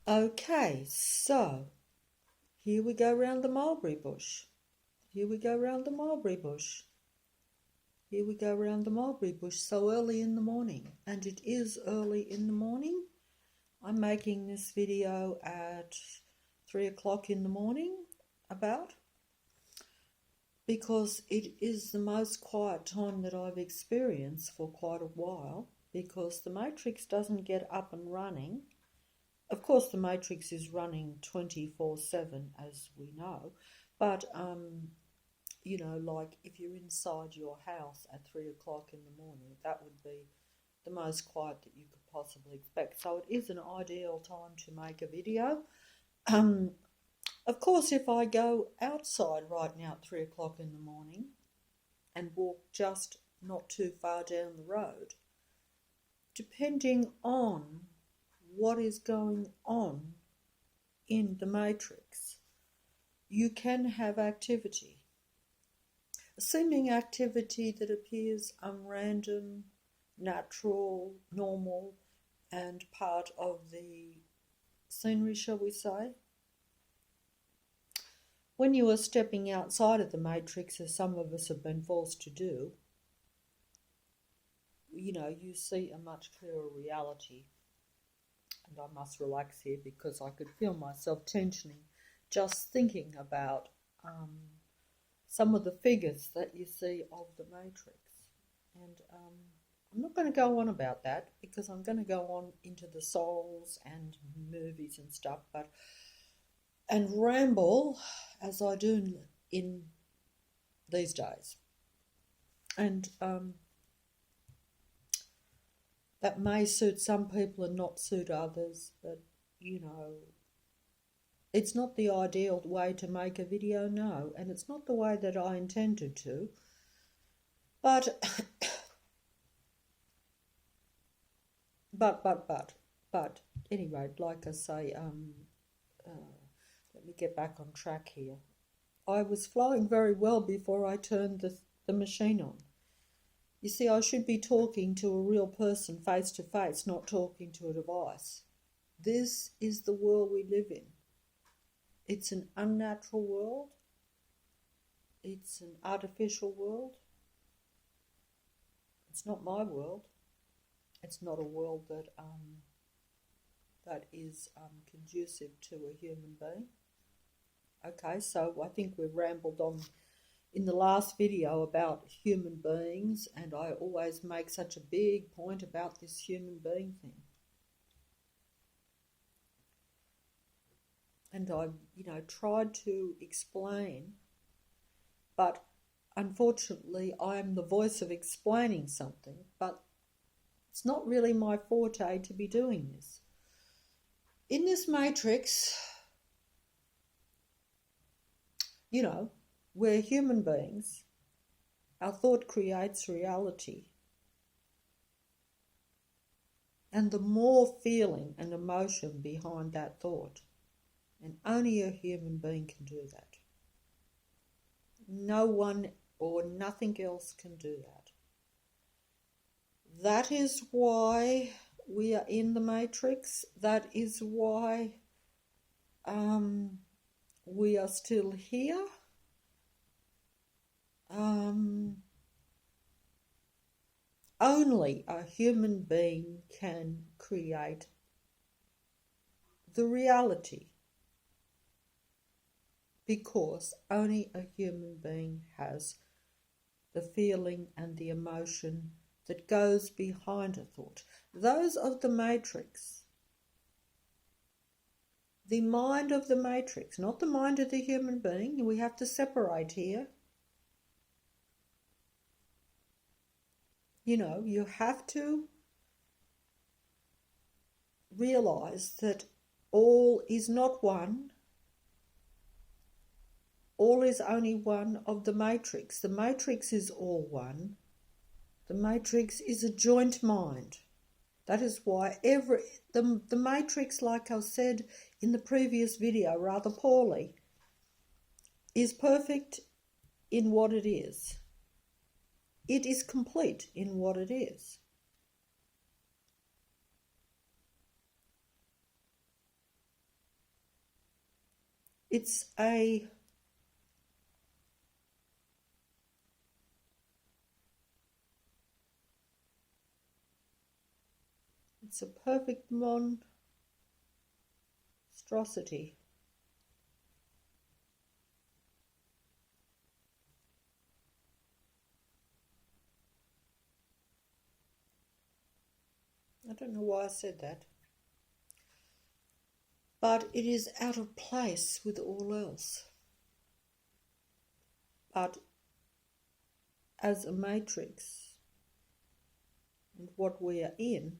Okay, so here we go round the mulberry bush. Here we go round the mulberry bush. Here we go round the mulberry bush so early in the morning. And it is early in the morning. I'm making this video at 3 o'clock in the morning, about, because it is the most quiet time that I've experienced for quite a while, because the matrix doesn't get up and running. Of course, the matrix is running 24/7, as we know, but like if you're inside your house at 3 o'clock in the morning, that would be the most quiet that you could possibly expect. So it is an ideal time to make a video. Of course, if I go outside right now at 3 o'clock in the morning and walk just not too far down the road, depending on what is going on in the matrix, you can have activity. A seeming activity that appears random, natural, normal, and part of the scenery, shall we say. When you are stepping outside of the matrix, as some of us have been forced to do, you see a much clearer reality. And I must relax here because I could feel myself tensioning just thinking about some of the figures that you see of the matrix. And I'm not going to go on about that because I'm going to go on into the souls and movies and stuff, and ramble as I do in these days. And that may suit some people and not suit others, but it's not the ideal way to make a video, no, and it's not the way that I intended to. But anyway, like I say, let me get back on track here. I was flowing very well before I turned the machine on. You see, I should be talking to a real person face to face, not talking to a device. This is the world we live in. It's an unnatural world. It's an artificial world. It's not my world. It's not a world that is conducive to a human being. Okay, so I think we've rambled on in the last video about human beings, and I always make such a big point about this human being thing. And I, tried to explain, but unfortunately I am the voice of explaining something, but it's not really my forte to be doing this. In this matrix, we're human beings. Our thought creates reality. And the more feeling and emotion behind that thought, and only a human being can do that. No one or nothing else can do that. That is why we are in the matrix. That is why we are still here. Only a human being can create the reality, because only a human being has the feeling and the emotion that goes behind a thought. Those of the matrix, the mind of the matrix, not the mind of the human being. We have to separate here. You have to realize that all is not one. All is only one of the matrix. The matrix is all one. The matrix is a joint mind. That is why the matrix, like I said in the previous video rather poorly, is perfect in what it is. It is complete in what it is. It's a perfect monstrosity. I don't know why I said that. But it is out of place with all else. But as a matrix, and what we are in,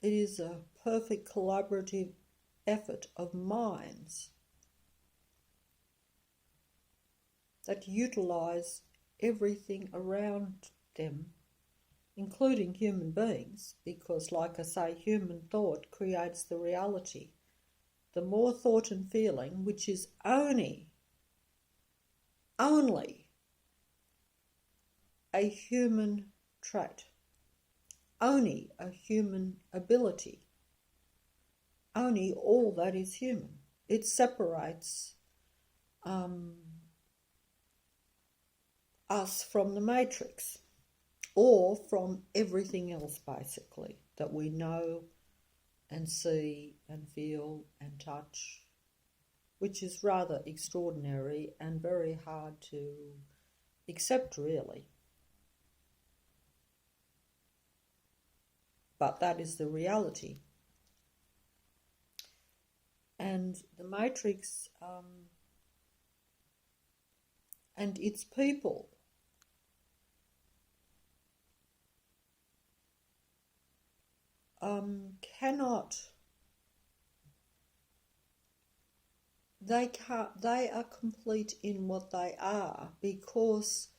it is a perfect collaborative effort of minds that utilize everything around them, including human beings, because, like I say, human thought creates the reality. The more thought and feeling, which is only a human trait, only a human ability, only all that is human. It separates us from the matrix, or from everything else, basically, that we know and see and feel and touch, which is rather extraordinary and very hard to accept, really. But that is the reality. And the matrix and its people they are complete in what they are, because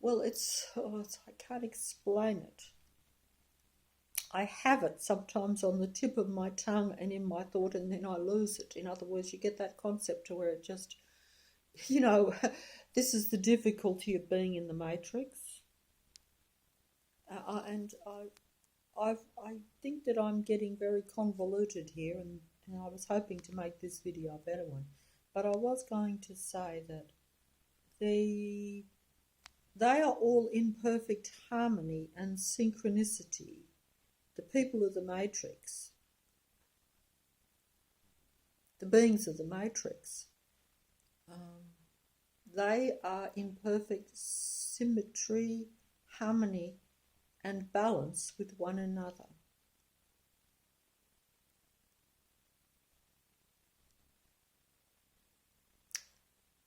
I can't explain it. I have it sometimes on the tip of my tongue and in my thought, and then I lose it. In other words, you get that concept to where it just, this is the difficulty of being in the matrix. And I think that I'm getting very convoluted here, and I was hoping to make this video a better one. But I was going to say that they are all in perfect harmony and synchronicity. The people of the matrix, the beings of the matrix, they are in perfect symmetry, harmony, and balance with one another.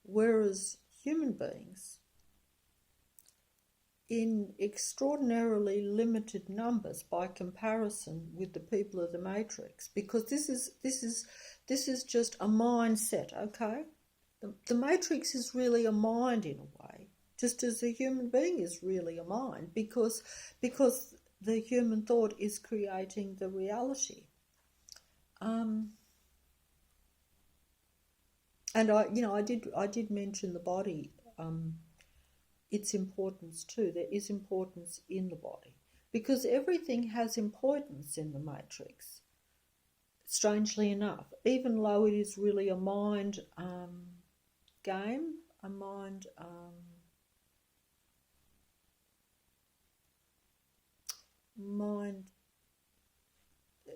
Whereas human beings, in extraordinarily limited numbers by comparison with the people of the matrix, because this is just a mindset, okay? The matrix is really a mind in a way, just as the human being is really a mind, because the human thought is creating the reality. And I did mention the body, its importance too. There is importance in the body, because everything has importance in the matrix, strangely enough, even though it is really a mind game, a mind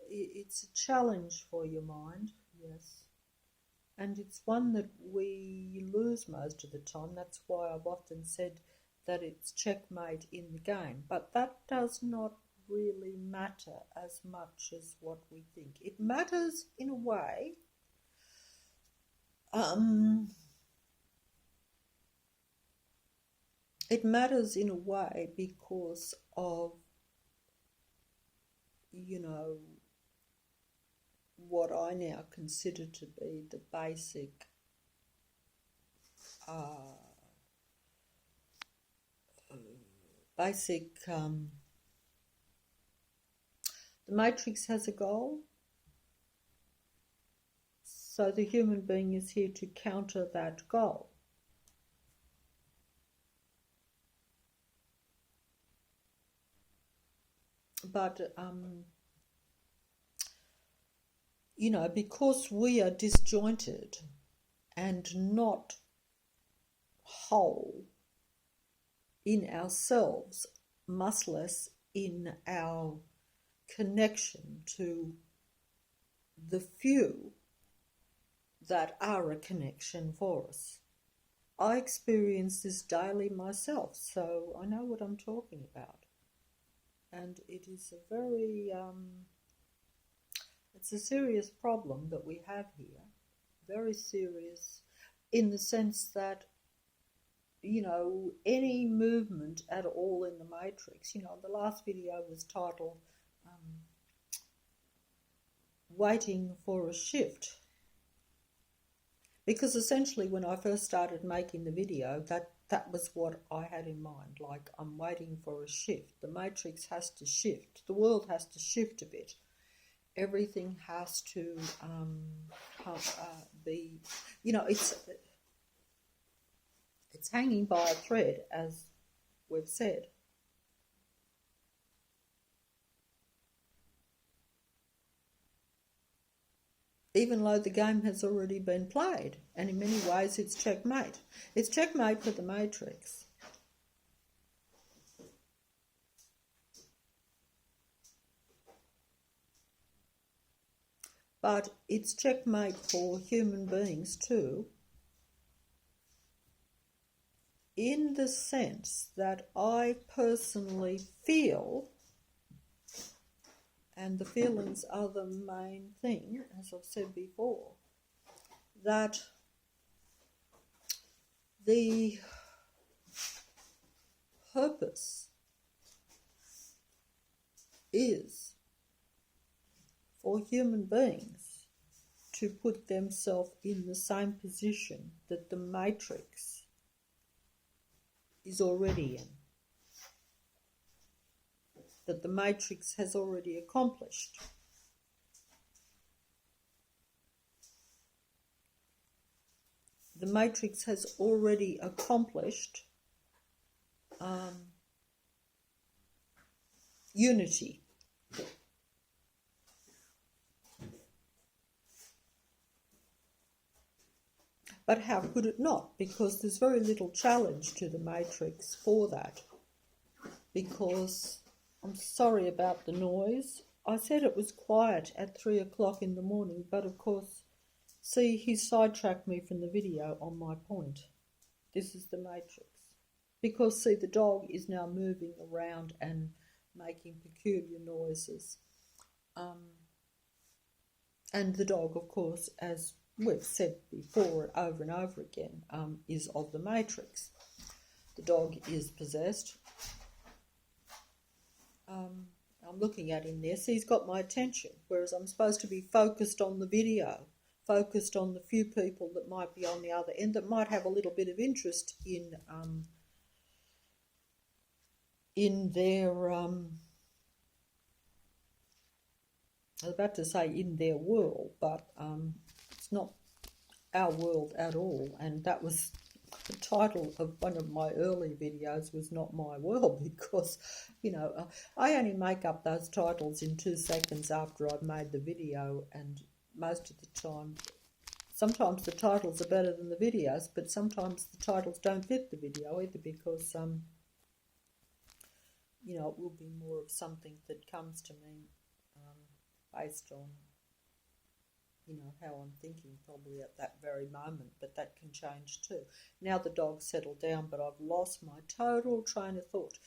it's a challenge for your mind, yes, and it's one that we lose most of the time. That's why I've often said that it's checkmate in the game, but that does not really matter as much as what we think. It matters in a way. It matters in a way because of, what I now consider to be the basic the matrix has a goal, so the human being is here to counter that goal. But you know, because we are disjointed and not whole in ourselves, much less in our connection to the few that are a connection for us. I experience this daily myself, so I know what I'm talking about. And it is a very, it's a serious problem that we have here. Very serious in the sense that, you know, any movement at all in the matrix, you know, the last video was titled Waiting for a Shift. Because essentially when I first started making the video, that was what I had in mind. Like, I'm waiting for a shift. The matrix has to shift. The world has to shift a bit. Everything has to be, you know, it's hanging by a thread, as we've said. Even though the game has already been played, and in many ways it's checkmate. It's checkmate for the matrix. But it's checkmate for human beings too, in the sense that I personally feel, and the feelings are the main thing, as I've said before, that the purpose is for human beings to put themselves in the same position that the matrix is already in, that the matrix has already accomplished. The matrix has already accomplished unity. But how could it not? Because there's very little challenge to the matrix for that. Because, I'm sorry about the noise. I said it was quiet at 3 o'clock in the morning, but of course, see, he sidetracked me from the video on my point. This is the matrix. Because, see, the dog is now moving around and making peculiar noises. And the dog, of course, as we've said before over and over again, is of the matrix. The dog is possessed. I'm looking at him there, so he's got my attention, whereas I'm supposed to be focused on the video, focused on the few people that might be on the other end that might have a little bit of interest in their, I was about to say in their world, but it's not our world at all, and that was the title of one of my early videos, was Not My World, because, you know, I only make up those titles in 2 seconds after I've made the video, and most of the time, sometimes the titles are better than the videos, but sometimes the titles don't fit the video either, because, you know, it will be more of something that comes to me based on, you know, how I'm thinking probably at that very moment, but that can change too. Now the dog's settled down, but I've lost my total train of thought.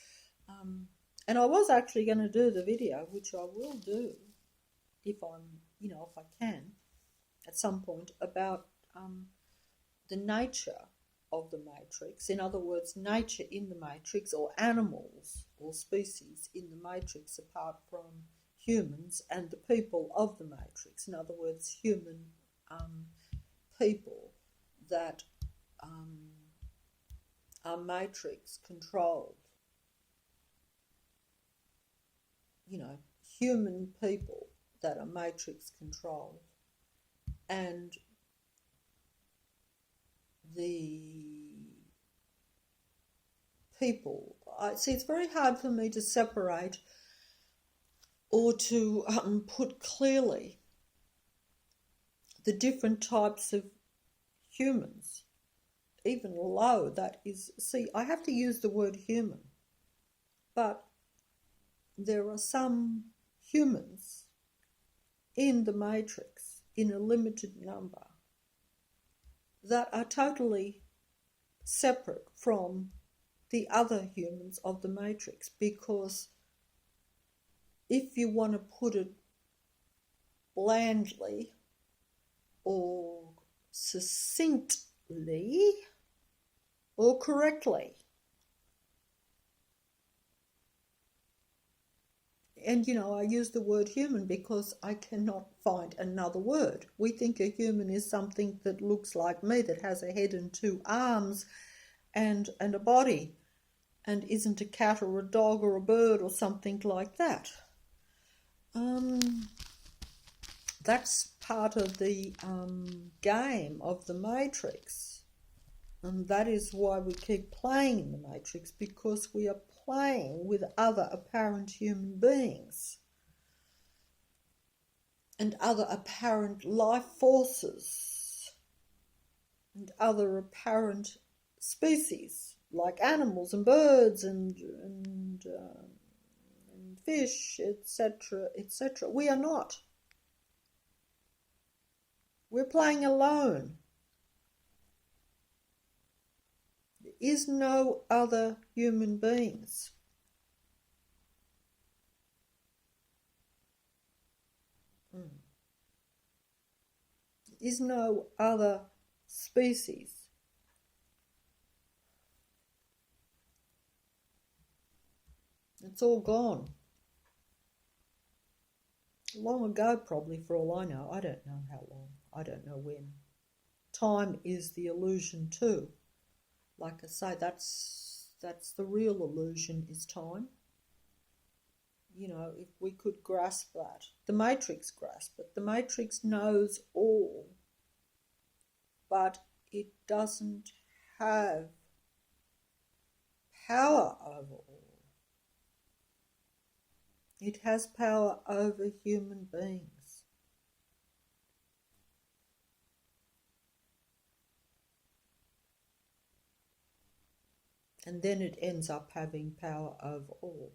And I was actually going to do the video, which I will do if I'm, you know, if I can, at some point, about the nature of the matrix. In other words, nature in the matrix, or animals or species in the matrix apart from humans and the people of the matrix. In other words, human people that are matrix controlled. You know, human people that are matrix controlled. And the people, see, it's very hard for me to separate or to put clearly the different types of humans, even low, that is, see, I have to use the word human, but there are some humans in the matrix, in a limited number, that are totally separate from the other humans of the matrix, because if you want to put it blandly or succinctly or correctly, and I use the word human because I cannot find another word. We think a human is something that looks like me, that has a head and two arms and a body, and isn't a cat or a dog or a bird or something like that. That's part of the game of the Matrix. And that is why we keep playing in the Matrix, because we are playing with other apparent human beings and other apparent life forces and other apparent species, like animals and birds and fish, etc., etc. We are not. We're playing alone. There is no other human beings. There is no other species. It's all gone. Long ago, probably, for all I know. I don't know how long. I don't know when. Time is the illusion too. Like I say, that's the real illusion, is time. If we could grasp that. The Matrix grasp it. The Matrix knows all, but it doesn't have power over all. It has power over human beings. And then it ends up having power over all.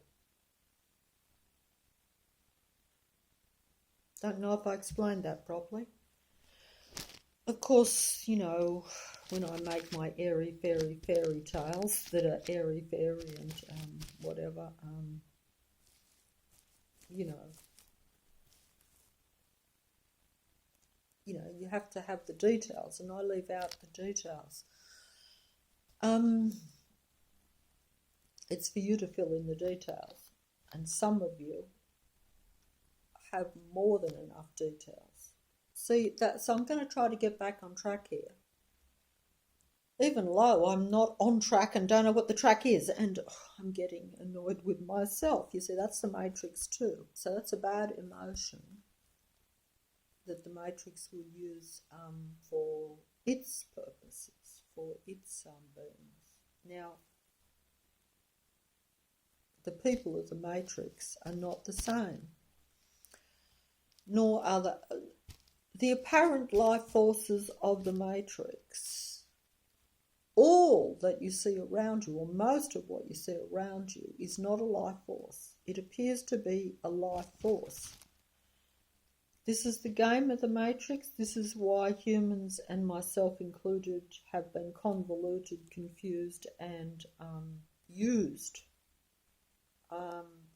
Don't know if I explained that properly. Of course, when I make my airy fairy tales that are airy fairy and whatever, you have to have the details, and I leave out the details. It's for you to fill in the details, and some of you have more than enough details. See that? So I'm going to try to get back on track here. Even though I'm not on track and don't know what the track is, and I'm getting annoyed with myself. You see, that's the Matrix too. So that's a bad emotion that the Matrix will use for its purposes, for its beings. Now, the people of the Matrix are not the same, nor are the apparent life forces of the Matrix. All that you see around you, or most of what you see around you, is not a life force. It appears to be a life force. This is the game of the Matrix. This is why humans, and myself included, have been convoluted, confused, and used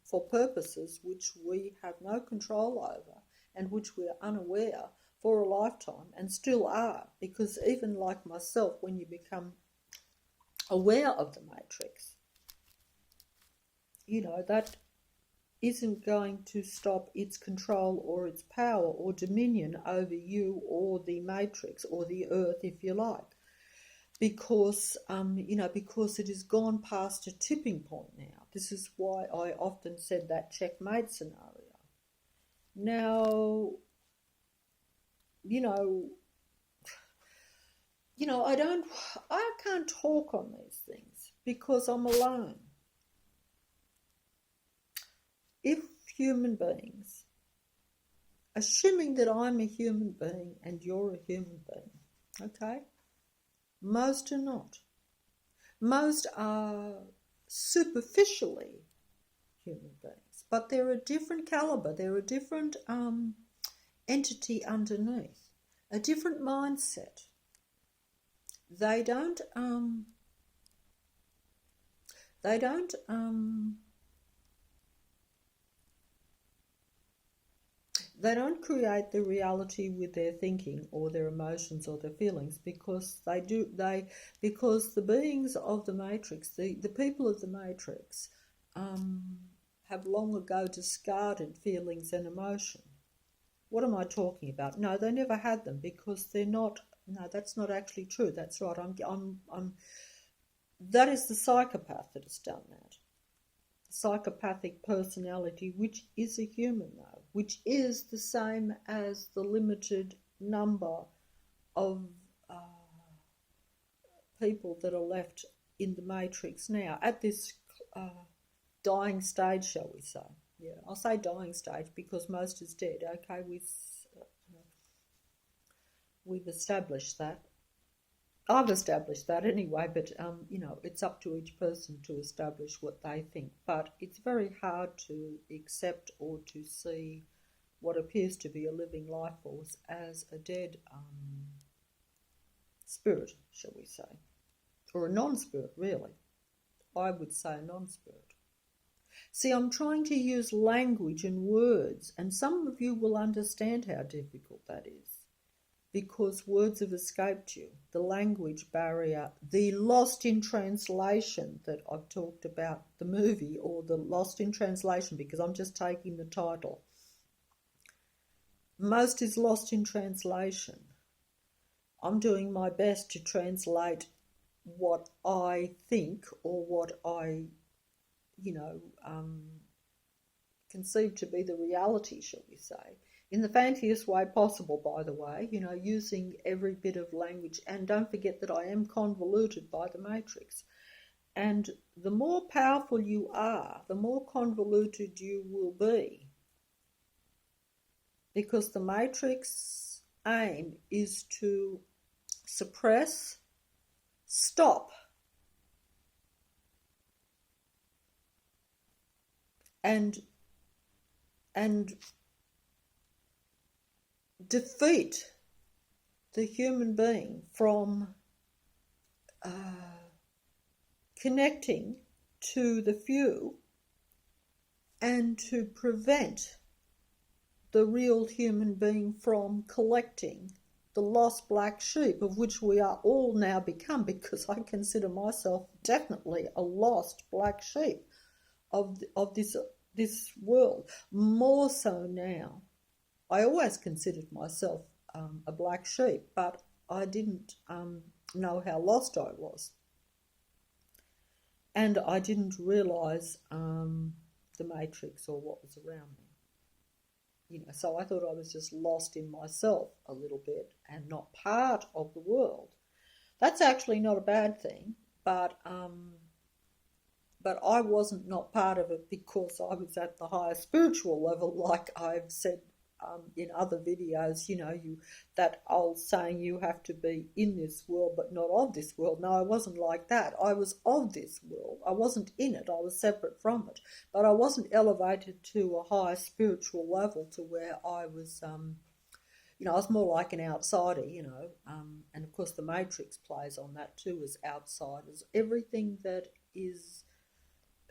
for purposes which we have no control over and which we are unaware for a lifetime, and still are, because even like myself, when you become aware of the Matrix, that isn't going to stop its control or its power or dominion over you or the Matrix or the Earth, if you like, because because it has gone past a tipping point now. This is why I often said that checkmate scenario. Now, I can't talk on these things because I'm alone. If human beings, assuming that I'm a human being and you're a human being, okay? Most are not. Most are superficially human beings, but they're a different caliber, they're a different entity underneath, a different mindset. They don't create the reality with their thinking or their emotions or their feelings, because because the beings of the Matrix, the people of the Matrix, have long ago discarded feelings and emotion. What am I talking about? No, they never had them, because they're not. No, that's not actually true. That's right. That is the psychopath that has done that. Psychopathic personality, which is a human though, which is the same as the limited number of people that are left in the Matrix now at this dying stage, shall we say. Yeah, I'll say dying stage because most is dead. Okay, we've established that. I've established that anyway, but it's up to each person to establish what they think. But it's very hard to accept or to see what appears to be a living life force as a dead spirit, shall we say, or a non-spirit, really. I would say a non-spirit. See, I'm trying to use language and words, and some of you will understand how difficult that is, because words have escaped you. The language barrier, the lost in translation that I've talked about, the movie, or the lost in translation, because I'm just taking the title. Most is lost in translation. I'm doing my best to translate what I think or what I conceive to be the reality, shall we say, in the fanciest way possible, by the way, using every bit of language. And don't forget that I am convoluted by the Matrix. And the more powerful you are, the more convoluted you will be. Because the Matrix aim is to suppress, stop, and defeat the human being from connecting to the few, and to prevent the real human being from collecting the lost black sheep, of which we are all now become, because I consider myself definitely a lost black sheep of this world, more so now. I always considered myself a black sheep, but I didn't know how lost I was, and I didn't realise the Matrix or what was around me. So I thought I was just lost in myself a little bit and not part of the world. That's actually not a bad thing, but I wasn't not part of it because I was at the higher spiritual level, like I've said in other videos. That old saying, you have to be in this world but not of this world. No, I wasn't like that. I was of this world. I wasn't in it. I was separate from it. But I wasn't elevated to a higher spiritual level to where I was, I was more like an outsider, and of course the Matrix plays on that too, as outsiders. Everything that is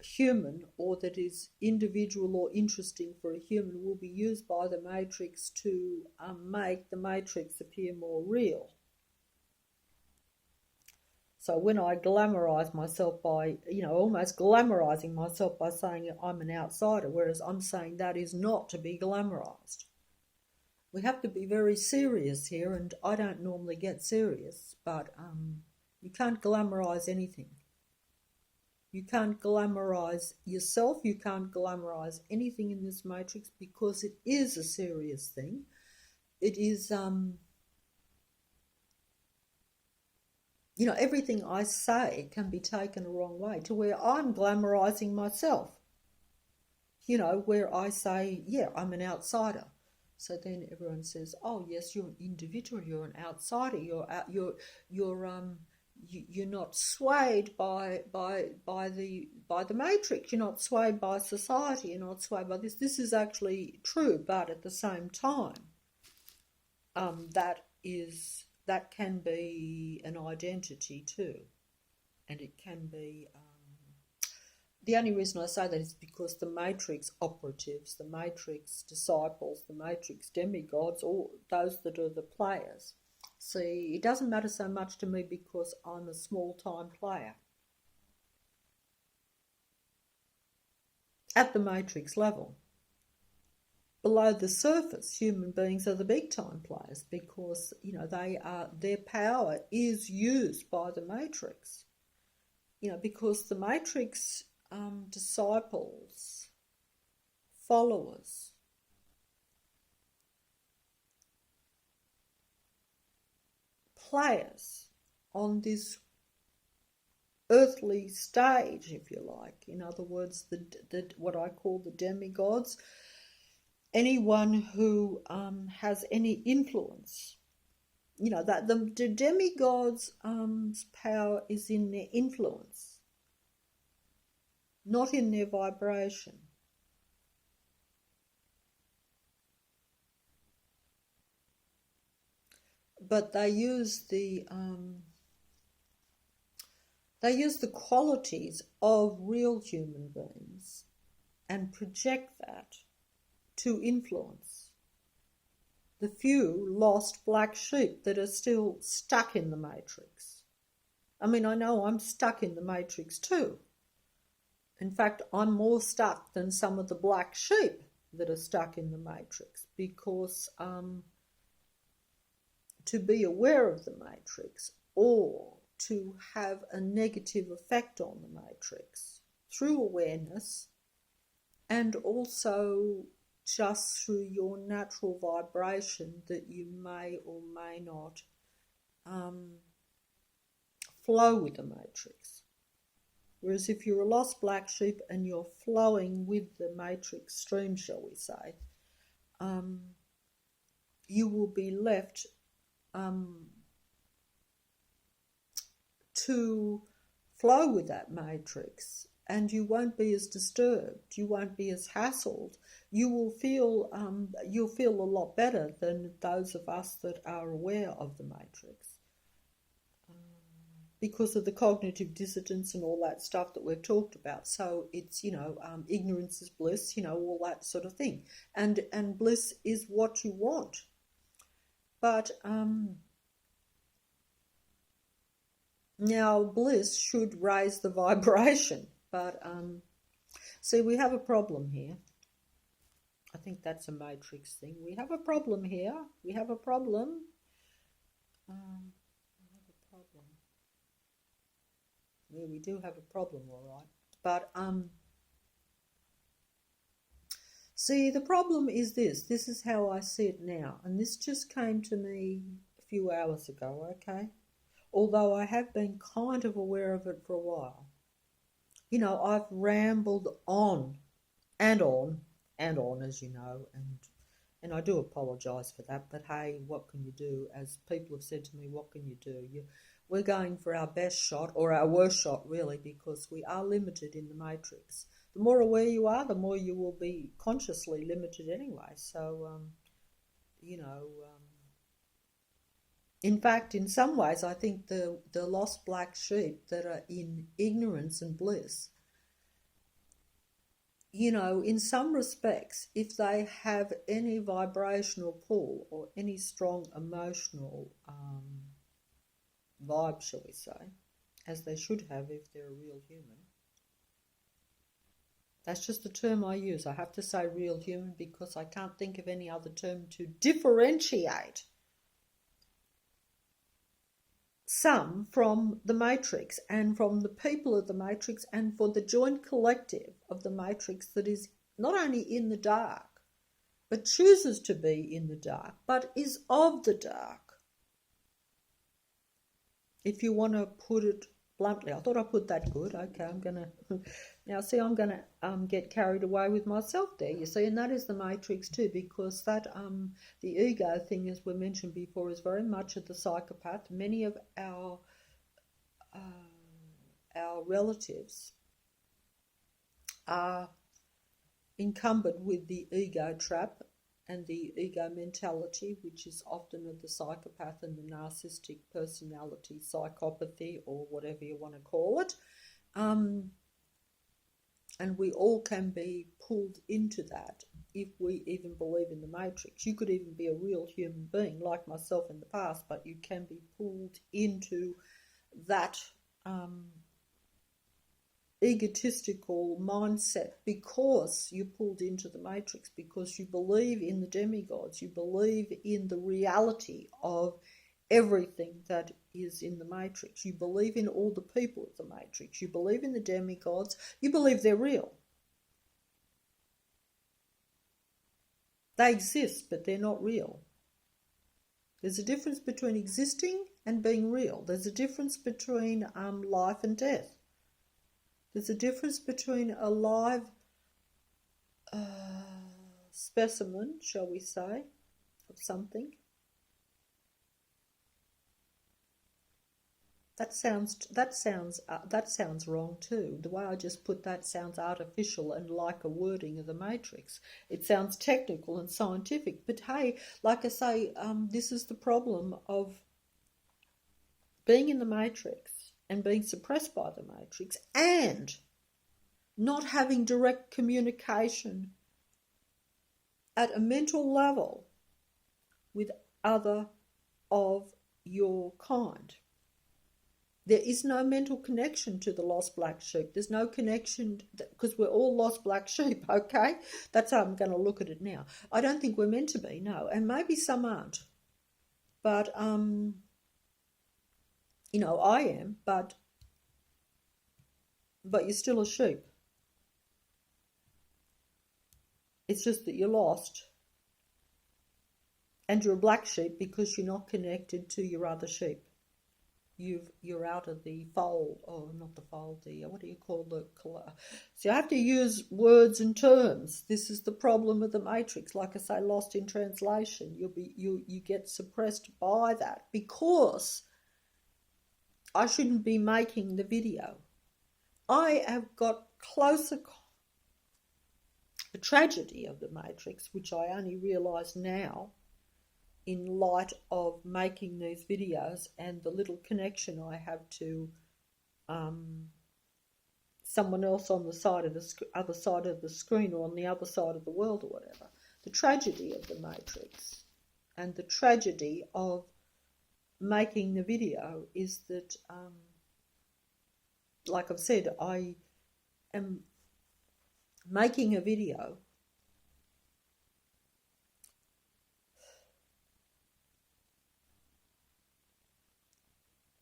human or that is individual or interesting for a human will be used by the Matrix to make the Matrix appear more real. So when I glamorise myself by, almost glamorising myself by saying I'm an outsider, whereas I'm saying that is not to be glamorised. We have to be very serious here, and I don't normally get serious, but you can't glamorise anything. You can't glamorise yourself, you can't glamorise anything in this Matrix, because it is a serious thing. It is, everything I say can be taken the wrong way, to where I'm glamorising myself. where I say, yeah, I'm an outsider. So then everyone says, oh yes, you're an individual, you're an outsider, you're not swayed by the matrix, you're not swayed by society, you're not swayed by this. This is actually true, but at the same time, that can be an identity too, and it can be. The only reason I say that is because the matrix operatives, the matrix disciples, the matrix demigods, all those that are the players. See, it doesn't matter so much to me because I'm a small-time player. At the matrix level. Below the surface, human beings are the big-time players because, their power is used by the matrix. Because the matrix disciples, followers, players on this earthly stage, if you like. In other words, the what I call the demigods, anyone who has any influence. That the demigods' power is in their influence, not in their vibration. But they use the qualities of real human beings and project that to influence the few lost black sheep that are still stuck in the matrix. I mean, I know I'm stuck in the matrix too. In fact, I'm more stuck than some of the black sheep that are stuck in the matrix because to be aware of the matrix or to have a negative effect on the matrix through awareness and also just through your natural vibration that you may or may not flow with the matrix. Whereas if you're a lost black sheep and you're flowing with the matrix stream, shall we say, you will be left to flow with that matrix, and you won't be as disturbed, you won't be as hassled. You'll feel a lot better than those of us that are aware of the matrix. Because of the cognitive dissonance and all that stuff that we've talked about. So it's, ignorance is bliss, all that sort of thing. And bliss is what you want. But now bliss should raise the vibration. But see, we have a problem here. I think that's a matrix thing. We have a problem here. We have a problem. Yeah, we do have a problem, all right. But see, the problem is this. This is how I see it now. And this just came to me a few hours ago, okay? Although I have been kind of aware of it for a while. I've rambled on and on and on, as you know, and I do apologise for that. But hey, what can you do? As people have said to me, what can you do? We're going for our best shot, or our worst shot, really, because we are limited in the matrix. The more aware you are, the more you will be consciously limited anyway. So, in fact, in some ways, I think the lost black sheep that are in ignorance and bliss, in some respects, if they have any vibrational pull or any strong emotional vibe, shall we say, as they should have if they're a real human. That's just the term I use. I have to say real human because I can't think of any other term to differentiate some from the matrix and from the people of the matrix and for the joint collective of the matrix that is not only in the dark, but chooses to be in the dark, but is of the dark. If you want to put it bluntly. I thought I put that good. Okay, I'm going to... Now, see, I'm going to get carried away with myself there, you see, and that is the matrix too, because that the ego thing, as we mentioned before, is very much of the psychopath. Many of our relatives are encumbered with the ego trap and the ego mentality, which is often of the psychopath and the narcissistic personality, psychopathy, or whatever you want to call it. And we all can be pulled into that if we even believe in the matrix. You could even be a real human being like myself in the past, but you can be pulled into that egotistical mindset because you pulled into the matrix, because you believe in the demigods, you believe in the reality of everything that is in the matrix, you believe in all the people of the matrix, you believe in the demigods, you believe they're real. They exist, but they're not real. There's a difference between existing and being real. There's a difference between life and death. There's a difference between a live specimen, shall we say, of something. That sounds wrong too. The way I just put that sounds artificial and like a wording of the matrix. It sounds technical and scientific, but hey, like I say, this is the problem of being in the matrix and being suppressed by the matrix and not having direct communication at a mental level with other of your kind. There is no mental connection to the lost black sheep. There's no connection, because we're all lost black sheep, okay? That's how I'm going to look at it now. I don't think we're meant to be, no. And maybe some aren't. But, you know, I am, but you're still a sheep. It's just that you're lost. And you're a black sheep because you're not connected to your other sheep. You're out of the fold, or not the fold, the, what do you call the, so you have to use words and terms. This is the problem of the matrix. Like I say, lost in translation. You get suppressed by that, because I shouldn't be making the video. I have got closer. The tragedy of the matrix, which I only realise now in light of making these videos and the little connection I have to someone else on the side of the other side of the screen, or on the other side of the world, or whatever. The tragedy of the matrix and the tragedy of making the video is that, like I've said, I am making a video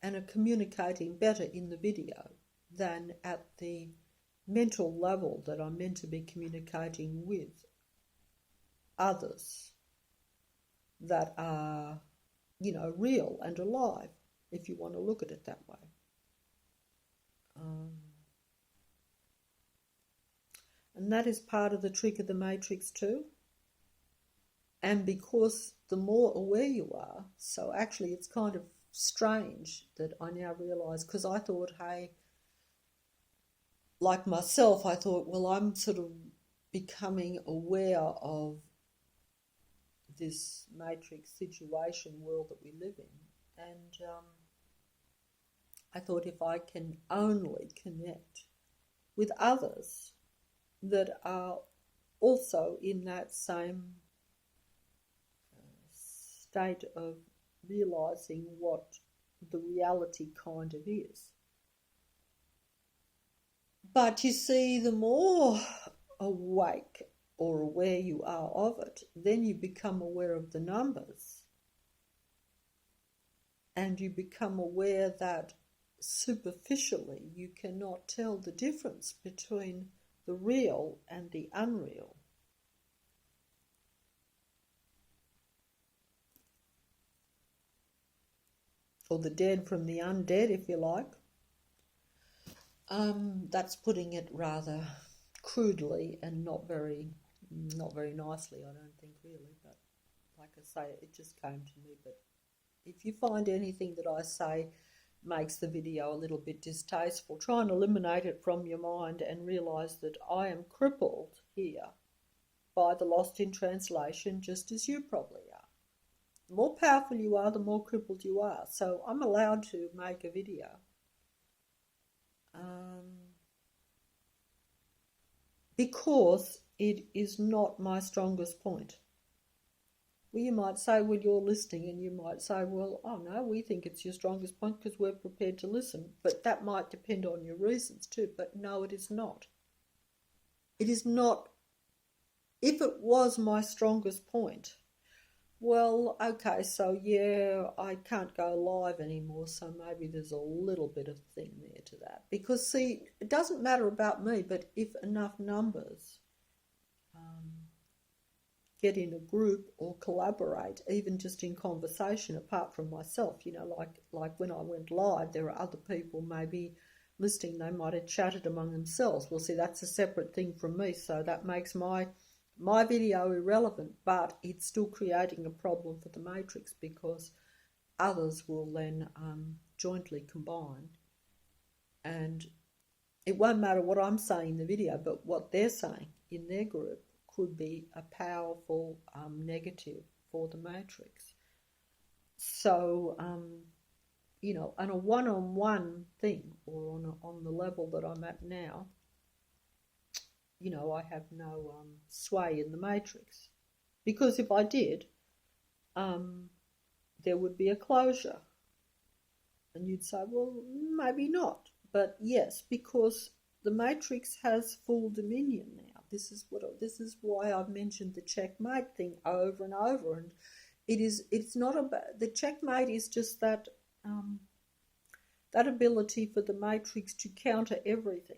and are communicating better in the video than at the mental level that I'm meant to be communicating with others that are, you know, real and alive, if you want to look at it that way. And that is part of the trick of the matrix too. And because the more aware you are, so actually it's kind of strange that I now realise, because I thought, hey, like myself, I thought, well, I'm sort of becoming aware of this matrix situation world that we live in, and I thought, if I can only connect with others that are also in that same state of realising what the reality kind of is. But you see, the more awake or aware you are of it, then you become aware of the numbers. And you become aware that superficially you cannot tell the difference between the real and the unreal. Or the dead from the undead, if you like. That's putting it rather crudely and not very nicely, I don't think, really. But like I say, it just came to me. But if you find anything that I say makes the video a little bit distasteful, try and eliminate it from your mind and realise that I am crippled here by the lost in translation, just as you probably are. The more powerful you are, the more crippled you are. So I'm allowed to make a video. Because it is not my strongest point. Well, you might say, well, you're listening, and you might say, well, oh no, we think it's your strongest point because we're prepared to listen. But that might depend on your reasons too. But no, it is not. It is not. If it was my strongest point, well, okay, so yeah, I can't go live anymore, so maybe there's a little bit of thing there to that. Because, see, it doesn't matter about me, but if enough numbers get in a group or collaborate, even just in conversation, apart from myself, you know, like when I went live, there are other people maybe listening, they might have chatted among themselves. Well, see, that's a separate thing from me, so that makes my video irrelevant, but it's still creating a problem for the matrix because others will then jointly combine, and it won't matter what I'm saying in the video, but what they're saying in their group could be a powerful negative for the matrix. So, you know, on a one-on-one thing, or on the level that I'm at now, you know, I have no sway in the matrix. Because if I did, there would be a closure. And you'd say, well, maybe not. But yes, because the matrix has full dominion now. This is why I've mentioned the checkmate thing over and over. And it's not about, the checkmate is just that that ability for the matrix to counter everything.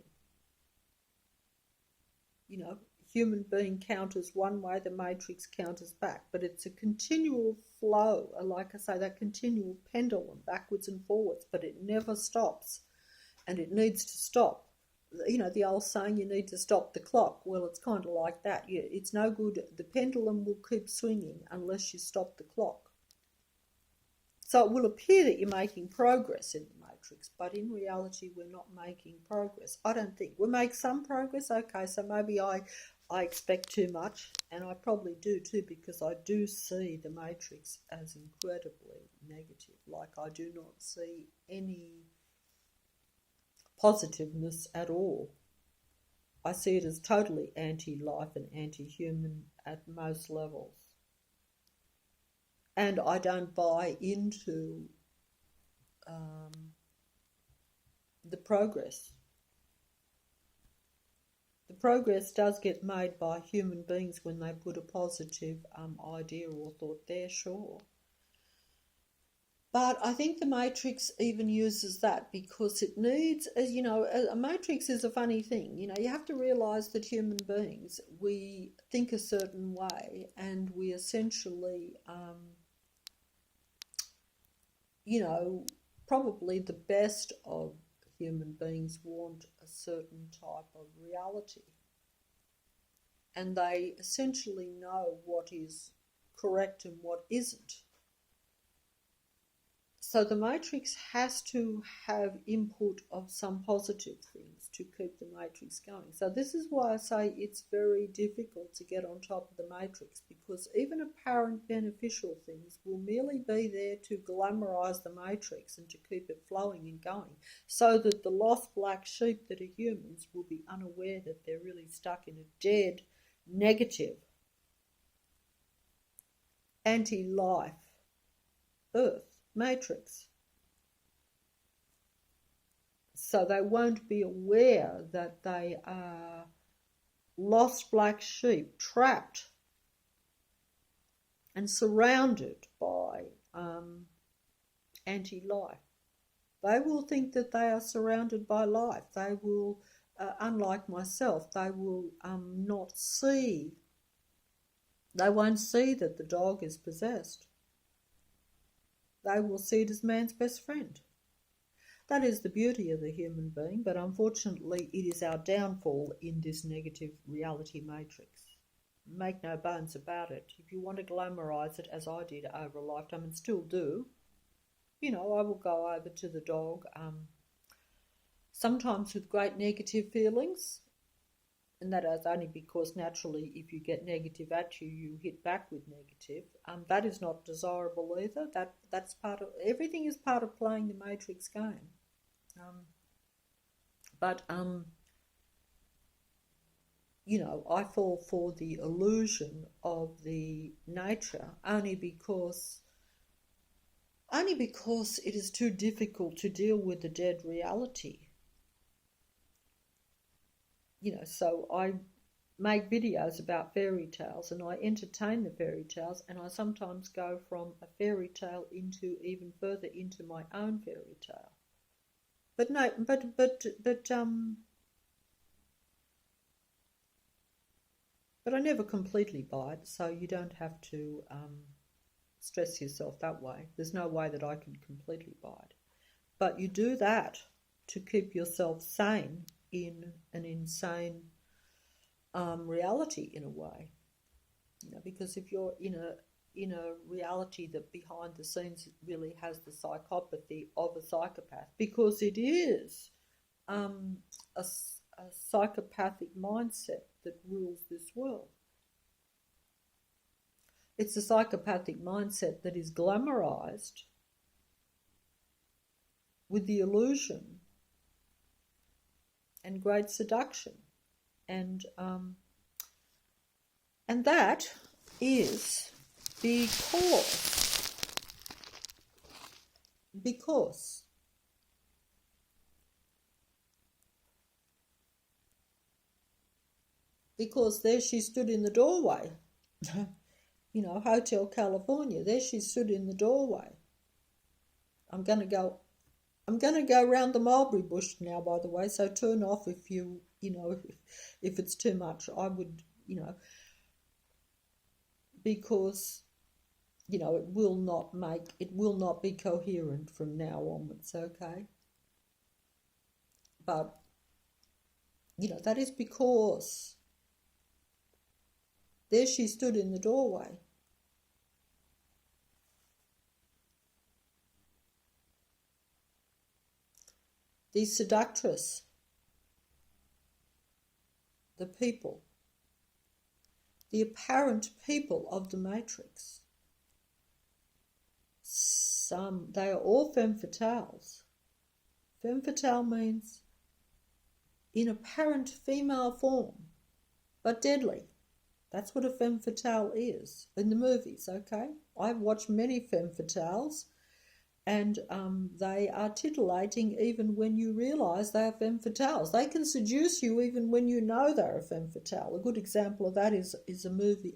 You know, human being counters one way, the matrix counters back, but it's a continual flow, like I say, that continual pendulum backwards and forwards, but it never stops, and it needs to stop. You know, the old saying, you need to stop the clock. Well, it's kind of like that. It's no good. The pendulum will keep swinging unless you stop the clock. So it will appear that you're making progress in the matrix, but in reality, we're not making progress. I don't think. We make some progress. Okay, so maybe I expect too much, and I probably do too, because I do see the matrix as incredibly negative. Like, I do not see any positiveness at all. I see it as totally anti-life and anti-human at most levels. And I don't buy into the progress. The progress does get made by human beings when they put a positive idea or thought there, sure. But I think the matrix even uses that because it needs, you know, a matrix is a funny thing. You know, you have to realise that human beings, we think a certain way, and we essentially, you know, probably the best of human beings want a certain type of reality. And they essentially know what is correct and what isn't. So the matrix has to have input of some positive things to keep the matrix going. So this is why I say it's very difficult to get on top of the matrix, because even apparent beneficial things will merely be there to glamorize the matrix and to keep it flowing and going, so that the lost black sheep that are humans will be unaware that they're really stuck in a dead, negative, anti-life earth matrix. So they won't be aware that they are lost black sheep, trapped and surrounded by anti-life. They will think that they are surrounded by life. They will, unlike myself, they will not see, they won't see that the dog is possessed. They will see it as man's best friend. That is the beauty of the human being, but unfortunately it is our downfall in this negative reality matrix. Make no bones about it. If you want to glamorise it, as I did over a lifetime and still do, I will go over to the dog, sometimes with great negative feelings, and that is only because naturally if you get negative at you, you hit back with negative. That is not desirable either. That's part of, everything is part of playing the matrix game. But I fall for the illusion of the nature only because it is too difficult to deal with the dead reality. So I make videos about fairy tales and I entertain the fairy tales, and I sometimes go from a fairy tale into even further into my own fairy tale. But no, but I never completely buy it, so you don't have to stress yourself that way. There's no way that I can completely buy it. But you do that to keep yourself sane in an insane reality in a way. Because if you're in a reality that behind the scenes really has the psychopathy of a psychopath, because it is a psychopathic mindset that rules this world. It's a psychopathic mindset that is glamorized with the illusion and great seduction, and that is because there she stood in the doorway. Hotel California, there she stood in the doorway. I'm going to go around the mulberry bush now, by the way, so turn off if if it's too much. I would, because, it will not be coherent from now onwards, okay? But, that is because there she stood in the doorway. The seductress, the people, the apparent people of the matrix. They are all femme fatales. Femme fatale means in apparent female form, but deadly. That's what a femme fatale is in the movies, okay? I've watched many femme fatales, and they are titillating even when you realise they are femme fatales. They can seduce you even when you know they're a femme fatale. A good example of that is a movie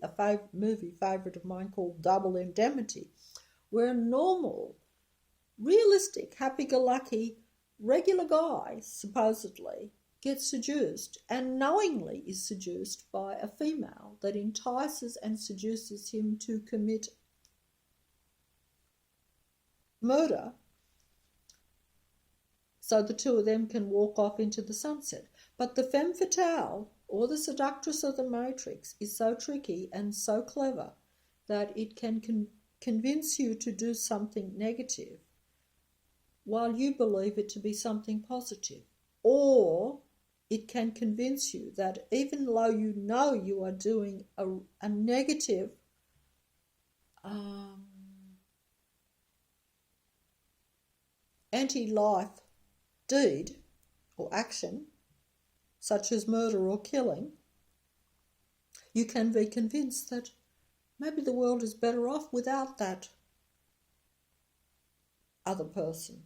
favourite of mine called Double Indemnity, where a normal, realistic, happy-go-lucky, regular guy, supposedly, gets seduced and knowingly is seduced by a female that entices and seduces him to commit murder, so the two of them can walk off into the sunset. But the femme fatale, or the seductress of the matrix, is so tricky and so clever that it can convince you to do something negative while you believe it to be something positive. Or it can convince you that even though you know you are doing a negative anti-life deed or action, such as murder or killing, you can be convinced that maybe the world is better off without that other person.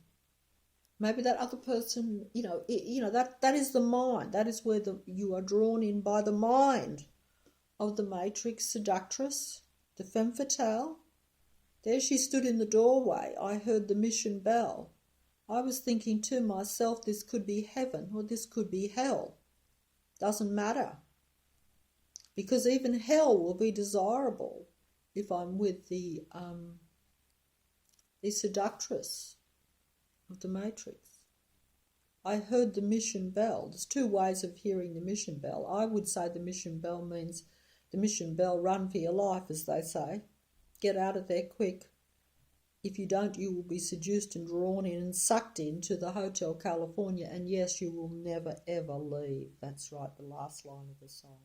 Maybe that other person, that is the mind. That is where you are drawn in by the mind of the matrix seductress, the femme fatale. There she stood in the doorway. I heard the mission bell. I was thinking to myself, this could be heaven or this could be hell. Doesn't matter. Because even hell will be desirable if I'm with the seductress of the matrix. I heard the mission bell. There's two ways of hearing the mission bell. I would say the mission bell means the mission bell, run for your life, as they say. Get out of there quick. If you don't, you will be seduced and drawn in and sucked into the Hotel California, and yes, you will never ever leave. That's right, the last line of the song.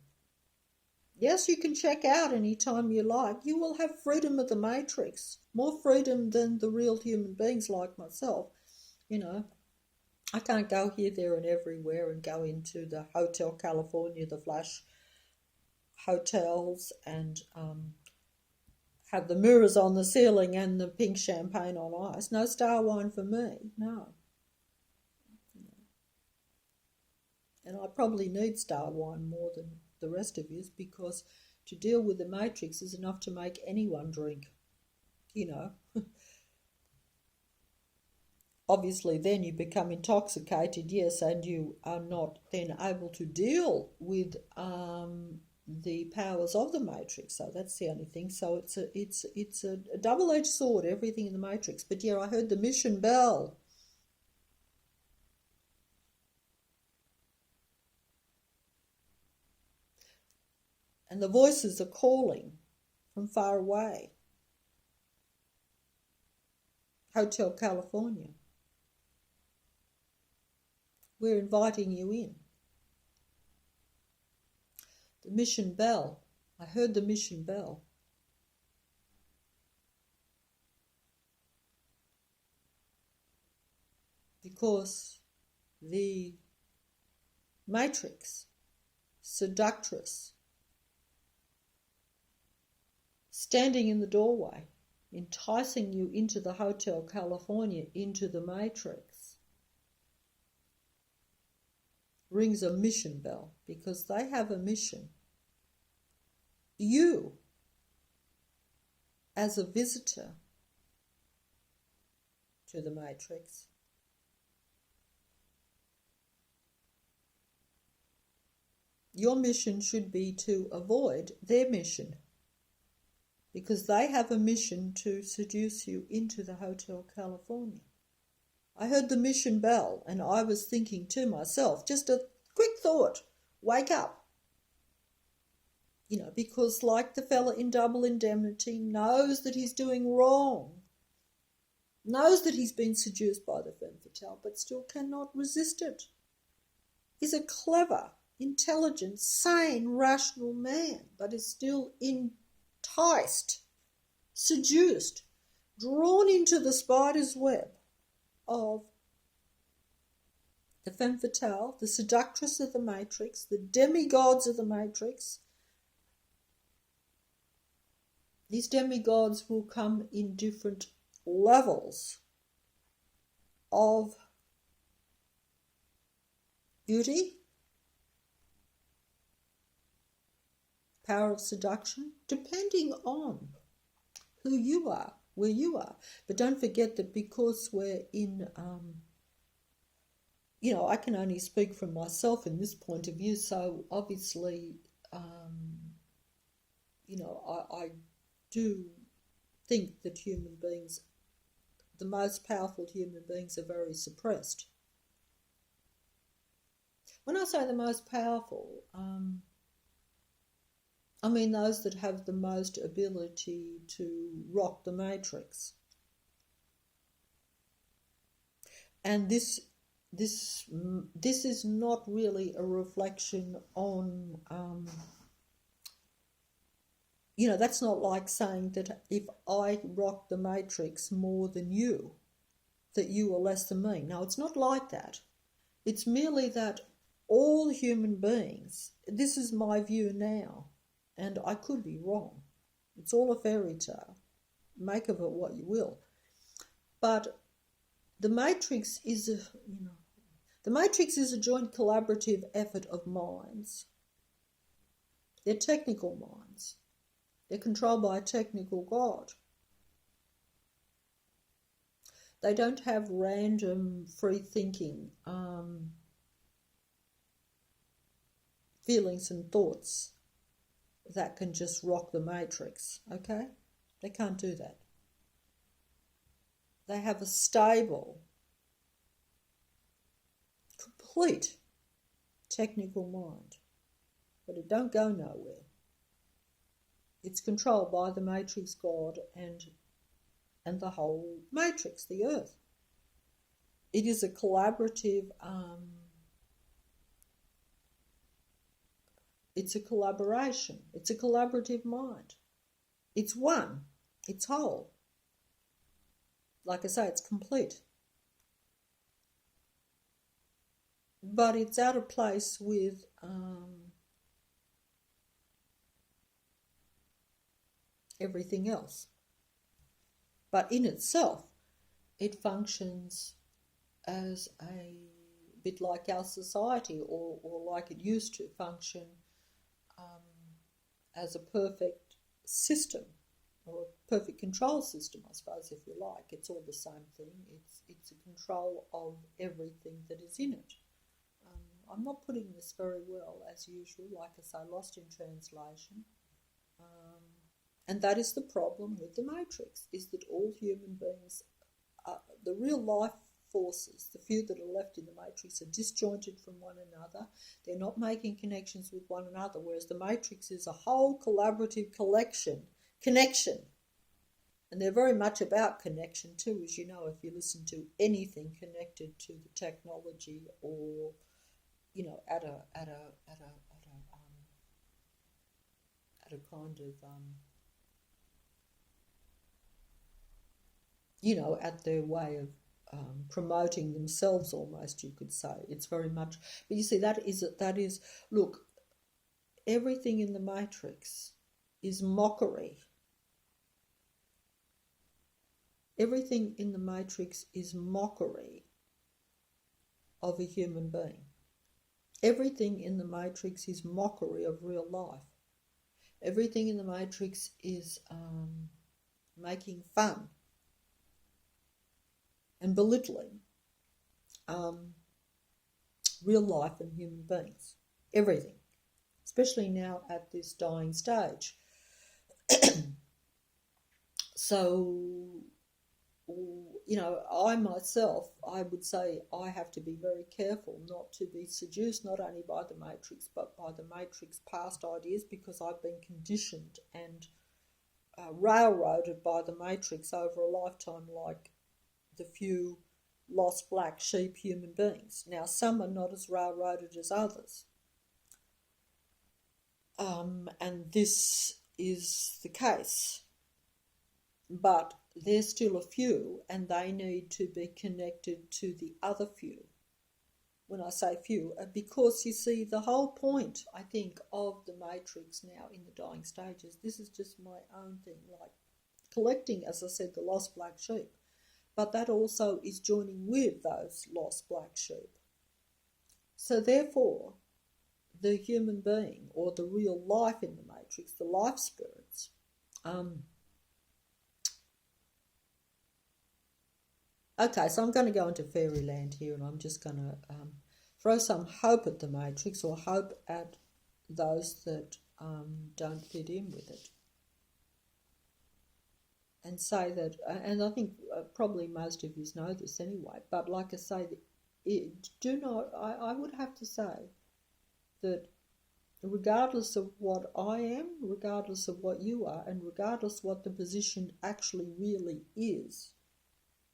Yes, you can check out any time you like. You will have freedom of the Matrix, more freedom than the real human beings like myself. You know, I can't go here, there and everywhere and go into the Hotel California, the flash hotels, and have the mirrors on the ceiling and the pink champagne on ice. No star wine for me, no. And I probably need star wine more than the rest of you, because to deal with the Matrix is enough to make anyone drink, you know. Obviously, then you become intoxicated, yes, and you are not then able to deal with the powers of the Matrix. So that's the only thing. So it's a double-edged sword, everything in the Matrix. But yeah, I heard the mission bell. And the voices are calling from far away. Hotel California. We're inviting you in. The mission bell. I heard the mission bell. Because the Matrix, seductress, standing in the doorway, enticing you into the Hotel California, into the Matrix, rings a mission bell, because they have a mission. You, as a visitor to the Matrix, your mission should be to avoid their mission, because they have a mission to seduce you into the Hotel California. I heard the mission bell and I was thinking to myself, just a quick thought, wake up. You know, because like the fella in Double Indemnity, knows that he's doing wrong, knows that he's been seduced by the femme fatale, but still cannot resist it. He's a clever, intelligent, sane, rational man, but is still enticed, seduced, drawn into the spider's web of the femme fatale, the seductress of the Matrix, the demigods of the Matrix. These demigods will come in different levels of beauty, power of seduction, depending on who you are, where you are. But don't forget that because we're in, you know, I can only speak from myself in this point of view, so obviously, you know, I do think that human beings, the most powerful human beings, are very suppressed. When I say the most powerful, I mean those that have the most ability to rock the Matrix. And this is not really a reflection on, you know, that's not like saying that if I rock the Matrix more than you, that you are less than me. No, it's not like that. It's merely that all human beings, this is my view now, and I could be wrong. It's all a fairy tale. Make of it what you will. But the Matrix is a joint collaborative effort of minds. They're technical minds. They're controlled by a technical God. They don't have random, free thinking feelings and thoughts that can just rock the Matrix, okay? They can't do that. They have a stable, complete technical mind, but it don't go nowhere. It's controlled by the matrix God and the whole matrix, the earth. It is a collaborative, it's a collaboration, it's a collaborative mind. It's one, it's whole. Like I say, it's complete. But it's out of place with everything else. But in itself, it functions as a bit like our society, or like it used to function as a perfect system, or a perfect control system, I suppose, if you like. It's all the same thing. It's a control of everything that is in it. I'm not putting this very well, as usual, like I say, lost in translation. And that is the problem with the Matrix, is that all human beings, the real life forces, the few that are left in the Matrix, are disjointed from one another. They're not making connections with one another, whereas the Matrix is a whole collaborative connection. And they're very much about connection too, as you know, if you listen to anything connected to the technology, or at a kind of at their way of promoting themselves, almost, you could say. It's very much, but you see, that is look, everything in the Matrix is mockery. Everything in the Matrix is mockery of a human being. Everything in the Matrix is mockery of real life. Everything in the Matrix is making fun and belittling real life and human beings. Everything. Especially now at this dying stage. So, I myself, I would say I have to be very careful not to be seduced not only by the Matrix, but by the Matrix past ideas, because I've been conditioned and railroaded by the Matrix over a lifetime, like the few lost black sheep human beings. Now, some are not as railroaded as others. And this is the case. But there's still a few, and they need to be connected to the other few. When I say few, because you see, the whole point, I think, of the Matrix now in the dying stages, this is just my own thing, like collecting, as I said, the lost black sheep. But that also is joining with those lost black sheep. So therefore, the human being, or the real life in the Matrix, the life spirits, okay, so I'm going to go into fairyland here, and I'm just going to throw some hope at the Matrix, or hope at those that don't fit in with it. And say that, and I think probably most of you know this anyway, but like I say, I would have to say that regardless of what I am, regardless of what you are, and regardless what the position actually really is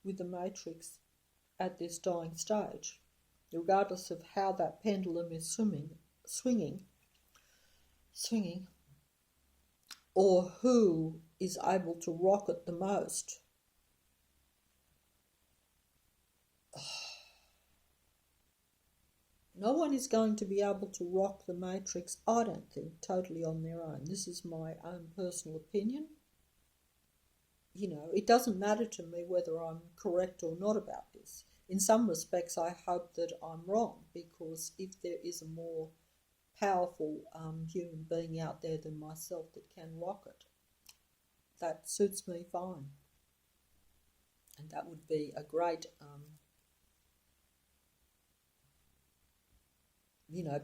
with the Matrix at this dying stage, regardless of how that pendulum is swinging, or who is able to rock it the most, no one is going to be able to rock the Matrix, I don't think, totally on their own. This is my own personal opinion. It doesn't matter to me whether I'm correct or not about this. In some respects, I hope that I'm wrong, because if there is a more powerful human being out there than myself that can rock it, that suits me fine. And that would be a great,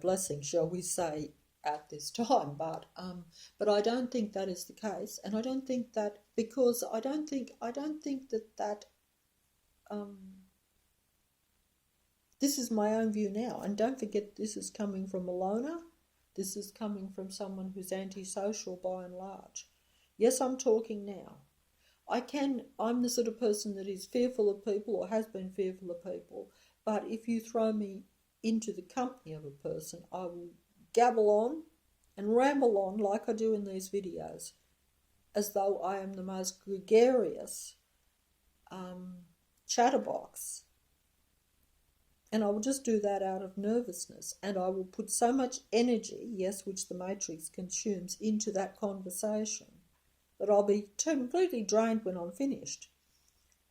blessing, shall we say, at this time. But I don't think that is the case, and I don't think that, because I don't think that This is my own view now. And don't forget, this is coming from a loner. This is coming from someone who's antisocial by and large. Yes, I'm talking now. I'm the sort of person that is fearful of people or has been fearful of people. But if you throw me into the company of a person, I will gabble on and ramble on like I do in these videos, as though I am the most gregarious chatterbox. And I will just do that out of nervousness. And I will put so much energy, yes, which the Matrix consumes, into that conversation that I'll be completely drained when I'm finished.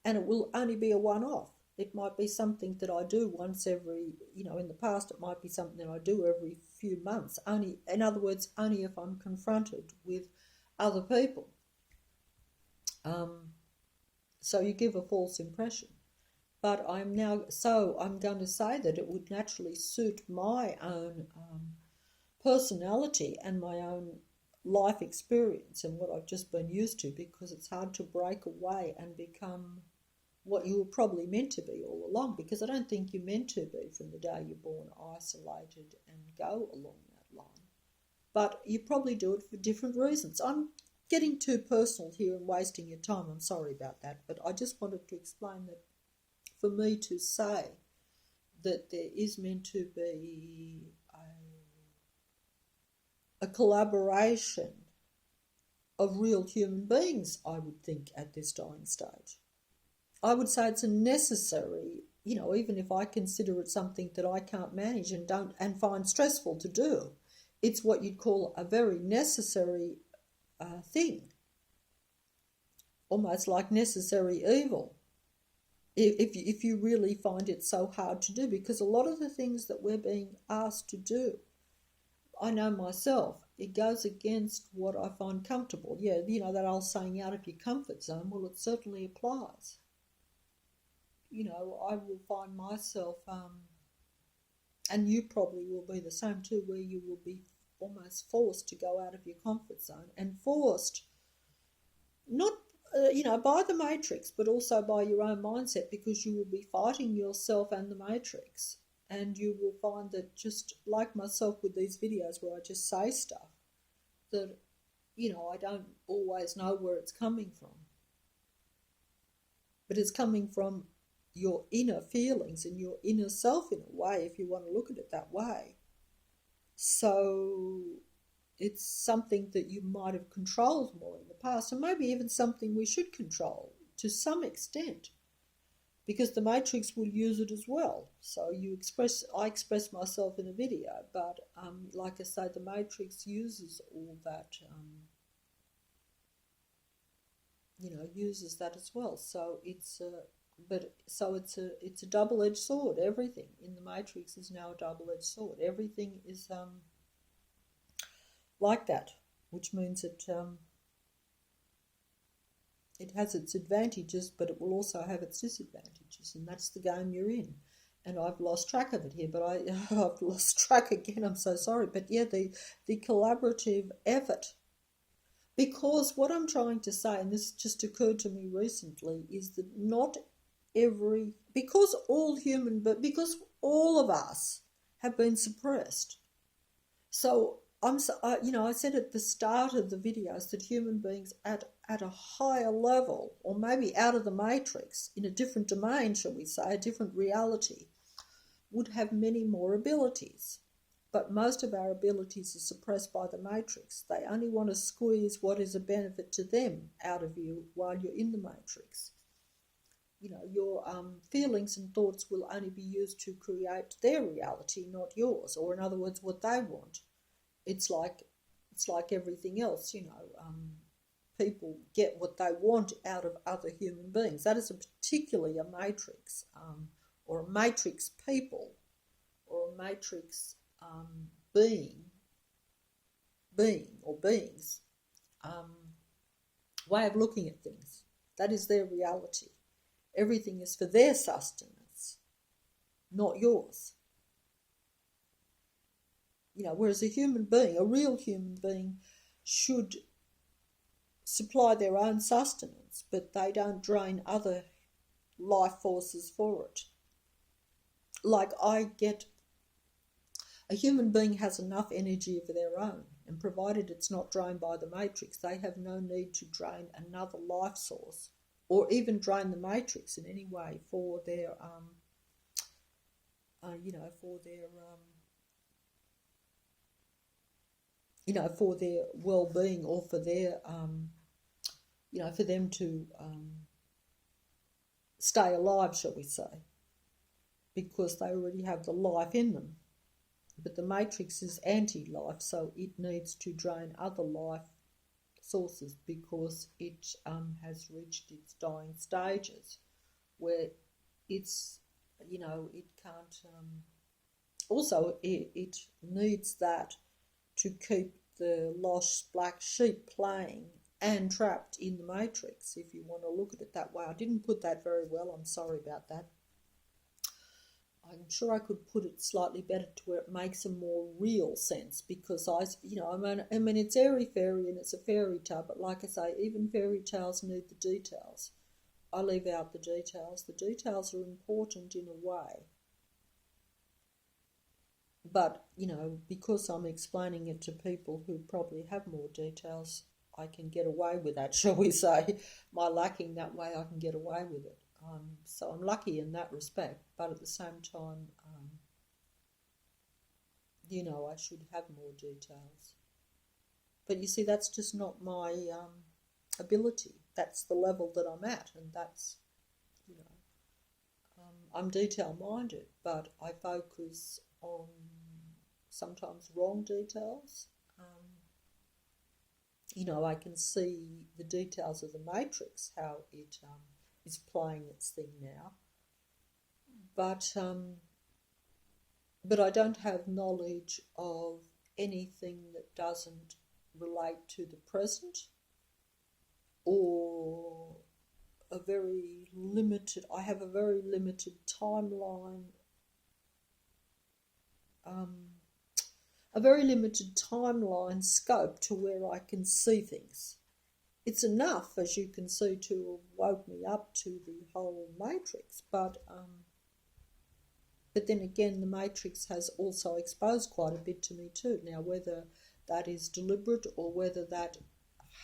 And it will only be a one-off. It might be something that I do once every, in the past it might be something that I do every few months. Only, in other words, only if I'm confronted with other people. So you give a false impression. But I'm going to say that it would naturally suit my own personality and my own life experience and what I've just been used to, because it's hard to break away and become what you were probably meant to be all along, because I don't think you're meant to be from the day you're born isolated and go along that line. But you probably do it for different reasons. I'm getting too personal here and wasting your time. I'm sorry about that, but I just wanted to explain that for me to say that there is meant to be a collaboration of real human beings, I would think, at this dying stage. I would say it's a necessary, even if I consider it something that I can't manage and find stressful to do, it's what you'd call a very necessary thing, almost like necessary evil, if you really find it so hard to do, because a lot of the things that we're being asked to do, I know myself, it goes against what I find comfortable. Yeah, that old saying, out of your comfort zone, well, it certainly applies. I will find myself, and you probably will be the same too, where you will be almost forced to go out of your comfort zone, and forced not by the Matrix, but also by your own mindset, because you will be fighting yourself and the Matrix. And you will find that, just like myself with these videos where I just say stuff that, I don't always know where it's coming from. But it's coming from your inner feelings and your inner self, in a way, if you want to look at it that way. So it's something that you might have controlled more in the past, and maybe even something we should control to some extent, because the Matrix will use it as well. So I express myself in a video, but like I say, the Matrix uses all that, uses that as well. So it's a double-edged sword. Everything in the Matrix is now a double-edged sword. Everything is like that, which means it has its advantages, but it will also have its disadvantages, and that's the game you're in. And I've lost track of it here, but I've lost track again. I'm so sorry. But yeah, the collaborative effort, because what I'm trying to say, and this just occurred to me recently, is that because all of us have been suppressed. So I said at the start of the videos that human beings at a higher level, or maybe out of the Matrix, in a different domain, shall we say, a different reality, would have many more abilities. But most of our abilities are suppressed by the Matrix. They only want to squeeze what is a benefit to them out of you while you're in the Matrix. Your feelings and thoughts will only be used to create their reality, not yours, or in other words, what they want. It's like everything else, people get what they want out of other human beings. That is particularly a Matrix, or a Matrix people, or a Matrix being or beings way of looking at things. That is their reality. Everything is for their sustenance, not yours. Whereas a human being, a real human being, should supply their own sustenance, but they don't drain other life forces for it. like I get, a human being has enough energy of their own, and provided it's not drained by the matrix, they have no need to drain another life source or even drain the matrix in any way for their, for their, for their well-being, or for their, for them to stay alive, shall we say, because they already have the life in them. But the matrix is anti-life, so it needs to drain other life sources because it has reached its dying stages, where it's, it can't. Also, it needs that to keep the lost black sheep playing and trapped in the matrix, if you want to look at it that way. I didn't put that very well, I'm sorry about that. I'm sure I could put it slightly better to where it makes a more real sense, because I mean it's airy-fairy and it's a fairy tale, but like I say, even fairy tales need the details. I leave out the details. The details are important in a way. But, because I'm explaining it to people who probably have more details, I can get away with that, shall we say. My lacking that way, I can get away with it. So I'm lucky in that respect, but at the same time, I should have more details. But you see, that's just not my ability. That's the level that I'm at, and that's, I'm detail-minded, but I focus on sometimes wrong details. I can see the details of the matrix, how it is playing its thing now, but I don't have knowledge of anything that doesn't relate to the present, or I have a very limited timeline, a very limited timeline scope to where I can see things. It's enough, as you can see, to have woke me up to the whole matrix, but then again, the matrix has also exposed quite a bit to me too. Now, whether that is deliberate or whether that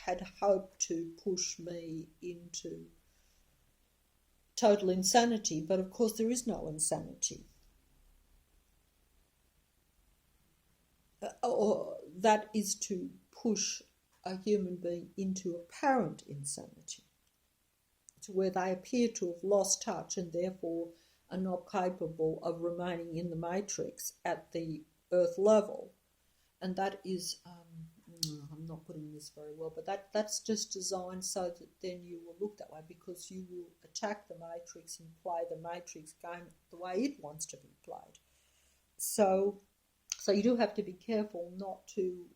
had hoped to push me into total insanity, but of course there is no insanity. Or that is to push a human being into apparent insanity, to where they appear to have lost touch and therefore are not capable of remaining in the matrix at the earth level. And that is, I'm not putting this very well, but that's just designed so that then you will look that way, because you will attack the matrix and play the matrix game the way it wants to be played. So you do have to be careful not to.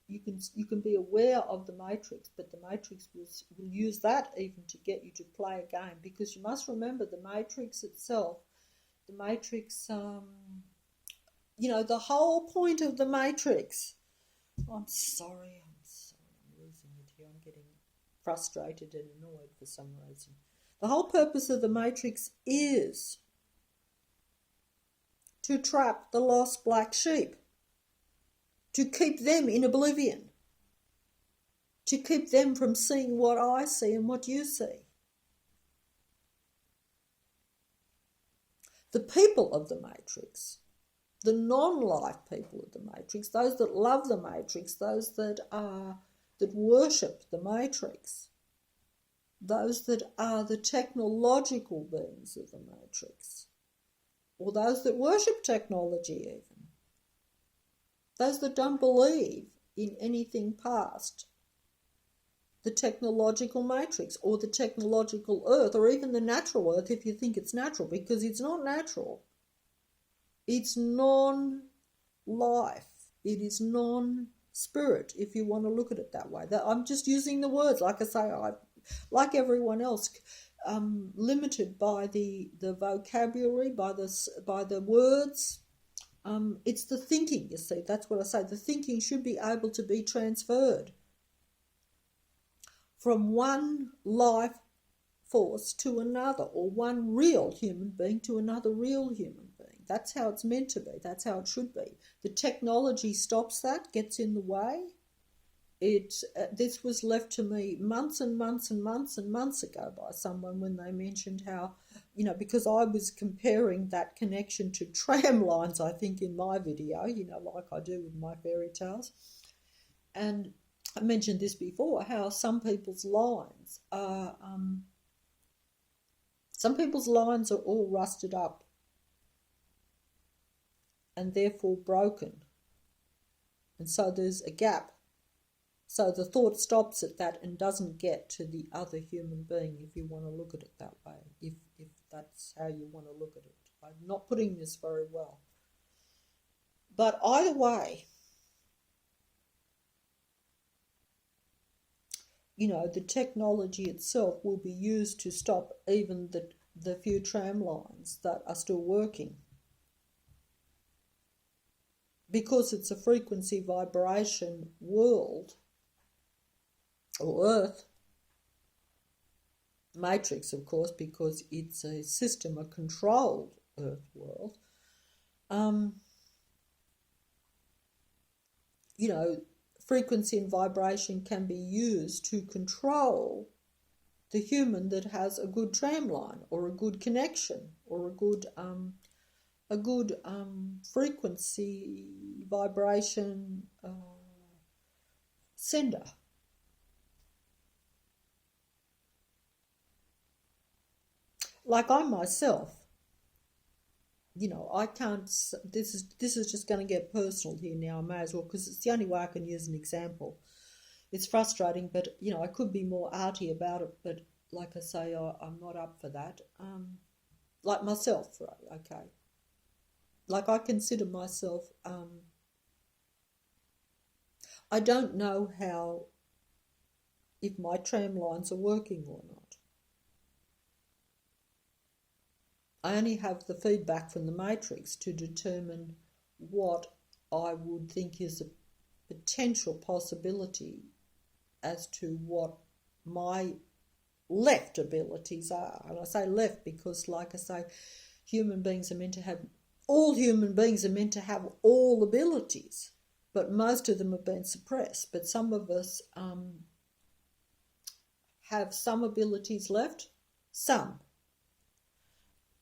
You can be aware of the matrix, but the matrix will use that even to get you to play a game, because you must remember the matrix itself. The matrix, the whole point of the matrix. I'm sorry, I'm losing it here. I'm getting frustrated and annoyed for some reason. The whole purpose of the matrix is to trap the lost black sheep, to keep them in oblivion, to keep them from seeing what I see and what you see. The people of the matrix, the non-life people of the matrix, those that love the matrix, those that worship the matrix, those that are the technological beings of the matrix, or those that worship technology even, those that don't believe in anything past the technological matrix or the technological earth, or even the natural earth if you think it's natural, because it's not natural. It's non-life. It is non-spirit, if you want to look at it that way. I'm just using the words. Like I say, I, like everyone else, limited by the vocabulary, by the words. It's the thinking, you see. That's what I say. The thinking should be able to be transferred from one life force to another, or one real human being to another real human being. That's how it's meant to be. That's how it should be. The technology stops that, gets in the way. This was left to me months and months and months and months ago by someone when they mentioned how, because I was comparing that connection to tram lines, I think, in my video, like I do with my fairy tales. And I mentioned this before, how some people's lines are all rusted up and therefore broken. And so there's a gap. So the thought stops at that and doesn't get to the other human being, if you want to look at it that way, if that's how you want to look at it. I'm not putting this very well. But either way, the technology itself will be used to stop even the few tram lines that are still working. Because it's a frequency vibration world, or Earth, matrix, of course, because it's a system, a controlled Earth world. Frequency and vibration can be used to control the human that has a good tram line or a good connection or a good frequency vibration sender. Like I myself, I can't. This is just going to get personal here now. I may as well, because it's the only way I can use an example. It's frustrating, but I could be more arty about it. But like I say, I'm not up for that. Like myself, right? Okay. Like I consider myself. I don't know if my tram lines are working or not. I only have the feedback from the matrix to determine what I would think is a potential possibility as to what my left abilities are. And I say left because, like I say, all human beings are meant to have all abilities, but most of them have been suppressed. But some of us have some abilities left, some.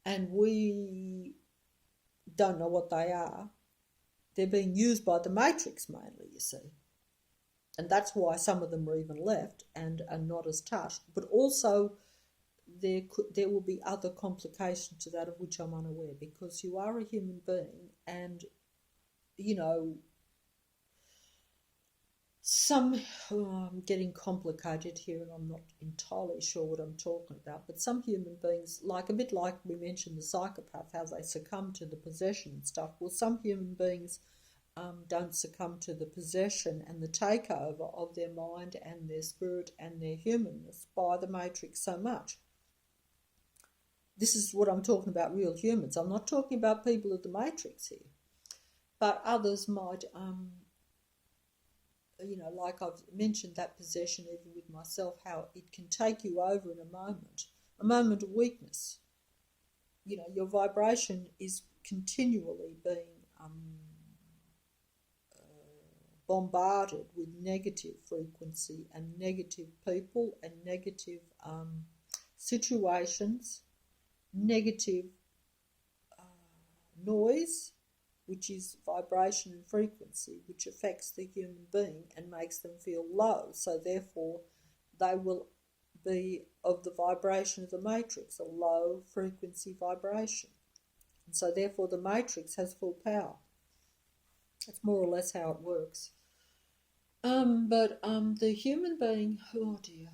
And we don't know what they are. They're being used by the matrix mainly, you see. And that's why some of them are even left and are not as touched. But also there will be other complications to that of which I'm unaware, because you are a human being and, I'm getting complicated here and I'm not entirely sure what I'm talking about, but some human beings, a bit like we mentioned the psychopath, how they succumb to the possession and stuff. Well, some human beings don't succumb to the possession and the takeover of their mind and their spirit and their humanness by the matrix so much. This is what I'm talking about, real humans. I'm not talking about people of the matrix here. But others might... like I've mentioned that possession even with myself, how it can take you over in a moment of weakness. Your vibration is continually being bombarded with negative frequency and negative people and negative situations, negative noise, which is vibration and frequency, which affects the human being and makes them feel low. So therefore, they will be of the vibration of the matrix, a low frequency vibration. And so therefore, the matrix has full power. That's more or less how it works. But the human being, oh dear.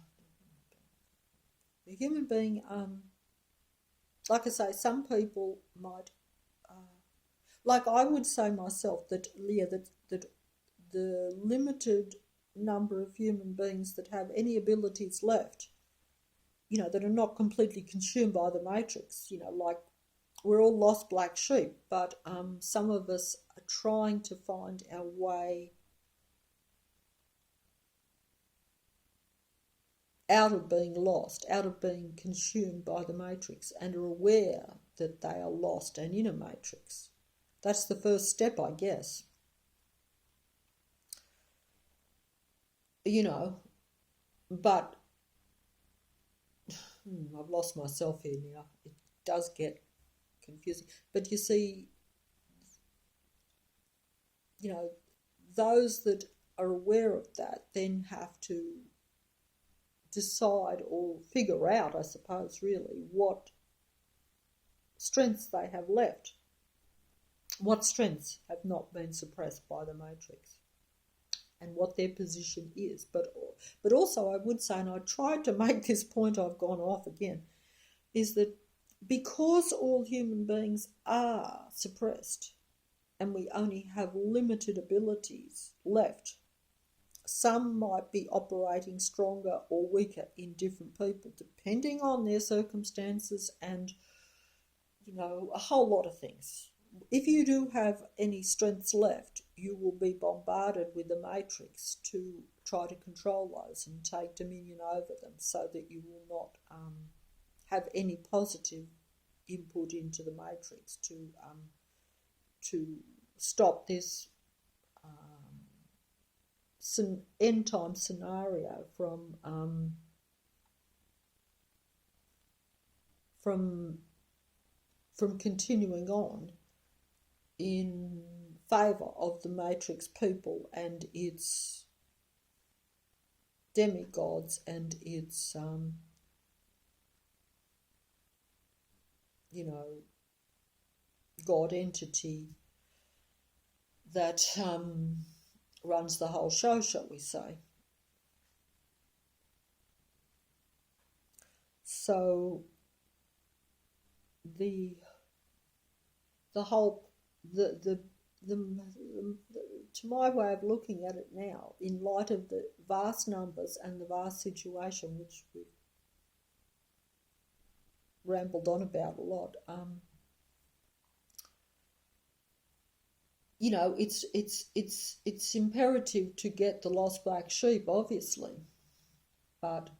The human being, like I say, some people might... like I would say myself that, Leah, that the limited number of human beings that have any abilities left, that are not completely consumed by the matrix, like we're all lost black sheep, but some of us are trying to find our way out of being lost, out of being consumed by the matrix, and are aware that they are lost and in a matrix. That's the first step, I guess. You know, but I've lost myself here now. It does get confusing. But you see, those that are aware of that then have to decide or figure out, I suppose, really, what strengths they have left. What strengths have not been suppressed by the matrix, and what their position is. But also I would say, and I tried to make this point, I've gone off again, is that because all human beings are suppressed and we only have limited abilities left, some might be operating stronger or weaker in different people depending on their circumstances and, a whole lot of things. If you do have any strengths left, you will be bombarded with the matrix to try to control those and take dominion over them so that you will not have any positive input into the matrix to stop this end time scenario from continuing on in favour of the matrix people and its demigods and its God entity that runs the whole show, shall we say. So the whole to my way of looking at it now, in light of the vast numbers and the vast situation which we've rambled on about a lot, it's imperative to get the lost black sheep, obviously, but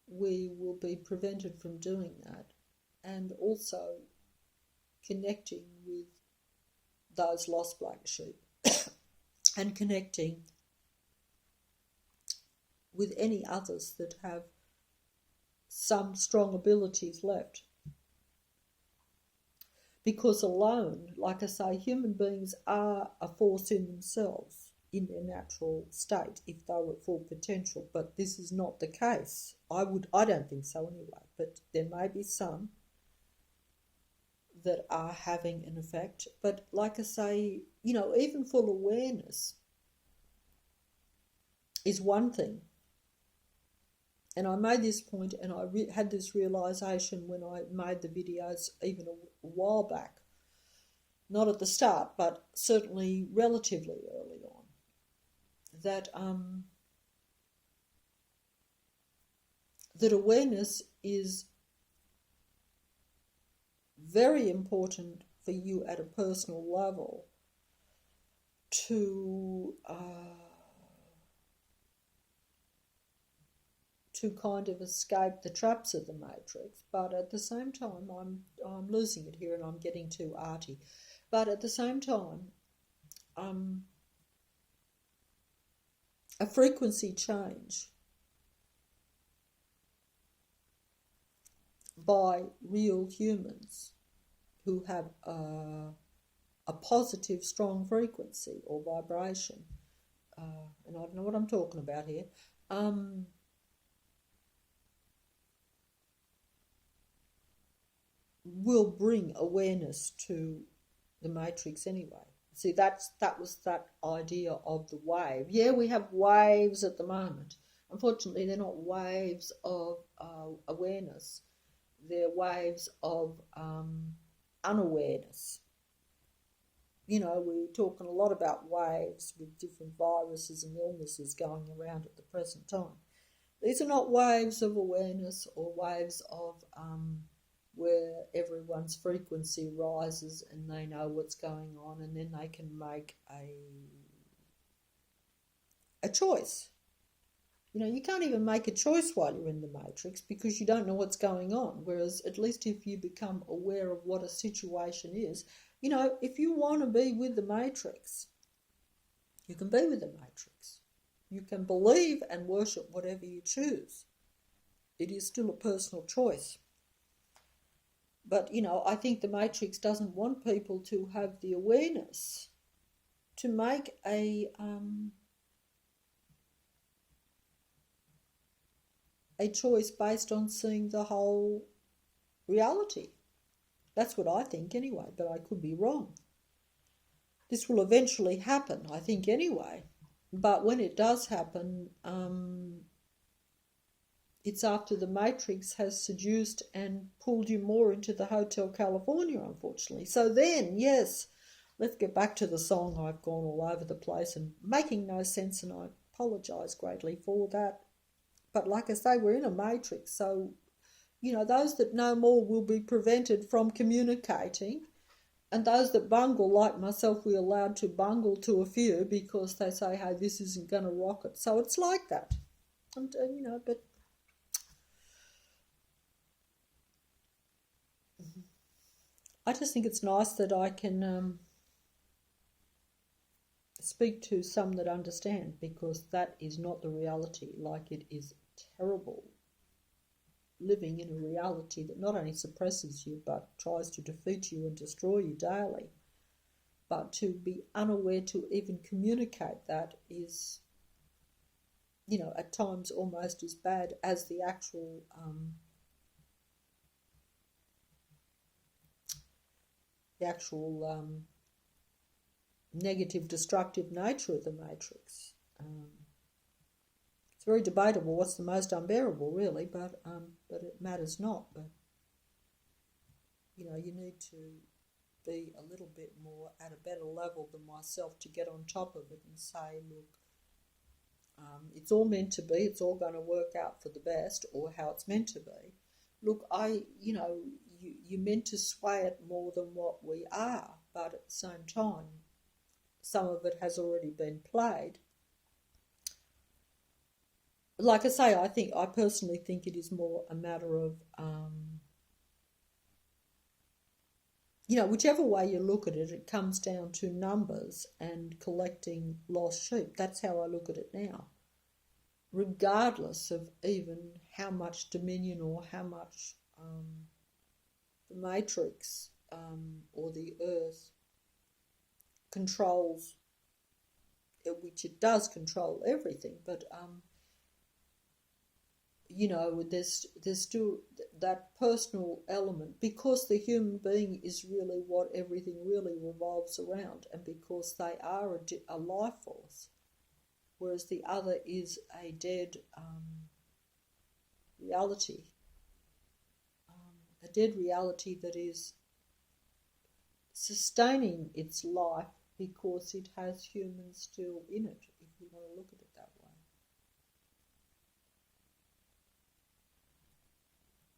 we will be prevented from doing that, and also connecting with those lost black sheep and connecting with any others that have some strong abilities left. Because alone, like I say, human beings are a force in themselves in their natural state if they were at full potential, but this is not the case. I don't think so anyway, but there may be some that are having an effect. But like I say, even full awareness is one thing. And I made this point, and I had this realisation when I made the videos even a while back. Not at the start, but certainly relatively early on. That awareness is very important for you at a personal level to kind of escape the traps of the matrix, but at the same time, I'm losing it here and I'm getting too arty. But at the same time, a frequency change by real humans who have a positive, strong frequency or vibration, and I don't know what I'm talking about here, will bring awareness to the matrix anyway. See, that was that idea of the wave. Yeah, we have waves at the moment. Unfortunately, they're not waves of awareness. They're waves of unawareness. We're talking a lot about waves with different viruses and illnesses going around at the present time. These are not waves of awareness or waves of where everyone's frequency rises and they know what's going on, and then they can make a choice. You know, you can't even make a choice while you're in the matrix because you don't know what's going on. Whereas at least if you become aware of what a situation is, you know, if you want to be with the matrix, you can be with the matrix. You can believe and worship whatever you choose. It is still a personal choice. But, you know, I think the matrix doesn't want people to have the awareness to make a choice based on seeing the whole reality. That's what I think anyway, but I could be wrong. This will eventually happen, I think anyway. But when it does happen, it's after the matrix has seduced and pulled you more into the Hotel California, unfortunately. So then, yes, let's get back to the song. I've gone all over the place and making no sense, and I apologise greatly for that. But like I say, we're in a matrix, so, you know, those that know more will be prevented from communicating, and those that bungle, like myself, we're allowed to bungle to a few because they say, hey, this isn't going to rock it. So it's like that. And you know, but I just think it's nice that I can speak to some that understand, because that is not the reality. Like, it is terrible living in a reality that not only suppresses you but tries to defeat you and destroy you daily. But to be unaware to even communicate that is, you know, at times almost as bad as the actual negative, destructive nature of the matrix. It's very debatable what's the most unbearable, really, but it matters not. But, you know, you need to be a little bit more at a better level than myself to get on top of it and say, look, it's all meant to be, it's all going to work out for the best, or how it's meant to be. Look, you're meant to sway it more than what we are, but at the same time, some of it has already been played. Like I say, I personally think it is more a matter of, you know, whichever way you look at it, it comes down to numbers and collecting lost sheep. That's how I look at it now. Regardless of even how much dominion or how much the matrix or the earth controls, which it does control everything, but you know, there's still that personal element, because the human being is really what everything really revolves around, and because they are a life force, whereas the other is a dead reality, a dead reality that is sustaining its life because it has humans still in it, if you want to look at it that way.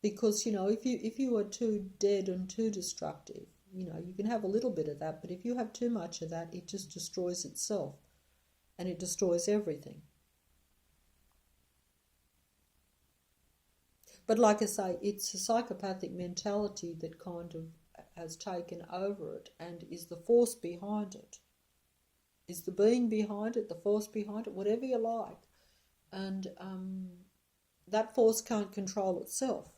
Because, you know, if you are too dead and too destructive, you know, you can have a little bit of that, but if you have too much of that, it just destroys itself, and it destroys everything. But like I say, it's a psychopathic mentality that kind of has taken over it and is the force behind it, is the being behind it, the force behind it, whatever you like. And that force can't control itself,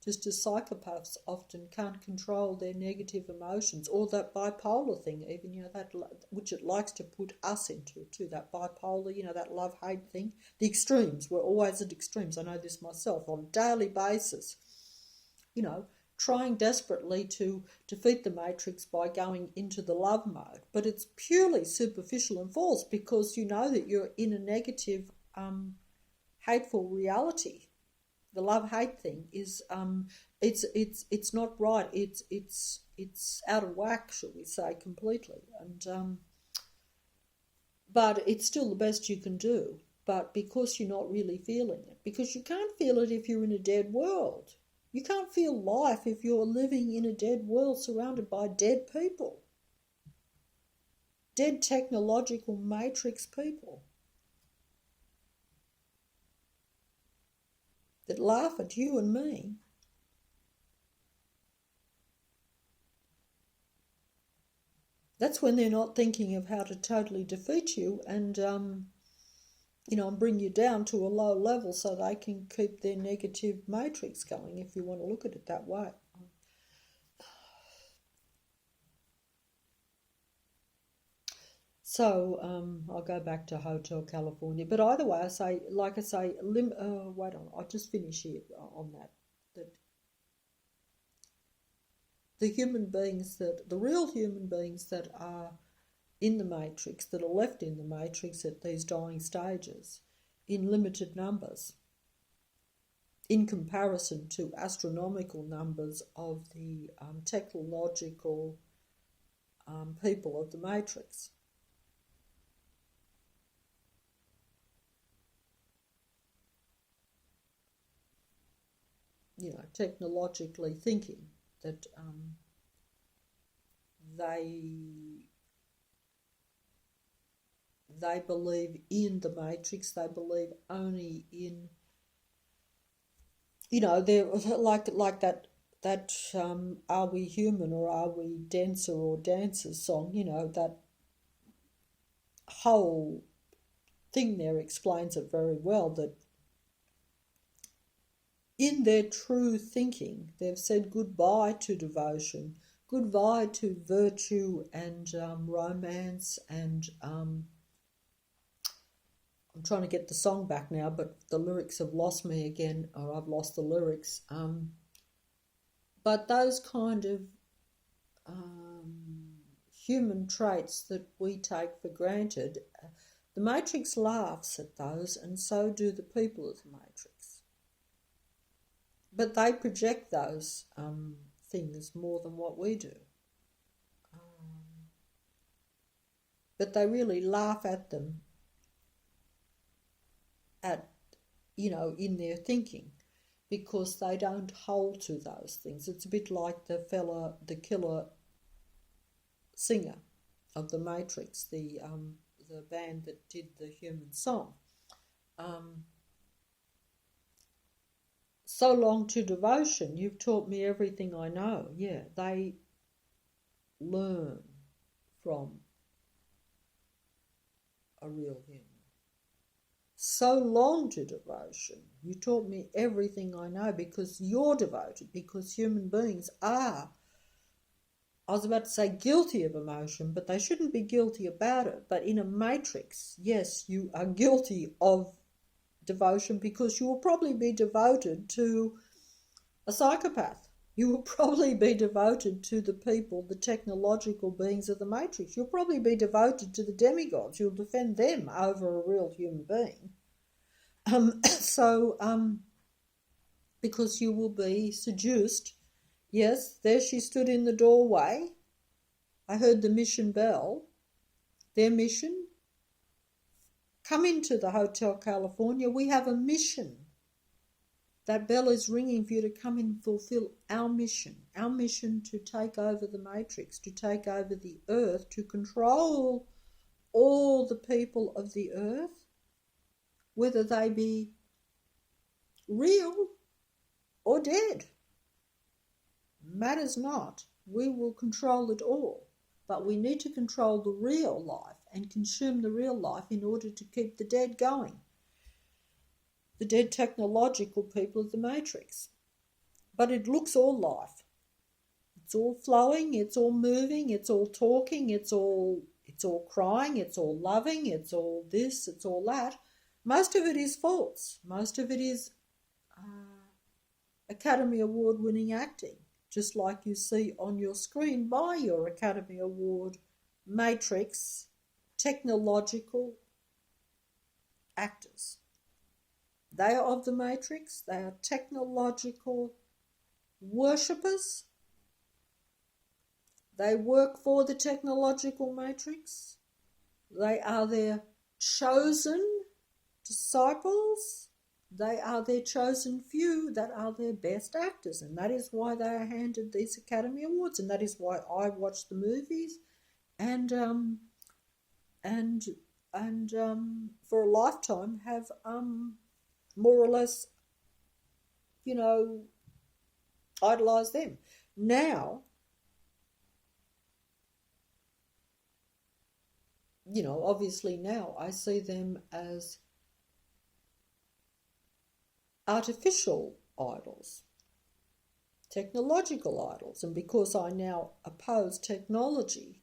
just as psychopaths often can't control their negative emotions, or that bipolar thing, even, you know, that which it likes to put us into too, that bipolar, you know, that love-hate thing. The extremes, we're always at extremes. I know this myself on a daily basis, you know, trying desperately to defeat the matrix by going into the love mode. But it's purely superficial and false, because you know that you're in a negative, hateful reality. The love-hate thing is, it's not right. It's out of whack, shall we say, completely. And but it's still the best you can do. But because you're not really feeling it, because you can't feel it if you're in a dead world. You can't feel life if you're living in a dead world surrounded by dead people, dead technological matrix people. that laugh at you and me. That's when they're not thinking of how to totally defeat you and, and bring you down to a low level so they can keep their negative matrix going, if you want to look at it that way. So I'll go back to Hotel California. But either way, wait on, I'll just finish here on that the real human beings that are in the matrix, that are left in the matrix at these dying stages, in limited numbers, in comparison to astronomical numbers of the technological people of the matrix. Technologically thinking that they believe in the matrix. They believe only in, they're like that Are We Human or Are We Dancer or Dancers song, that whole thing there explains it very well, that in their true thinking, they've said goodbye to devotion, goodbye to virtue and romance and I'm trying to get the song back now, but the lyrics have lost me again, or I've lost the lyrics. But those kind of human traits that we take for granted, the Matrix laughs at those, and so do the people of the Matrix. But they project those things more than what we do. But they really laugh at them in their thinking, because they don't hold to those things. It's a bit like the killer singer of the Matrix, the band that did the human song. So long to devotion, you've taught me everything I know. Yeah, they learn from a real human. So long to devotion, you taught me everything I know, because you're devoted, because human beings are, I was about to say guilty of emotion, but they shouldn't be guilty about it. But in a matrix, yes, you are guilty of devotion, because you will probably be devoted to a psychopath. You will probably be devoted to the people, the technological beings of the matrix. You'll probably be devoted to the demigods. You'll defend them over a real human being. Because you will be seduced. Yes, there she stood in the doorway. I heard the mission bell. Their mission: come into the Hotel California. We have a mission. That bell is ringing for you to come and fulfill our mission to take over the matrix, to take over the earth, to control all the people of the earth, whether they be real or dead. Matters not. We will control it all. But we need to control the real life and consume the real life in order to keep the dead going. The dead technological people of the matrix. But it looks all life. It's all flowing, it's all moving, it's all talking, it's all crying, it's all loving, it's all this, it's all that. Most of it is false. Most of it is Academy Award winning acting, just like you see on your screen by your Academy Award matrix technological actors. They are of the matrix. They are technological worshippers. They work for the technological matrix. They are their chosen disciples. They are their chosen few that are their best actors, and that is why they are handed these Academy Awards, and that is why I watch the movies and for a lifetime have more or less idolize them. Now, obviously now I see them as artificial idols, technological idols. And because I now oppose technology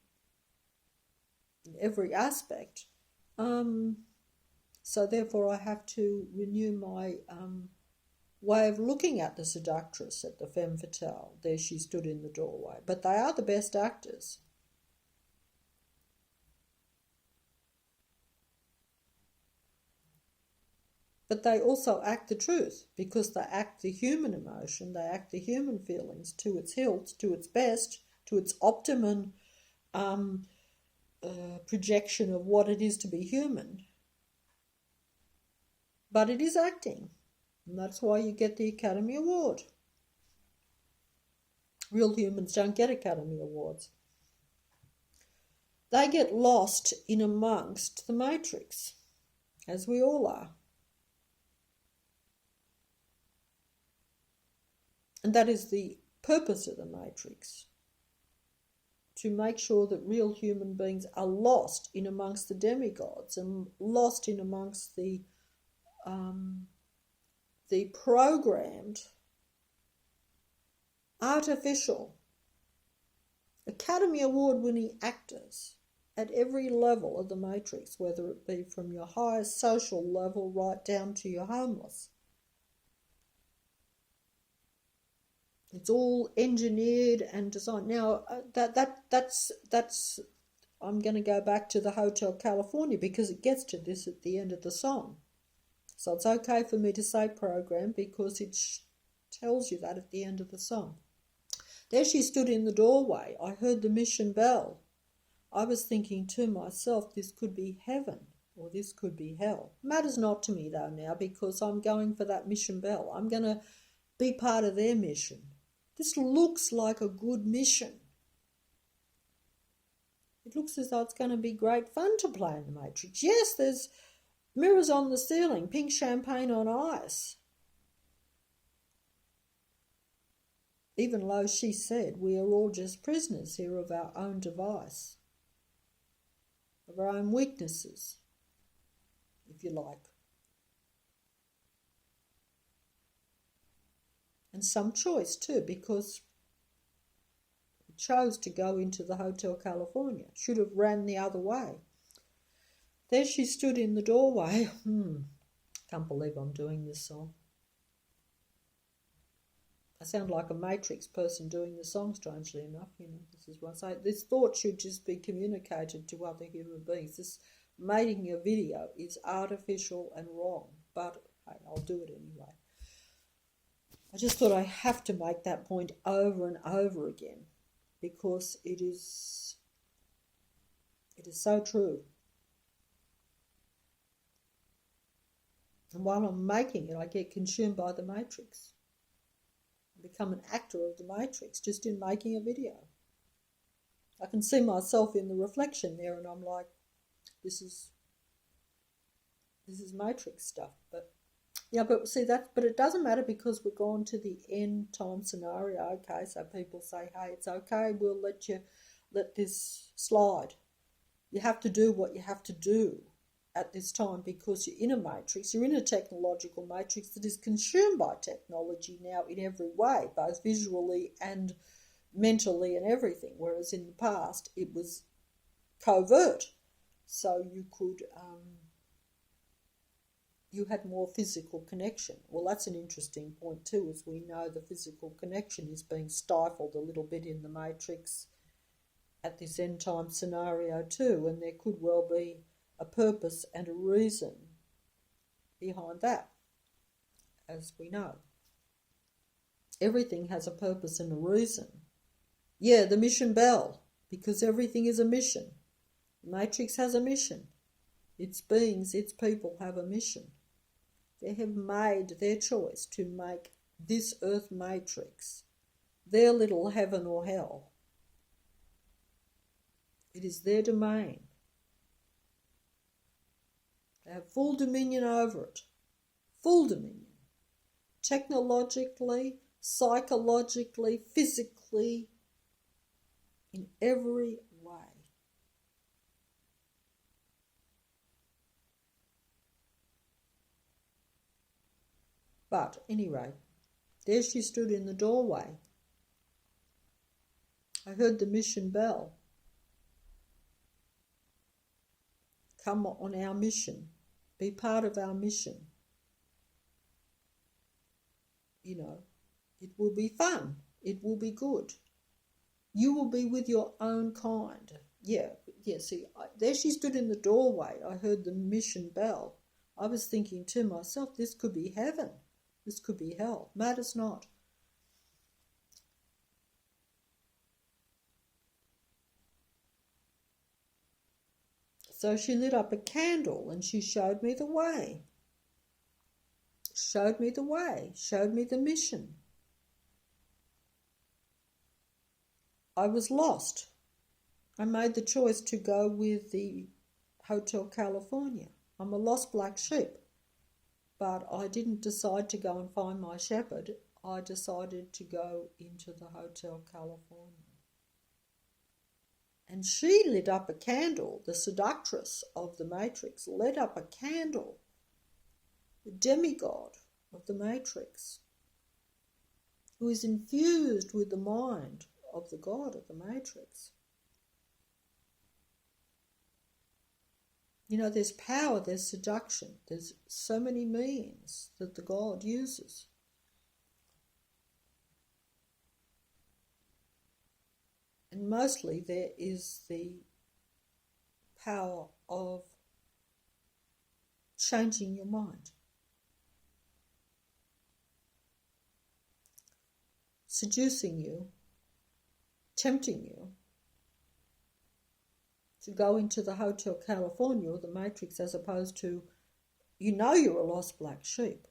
in every aspect, so therefore I have to renew my way of looking at the seductress at the femme fatale. There she stood in the doorway. But they are the best actors. But they also act the truth, because they act the human emotion, they act the human feelings to its hilt, to its best, to its optimum projection of what it is to be human. But it is acting, and that's why you get the Academy Award. Real humans don't get Academy Awards. They get lost in amongst the matrix, as we all are. And that is the purpose of the matrix, to make sure that real human beings are lost in amongst the demigods and lost in amongst the programmed, artificial, Academy Award-winning actors at every level of the matrix, whether it be from your highest social level right down to your homeless. It's all engineered and designed. Now, that's. I'm going to go back to the Hotel California, because it gets to this at the end of the song. So it's okay for me to say program, because it tells you that at the end of the song. There she stood in the doorway. I heard the mission bell. I was thinking to myself, this could be heaven or this could be hell. Matters not to me though now, because I'm going for that mission bell. I'm going to be part of their mission. This looks like a good mission. It looks as though it's going to be great fun to play in the Matrix. Yes, there's mirrors on the ceiling, pink champagne on ice. Even though she said we are all just prisoners here of our own device, of our own weaknesses, if you like. And some choice too, because we chose to go into the Hotel California. Should have ran the other way. There she stood in the doorway. Can't believe I'm doing this song. I sound like a Matrix person doing the song, strangely enough. This is what I say. This thought should just be communicated to other human beings. This making a video is artificial and wrong, but hey, I'll do it anyway. I just thought I have to make that point over and over again, because it is so true. And while I'm making it, I get consumed by the Matrix. I become an actor of the Matrix just in making a video. I can see myself in the reflection there, and I'm like, this is Matrix stuff. But it doesn't matter, because we're gone to the end time scenario. Okay, so people say, hey, it's okay, we'll let this slide. You have to do what you have to do at this time, because you're in a matrix, you're in a technological matrix that is consumed by technology now in every way, both visually and mentally and everything, whereas in the past it was covert. So you had more physical connection. Well, that's an interesting point too, as we know the physical connection is being stifled a little bit in the Matrix at this end time scenario too, and there could well be a purpose and a reason behind that, as we know. Everything has a purpose and a reason. Yeah, the mission bell, because everything is a mission. The Matrix has a mission. Its beings, its people have a mission. They have made their choice to make this earth matrix their little heaven or hell. It is their domain. They have full dominion over it. Full dominion. technologically, psychologically, physically, in every way. But anyway, there she stood in the doorway. I heard the mission bell. Come on our mission. Be part of our mission. You know, it will be fun. It will be good. You will be with your own kind. Yeah, see, there she stood in the doorway. I heard the mission bell. I was thinking to myself, this could be heaven. This could be hell. Matters not. So she lit up a candle and she showed me the way. Showed me the way. Showed me the mission. I was lost. I made the choice to go with the Hotel California. I'm a lost black sheep. But I didn't decide to go and find my shepherd. I decided to go into the Hotel California. And she lit up a candle, the seductress of the Matrix, lit up a candle, the demigod of the Matrix, who is infused with the mind of the God of the Matrix. You know, there's power, there's seduction, there's so many means that the God uses. And mostly there is the power of changing your mind. Seducing you, tempting you to go into the Hotel California or the Matrix, as opposed to, you know, you're a lost black sheep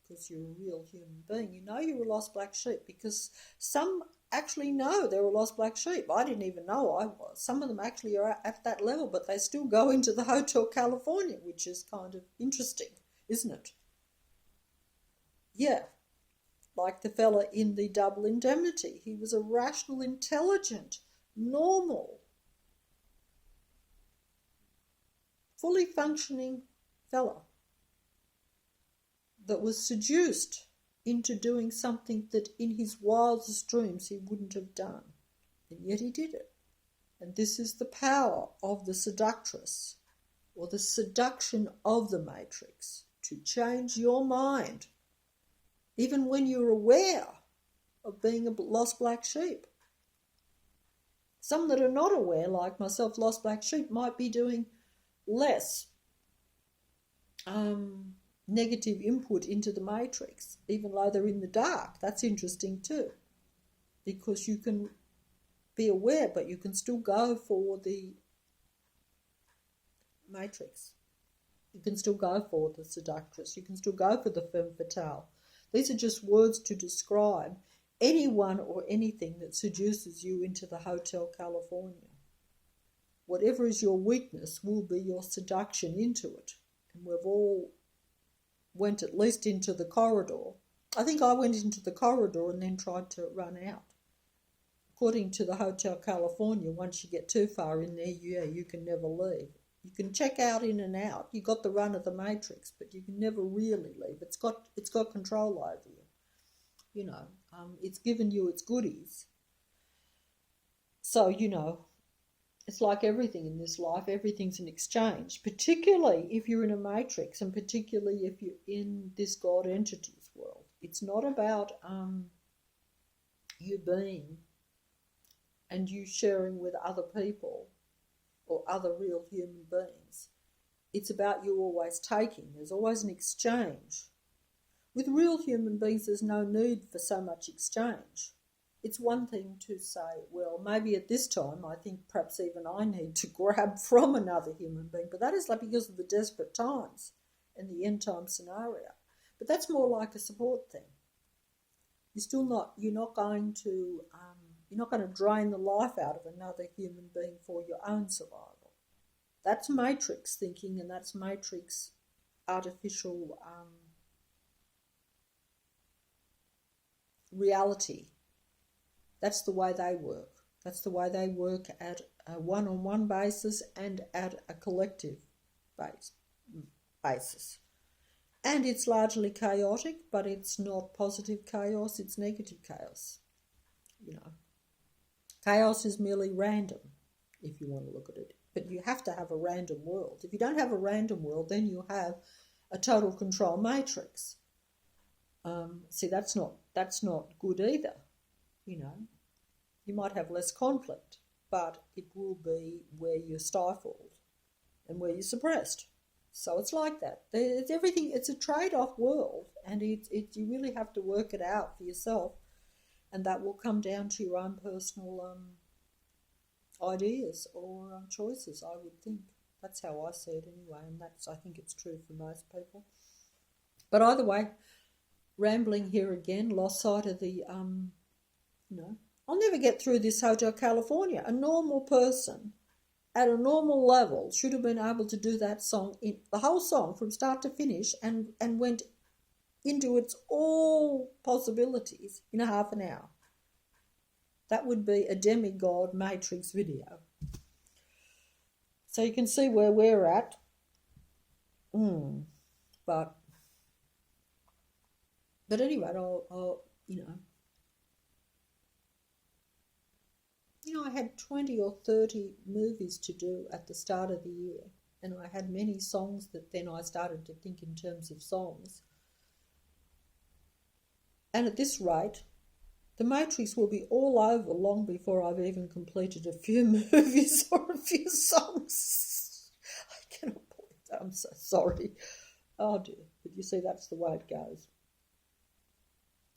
because you're a real human being. You know you're a lost black sheep because some actually know they're a lost black sheep. I didn't even know I was. Some of them actually are at that level, but they still go into the Hotel California, which is kind of interesting, isn't it? Yeah, like the fella in the Double Indemnity. He was a rational, intelligent, normal, fully functioning fella that was seduced into doing something that in his wildest dreams he wouldn't have done. And yet he did it. And this is the power of the seductress, or the seduction of the Matrix, to change your mind, even when you're aware of being a lost black sheep. Some that are not aware, like myself, lost black sheep, might be doing less negative input into the Matrix, even though they're in the dark. That's interesting too, because you can be aware, but you can still go for the Matrix. You can still go for the seductress. You can still go for the femme fatale. These are just words to describe anyone or anything that seduces you into the Hotel California. Whatever is your weakness will be your seduction into it. And we've all went at least into the corridor. I think I went into the corridor and then tried to run out. According to the Hotel California, once you get too far in there, you can never leave. You can check out, in and out. You got the run of the Matrix, but you can never really leave. It's got control over you. You know, it's given you its goodies. So, you know, it's like everything in this life. Everything's an exchange, particularly if you're in a Matrix, and particularly if you're in this God entities world. It's not about you being and you sharing with other people or other real human beings. It's about you always taking. There's always an exchange. With real human beings, there's no need for so much exchange. It's one thing to say, well, maybe at this time, I think perhaps even I need to grab from another human being, but that is like because of the desperate times and the end time scenario. But that's more like a support thing. You're not going to drain the life out of another human being for your own survival. That's Matrix thinking, and that's Matrix artificial reality. That's the way they work. That's the way they work at a one-on-one basis and at a collective basis. And it's largely chaotic, but it's not positive chaos, it's negative chaos. You know, chaos is merely random, if you want to look at it. But you have to have a random world. If you don't have a random world, then you have a total control matrix. See, that's not good either. You know, you might have less conflict, but it will be where you're stifled and where you're suppressed. So it's like that. It's everything. It's a trade-off world, and you really have to work it out for yourself, and that will come down to your own personal ideas or choices. I would think that's how I see it anyway, and I think it's true for most people. But either way, rambling here again, lost sight of the I'll never get through this Hotel California. A normal person at a normal level should have been able to do that song, the whole song from start to finish, and went into its all possibilities in a half an hour. That would be a demigod Matrix video. So you can see where we're at. But anyway, I'll I had 20 or 30 movies to do at the start of the year, and I had many songs that then I started to think in terms of songs. And at this rate, the Matrix will be all over long before I've even completed a few movies or a few songs. I cannot believe that. I'm so sorry. Oh dear. But you see, that's the way it goes.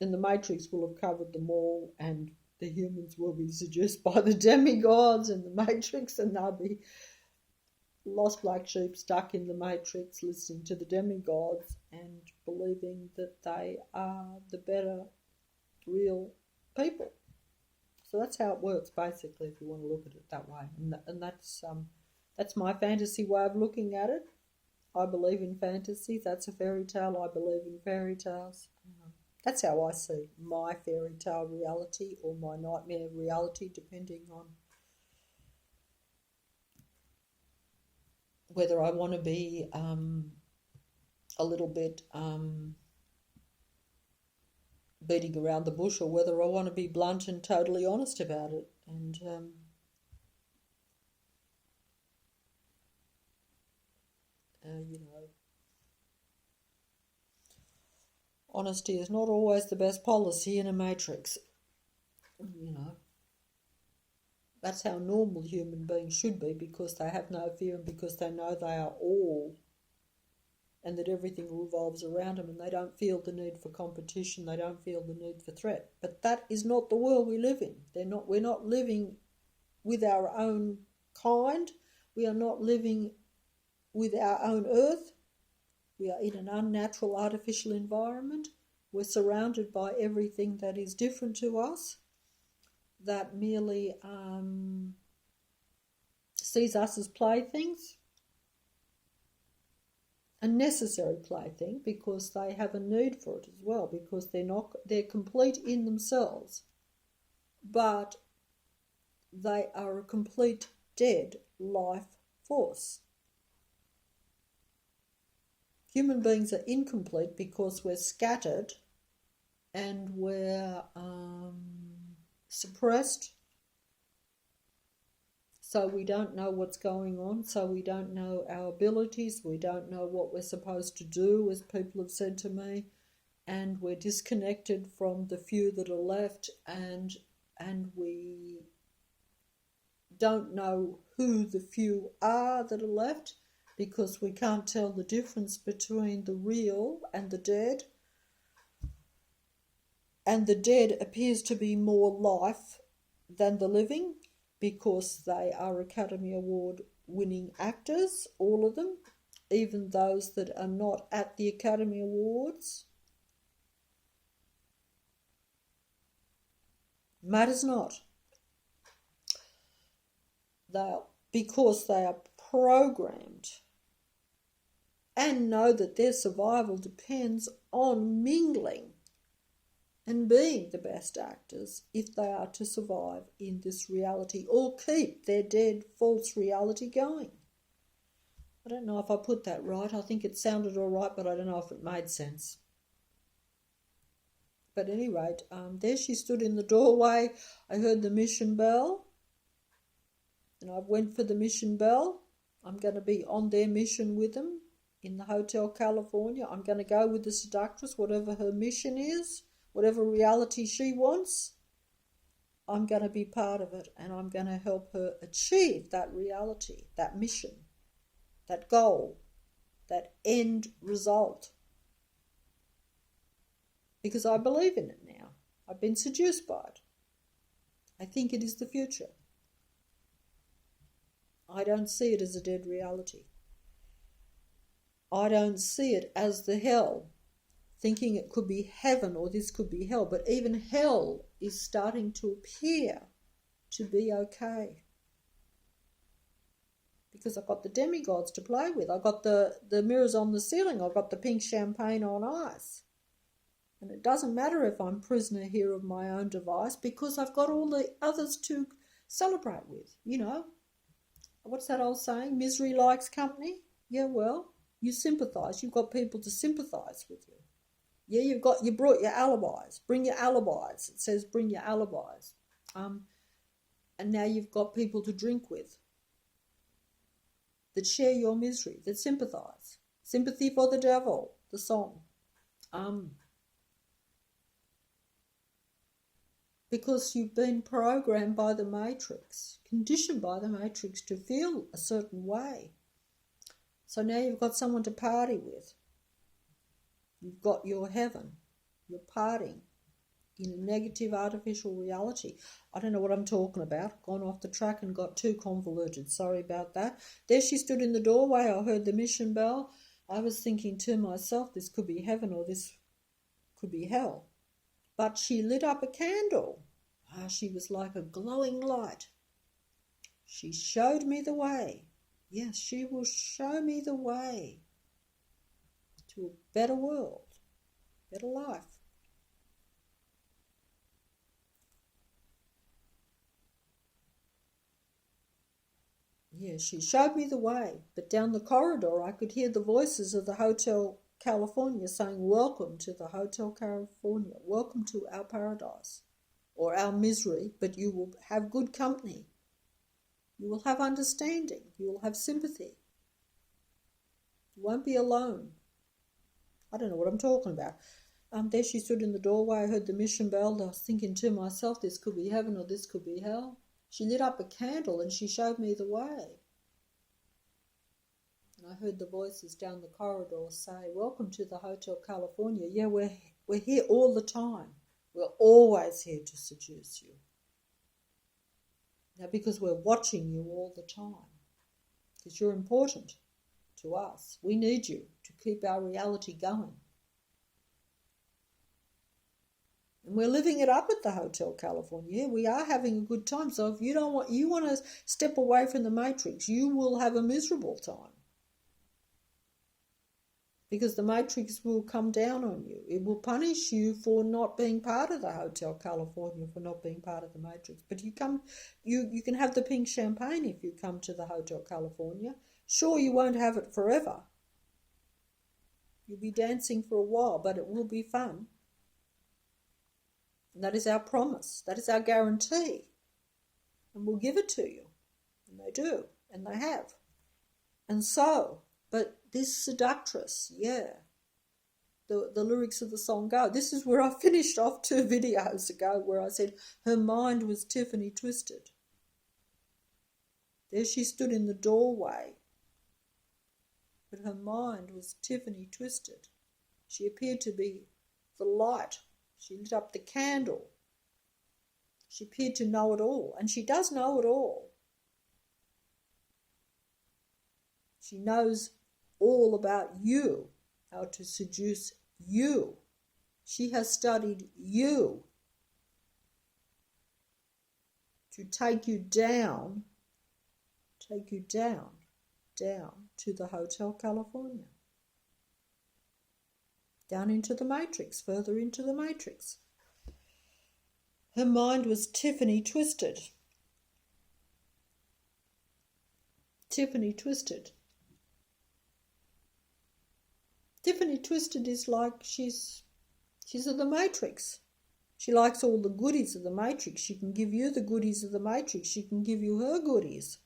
And the Matrix will have covered them all, and the humans will be seduced by the demigods and the Matrix, and they'll be lost black sheep stuck in the Matrix listening to the demigods and believing that they are the better real people. So that's how it works, basically, if you want to look at it that way. And that's my fantasy way of looking at it. I believe in fantasy. That's a fairy tale. I believe in fairy tales. That's how I see my fairy tale reality or my nightmare reality, depending on whether I want to be a little bit beating around the bush, or whether I want to be blunt and totally honest about it. And honesty is not always the best policy in a matrix. That's how normal human beings should be, because they have no fear and because they know they are all, and that everything revolves around them, and they don't feel the need for competition, they don't feel the need for threat. But that is not the world we live in. We're not living with our own kind. We are not living with our own earth. We are in an unnatural, artificial environment. We're surrounded by everything that is different to us, that merely sees us as playthings, a necessary plaything, because they have a need for it as well, because they're complete in themselves, but they are a complete dead life force. Human beings are incomplete because we're scattered and we're suppressed, so we don't know what's going on, so we don't know our abilities, we don't know what we're supposed to do, as people have said to me, and we're disconnected from the few that are left, and we don't know who the few are that are left, because we can't tell the difference between the real and the dead. And the dead appears to be more life than the living, because they are Academy Award winning actors, all of them, even those that are not at the Academy Awards. Matters not. Because they are programmed and know that their survival depends on mingling and being the best actors if they are to survive in this reality or keep their dead false reality going. I don't know if I put that right. I think it sounded all right, but I don't know if it made sense. But at any rate, there she stood in the doorway. I heard the mission bell, and I went for the mission bell. I'm going to be on their mission with them in the Hotel California. I'm going to go with the seductress, whatever her mission is, whatever reality she wants. I'm going to be part of it, and I'm going to help her achieve that reality, that mission, that goal, that end result. Because I believe in it now. I've been seduced by it. I think it is the future. I don't see it as a dead reality. I don't see it as the hell, thinking it could be heaven or this could be hell. But even hell is starting to appear to be okay. Because I've got the demigods to play with. I've got the mirrors on the ceiling. I've got the pink champagne on ice. And it doesn't matter if I'm prisoner here of my own device because I've got all the others to celebrate with. You know, what's that old saying? Misery likes company. Yeah, well, you sympathise. You've got people to sympathise with you. Yeah, you brought your alibis. Bring your alibis. It says bring your alibis. And now you've got people to drink with that share your misery, that sympathise. Sympathy for the Devil, the song. Because you've been programmed by the Matrix, conditioned by the Matrix to feel a certain way. So now you've got someone to party with. You've got your heaven. You're partying in a negative artificial reality. I don't know what I'm talking about. Gone off the track and got too convoluted. Sorry about that. There she stood in the doorway. I heard the mission bell. I was thinking to myself, this could be heaven or this could be hell. But she lit up a candle. She was like a glowing light. She showed me the way. Yes, she will show me the way to a better world, better life. Yes, she showed me the way, but down the corridor I could hear the voices of the Hotel California saying, welcome to the Hotel California, welcome to our paradise, or our misery, but you will have good company. You will have understanding. You will have sympathy. You won't be alone. I don't know what I'm talking about. There she stood in the doorway. I heard the mission bell. I was thinking to myself, this could be heaven or this could be hell. She lit up a candle and she showed me the way. And I heard the voices down the corridor say, welcome to the Hotel California. Yeah, we're here all the time. We're always here to seduce you. Now, because we're watching you all the time. Because you're important to us. We need you to keep our reality going. And we're living it up at the Hotel California. We are having a good time. So if you want to step away from the Matrix, you will have a miserable time. Because the Matrix will come down on you. It will punish you for not being part of the Hotel California, for not being part of the Matrix. But you can have the pink champagne if you come to the Hotel California. Sure, you won't have it forever. You'll be dancing for a while, but it will be fun. And that is our promise. That is our guarantee. And we'll give it to you. And they do. And they have. And so, but this seductress, yeah, the lyrics of the song go. This is where I finished off 2 videos ago where I said her mind was Tiffany twisted. There she stood in the doorway. But her mind was Tiffany twisted. She appeared to be the light. She lit up the candle. She appeared to know it all. And she does know it all. She knows all about you, how to seduce you. She has studied you to take you down to the Hotel California. Down into the Matrix, further into the Matrix. Her mind was Tiffany twisted. Tiffany twisted. Tiffany twisted is like she's of the Matrix. She likes all the goodies of the Matrix. She can give you the goodies of the Matrix. She can give you her goodies.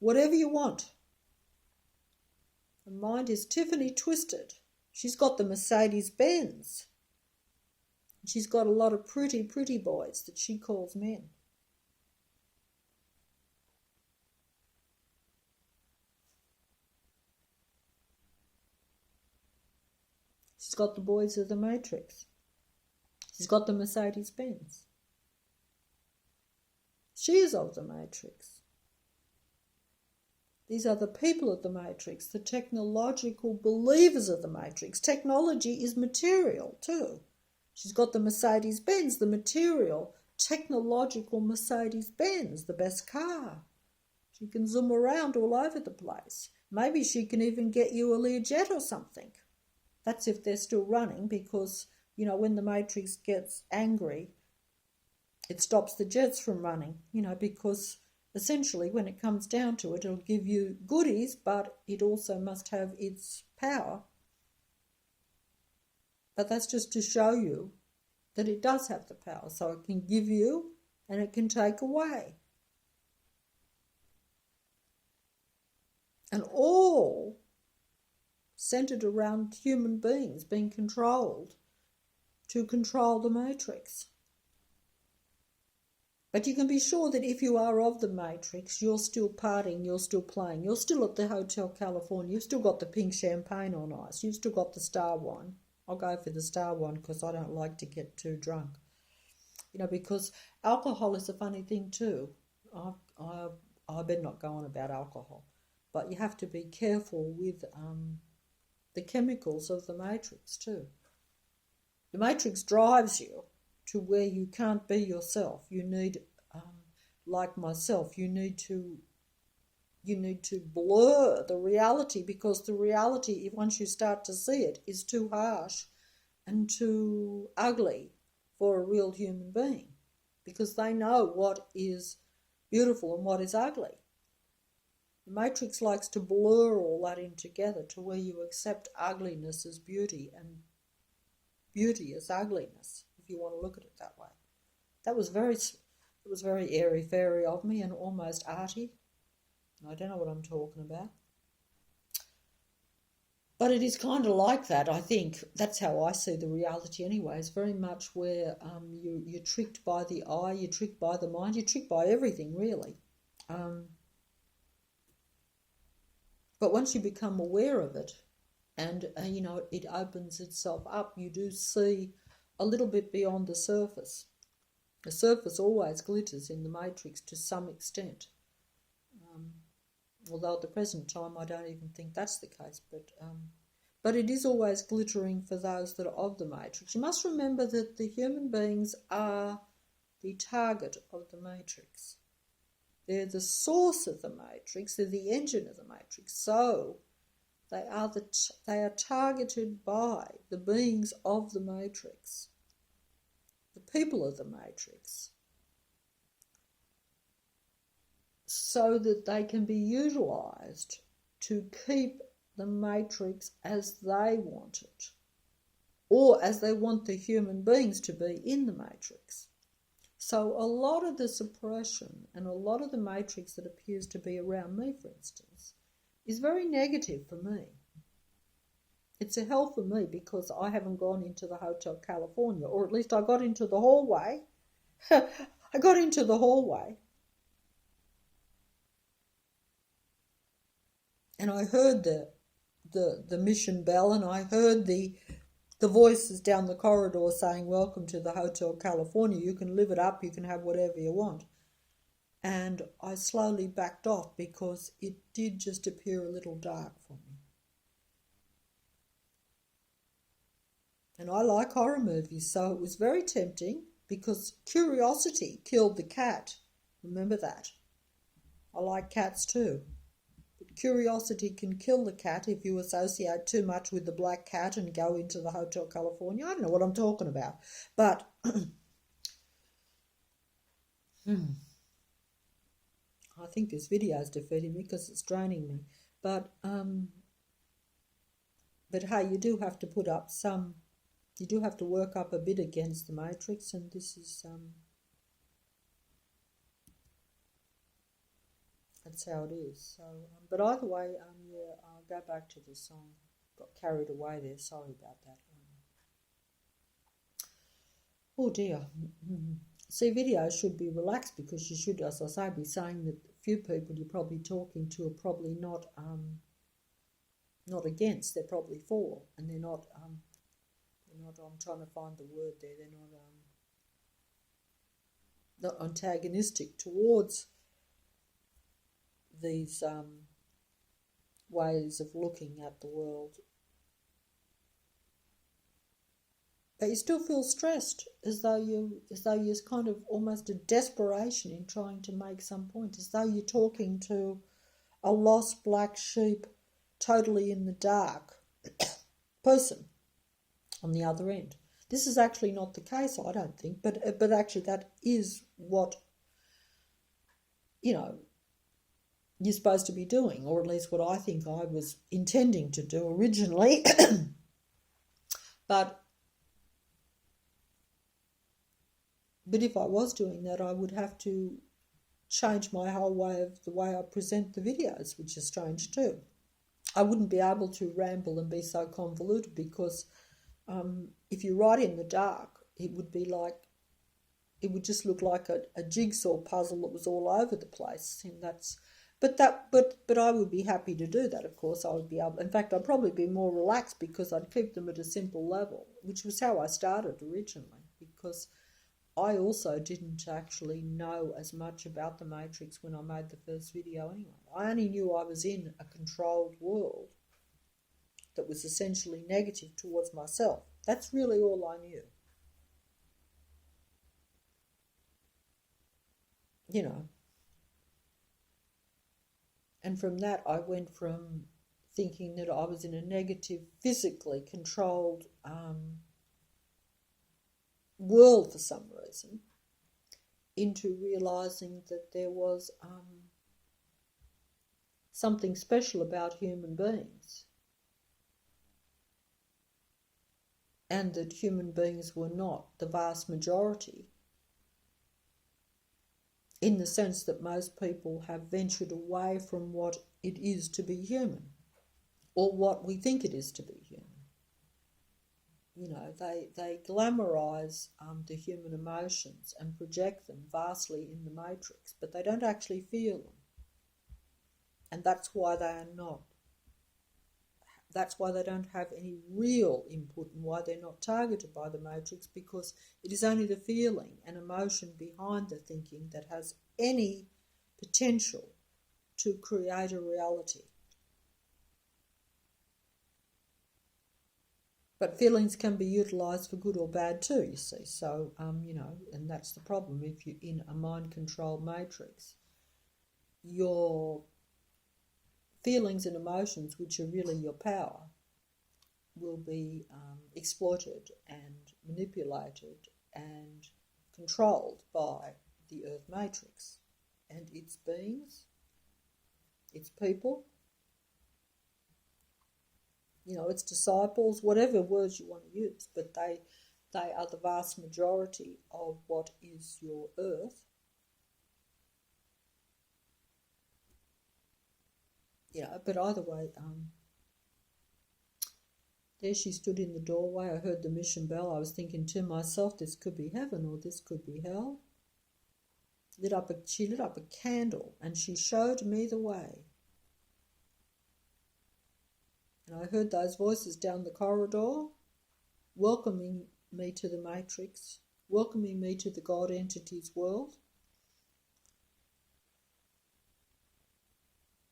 Whatever you want. Her mind is Tiffany twisted. She's got the Mercedes Benz. She's got a lot of pretty boys that she calls men. She's got the boys of the Matrix. She's got the Mercedes Benz. She is of the Matrix. These are the people of the Matrix, the technological believers of the Matrix. Technology is material too. She's got the Mercedes Benz, the material, technological Mercedes Benz, the best car. She can zoom around all over the place. Maybe she can even get you a Learjet or something. That's if they're still running, because, you know, when the Matrix gets angry, it stops the jets from running, you know, because essentially when it comes down to it, it'll give you goodies, but it also must have its power. But that's just to show you that it does have the power. So it can give you and it can take away. And all centered around human beings being controlled to control the Matrix. But you can be sure that if you are of the Matrix, you're still partying, you're still playing, you're still at the Hotel California, you've still got the pink champagne on ice, you've still got the star wine. I'll go for the star wine because I don't like to get too drunk. You know, because alcohol is a funny thing too. I better not go on about alcohol. But you have to be careful with the chemicals of the Matrix too. The Matrix drives you to where you can't be yourself. You need, like myself, you need to blur the reality, because the reality, once you start to see it, is too harsh and too ugly for a real human being, because they know what is beautiful and what is ugly. The Matrix likes to blur all that in together to where you accept ugliness as beauty and beauty as ugliness, if you want to look at it that way. It was very airy-fairy of me and almost arty. I don't know what I'm talking about. But it is kind of like that, I think. That's how I see the reality anyway. It's very much where you're tricked by the eye, you're tricked by the mind, you're tricked by everything, really. But once you become aware of it and, it opens itself up, you do see a little bit beyond the surface. The surface always glitters in the Matrix to some extent. Although at the present time I don't even think that's the case, but it is always glittering for those that are of the Matrix. You must remember that the human beings are the target of the Matrix. They're the source of the Matrix, they're the engine of the Matrix, so they are targeted by the beings of the Matrix, the people of the Matrix, so that they can be utilised to keep the Matrix as they want it, or as they want the human beings to be in the Matrix. So a lot of the suppression and a lot of the Matrix that appears to be around me, for instance, is very negative for me. It's a hell for me because I haven't gone into the Hotel California, or at least I got into the hallway. I got into the hallway. And I heard the mission bell, and I heard the voices down the corridor saying, "Welcome to the Hotel California. You can live it up. You can have whatever you want." And I slowly backed off because it did just appear a little dark for me. And I like horror movies, so it was very tempting because curiosity killed the cat. Remember that. I like cats too. Curiosity can kill the cat if you associate too much with the black cat and go into the Hotel California. I don't know what I'm talking about. But I think this video is defeating me because it's draining me. But hey, you do have to put up some. You do have to work up a bit against the matrix, and this is that's how it is. So, but either way, yeah, I'll go back to the song. Got carried away there. Sorry about that. Oh dear. See, videos should be relaxed because you should, as I say, be saying that few people you're probably talking to are probably not against. They're probably for, and they're not. I'm trying to find the word there. They're not antagonistic towards these ways of looking at the world. But you still feel stressed, as though you're kind of almost a desperation in trying to make some point, as though you're talking to a lost black sheep, totally in the dark person on the other end. This is actually not the case, I don't think, but actually that is what, you're supposed to be doing, or at least what I think I was intending to do originally. But if I was doing that, I would have to change my whole the way I present the videos, which is strange too. I wouldn't be able to ramble and be so convoluted because if you write in the dark, it would just look like a jigsaw puzzle that was all over the place. And but I would be happy to do that. Of course, I would be able. In fact, I'd probably be more relaxed because I'd keep them at a simple level, which was how I started originally. Because I also didn't actually know as much about the Matrix when I made the first video anyway. I only knew I was in a controlled world that was essentially negative towards myself. That's really all I knew. And from that I went from thinking that I was in a negative, physically controlled world for some reason, into realising that there was something special about human beings, and that human beings were not the vast majority, in the sense that most people have ventured away from what it is to be human, or what we think it is to be human. They glamorise the human emotions and project them vastly in the Matrix, but they don't actually feel them. And that's why they are not. That's why they don't have any real input, and why they're not targeted by the Matrix, because it is only the feeling and emotion behind the thinking that has any potential to create a reality. But feelings can be utilised for good or bad too, you see. So, and that's the problem. If you're in a mind-controlled matrix, your feelings and emotions, which are really your power, will be exploited and manipulated and controlled by the Earth Matrix and its beings, its people, its disciples, whatever words you want to use, but they are the vast majority of what is your Earth. But either way, there she stood in the doorway. I heard the mission bell. I was thinking to myself, this could be heaven or this could be hell. She lit up a candle and she showed me the way. And I heard those voices down the corridor, welcoming me to the Matrix, welcoming me to the God entity's world.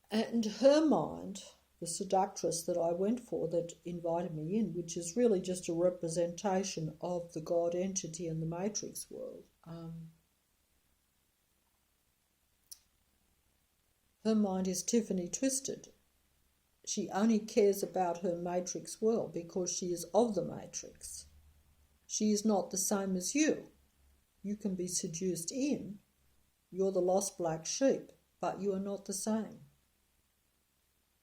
And her mind, the seductress that I went for that invited me in, which is really just a representation of the God entity and the Matrix world, her mind is Tiffany twisted. She only cares about her Matrix world because she is of the Matrix. She is not the same as you. You can be seduced in, You're the lost black sheep, but you are not the same.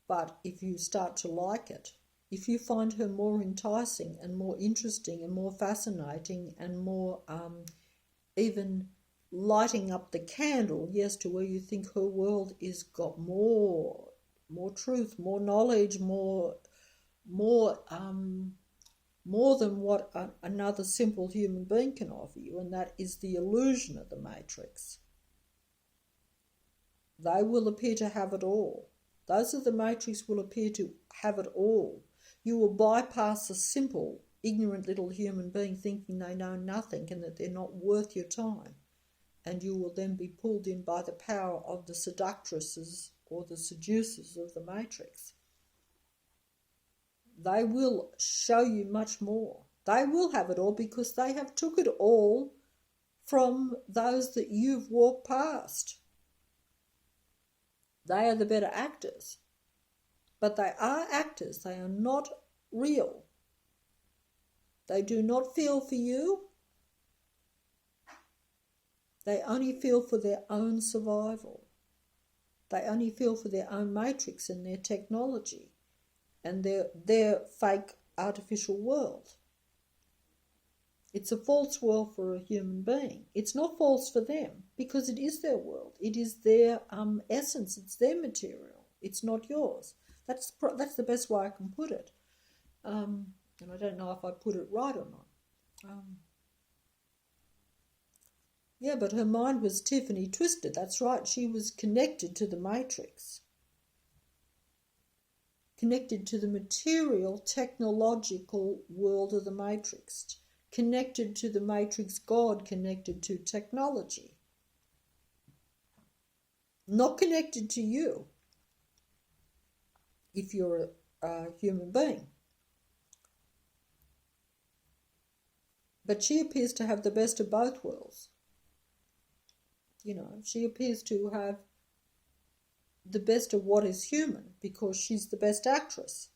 But if you start to like it, if you find her more enticing and more interesting and more fascinating and more even lighting up the candle, yes, to where you think her world is got more truth, more knowledge, more than what another simple human being can offer you, and that is the illusion of the matrix. They will appear to have it all. Those of the matrix will appear to have it all. You will bypass a simple, ignorant little human being thinking they know nothing and that they're not worth your time. And you will then be pulled in by the power of the seductresses or the seducers of the matrix. They will show you much more. They will have it all because they have took it all from those that you've walked past. They are the better actors. But they are actors. They are not real. They do not feel for you. They only feel for their own survival. They only feel for their own matrix and their technology and their fake artificial world. It's a false world for a human being. It's not false for them because it is their world. It is their essence. It's their material. It's not yours. That's the best way I can put it. And I don't know if I put it right or not. Yeah, but her mind was Tiffany twisted. That's right. She was connected to the matrix. Connected to the material, technological world of the matrix. Connected to the matrix God, connected to technology. Not connected to you if you're a human being. But she appears to have the best of both worlds. You know, she appears to have the best of what is human because she's the best actress.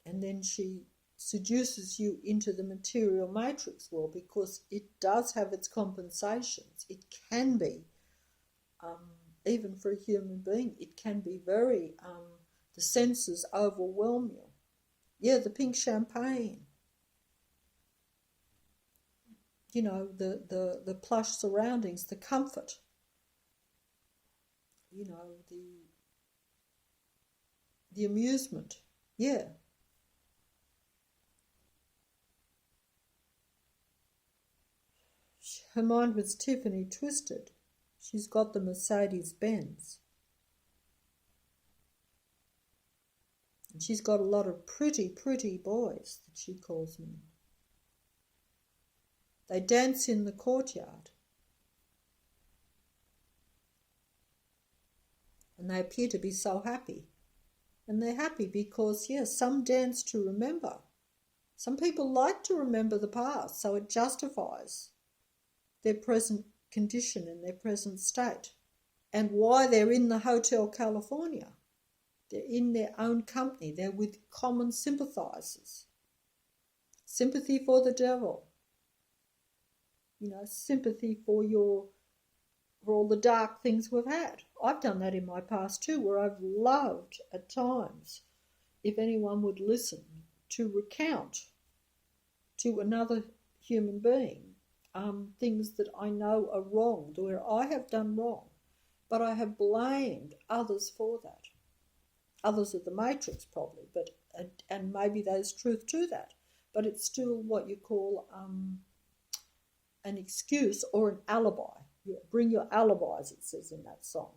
And then she seduces you into the material matrix world because it does have its compensations. It can be, even for a human being, it can be very, the senses overwhelm you. Yeah, the pink champagne. You know, the plush surroundings, the comfort. You know, the amusement. Yeah. Her mind was Tiffany twisted. She's got the Mercedes-Benz. And she's got a lot of pretty, pretty boys that she calls me. They dance in the courtyard. And they appear to be so happy. And they're happy because, yes, some dance to remember. Some people like to remember the past, so it justifies their present condition and their present state. And why they're in the Hotel California. They're in their own company. They're with common sympathizers. Sympathy for the devil. You know, sympathy for all the dark things we've had. I've done that in my past too, where I've loved at times, if anyone would listen, to recount to another human being things that I know are wrong, where I have done wrong, but I have blamed others for that. Others of the matrix probably, but and maybe there's truth to that, but it's still what you call an excuse or an alibi. Yeah, bring your alibis, it says in that song.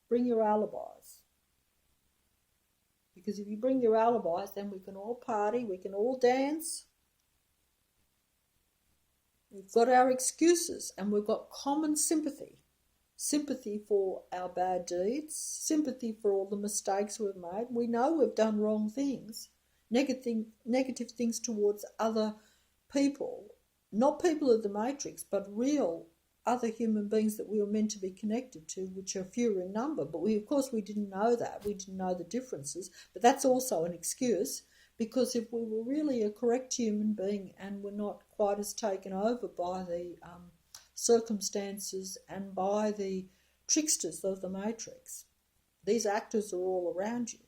Bring your alibis. Because if you bring your alibis, then we can all party, we can all dance. We've got our excuses and we've got common sympathy. Sympathy for our bad deeds, sympathy for all the mistakes we've made. We know we've done wrong things, negative things towards other people. Not people of the matrix, but real other human beings that we were meant to be connected to, which are fewer in number. But we didn't know that. We didn't know the differences. But that's also an excuse Because if we were really a correct human being and were not quite as taken over by the circumstances and by the tricksters of the Matrix, these actors are all around you.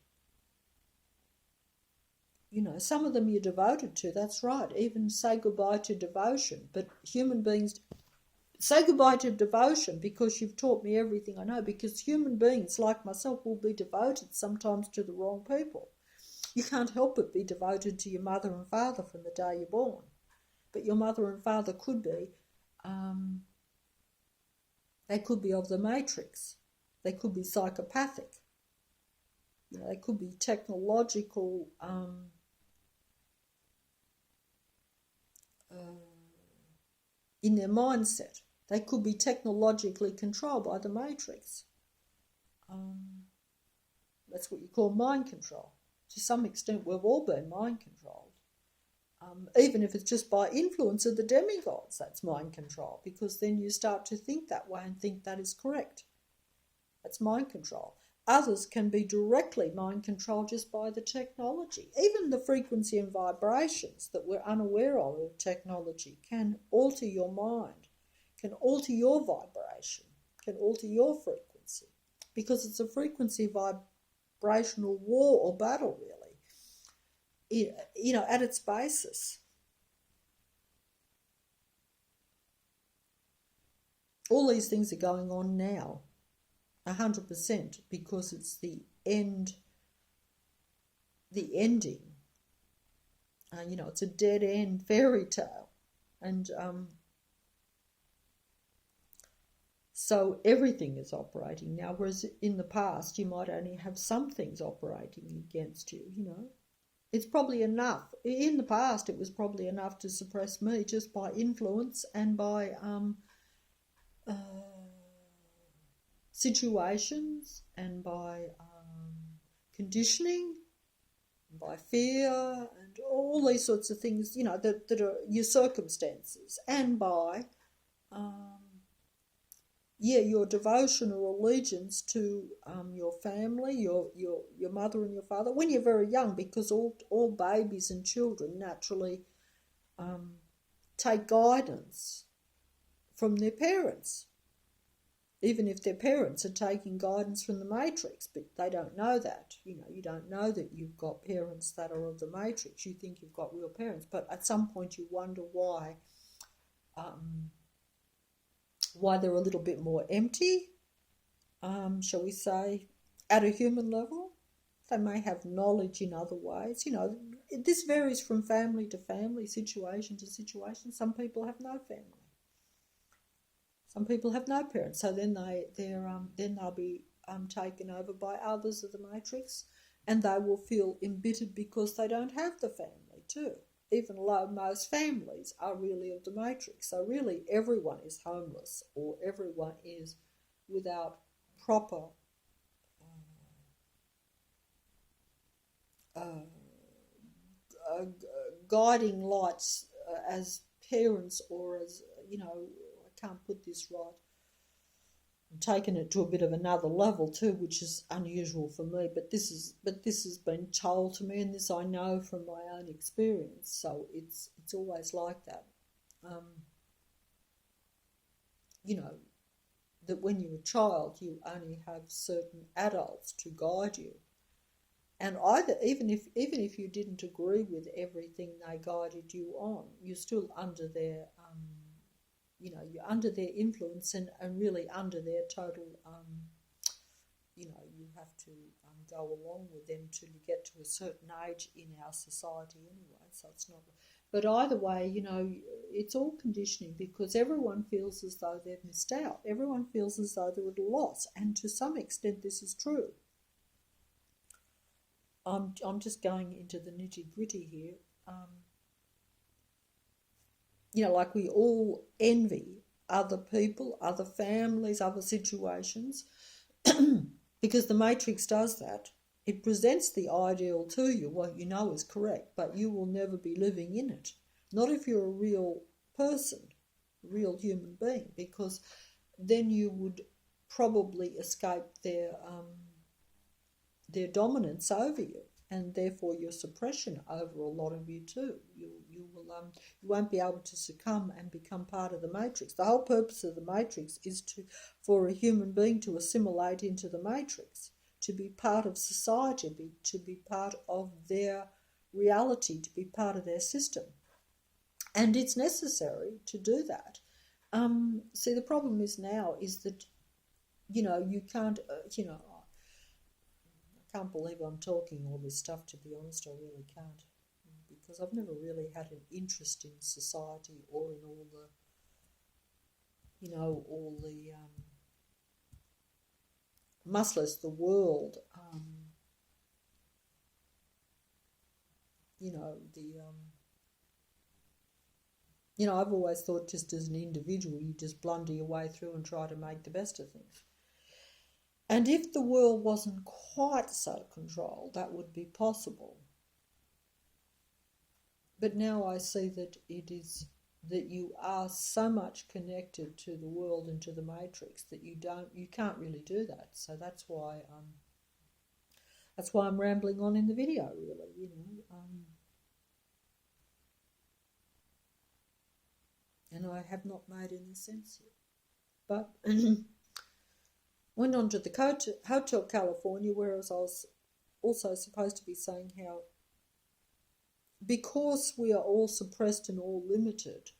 You know, some of them you're devoted to, that's right. Even say goodbye to devotion. But human beings say goodbye to devotion because you've taught me everything I know. Because human beings, like myself, will be devoted sometimes to the wrong people. You can't help but be devoted to your mother and father from the day you're born. But your mother and father could be, they could be of the Matrix. They could be psychopathic. You know, they could be technological, in their mindset. They could be technologically controlled by the Matrix. That's what you call mind control. To some extent, we've all been mind controlled. Even if it's just by influence of the demigods, that's mind control, because then you start to think that way and think that is correct. That's mind control. Others can be directly mind controlled just by the technology. Even the frequency and vibrations that we're unaware of technology can alter your mind, can alter your vibration, can alter your frequency, because it's a frequency vibrational war or battle, really, you know, at its basis. All these things are going on now, 100%, because it's the ending. You know, it's a dead end fairy tale. And so everything is operating now, whereas in the past you might only have some things operating against you, you know. It's probably enough. In the past it was probably enough to suppress me just by influence and by situations and by conditioning, and by fear and all these sorts of things, you know, that are your circumstances, and by your devotion or allegiance to your family, your mother and your father when you're very young, because all babies and children naturally take guidance from their parents, even if their parents are taking guidance from the Matrix, but they don't know that. You know, you don't know that you've got parents that are of the Matrix. You think you've got real parents, but at some point you wonder why they're a little bit more empty, shall we say, at a human level. They may have knowledge in other ways. You know, this varies from family to family, situation to situation. Some people have no family. Some people have no parents, so then they'll be taken over by others of the Matrix, and they will feel embittered because they don't have the family too. Even though most families are really of the Matrix, so really everyone is homeless or everyone is without proper guiding lights as parents, or as, you know, I can't put this right. I'm taking it to a bit of another level too, which is unusual for me, but this has been told to me, and this I know from my own experience. So it's always like that. You know, that when you're a child, you only have certain adults to guide you, and even if you didn't agree with everything they guided you on, you're still under their you know, you're under their influence and really under their total, you know, you have to go along with them till you get to a certain age in our society anyway, so it's not. But either way, you know, it's all conditioning, because everyone feels as though they've missed out. Everyone feels as though they're at a loss, and to some extent this is true. I'm just going into the nitty-gritty here. You know, like we all envy other people, other families, other situations, because the Matrix does that. It presents the ideal to you, what you know is correct, but you will never be living in it. Not if you're a real person, a real human being, because then you would probably escape their dominance over you. and therefore your suppression over a lot of you too. You won't be able to succumb and become part of the matrix. The whole purpose of the matrix is for a human being to assimilate into the matrix, to be part of society, to be part of their reality, to be part of their system. And it's necessary to do that. See, the problem is now is that, you can't, I can't believe I'm talking all this stuff, to be honest. I really can't, because I've never really had an interest in society or in all the much less the world. I've always thought just as an individual, you just blunder your way through and try to make the best of things. And if the world wasn't quite so controlled, that would be possible. But now I see that that you are so much connected to the world and to the matrix that you can't really do that. So that's why I'm rambling on in the video, really, and I have not made any sense yet. But went on to the Hotel California, whereas I was also supposed to be saying how, because we are all suppressed and all limited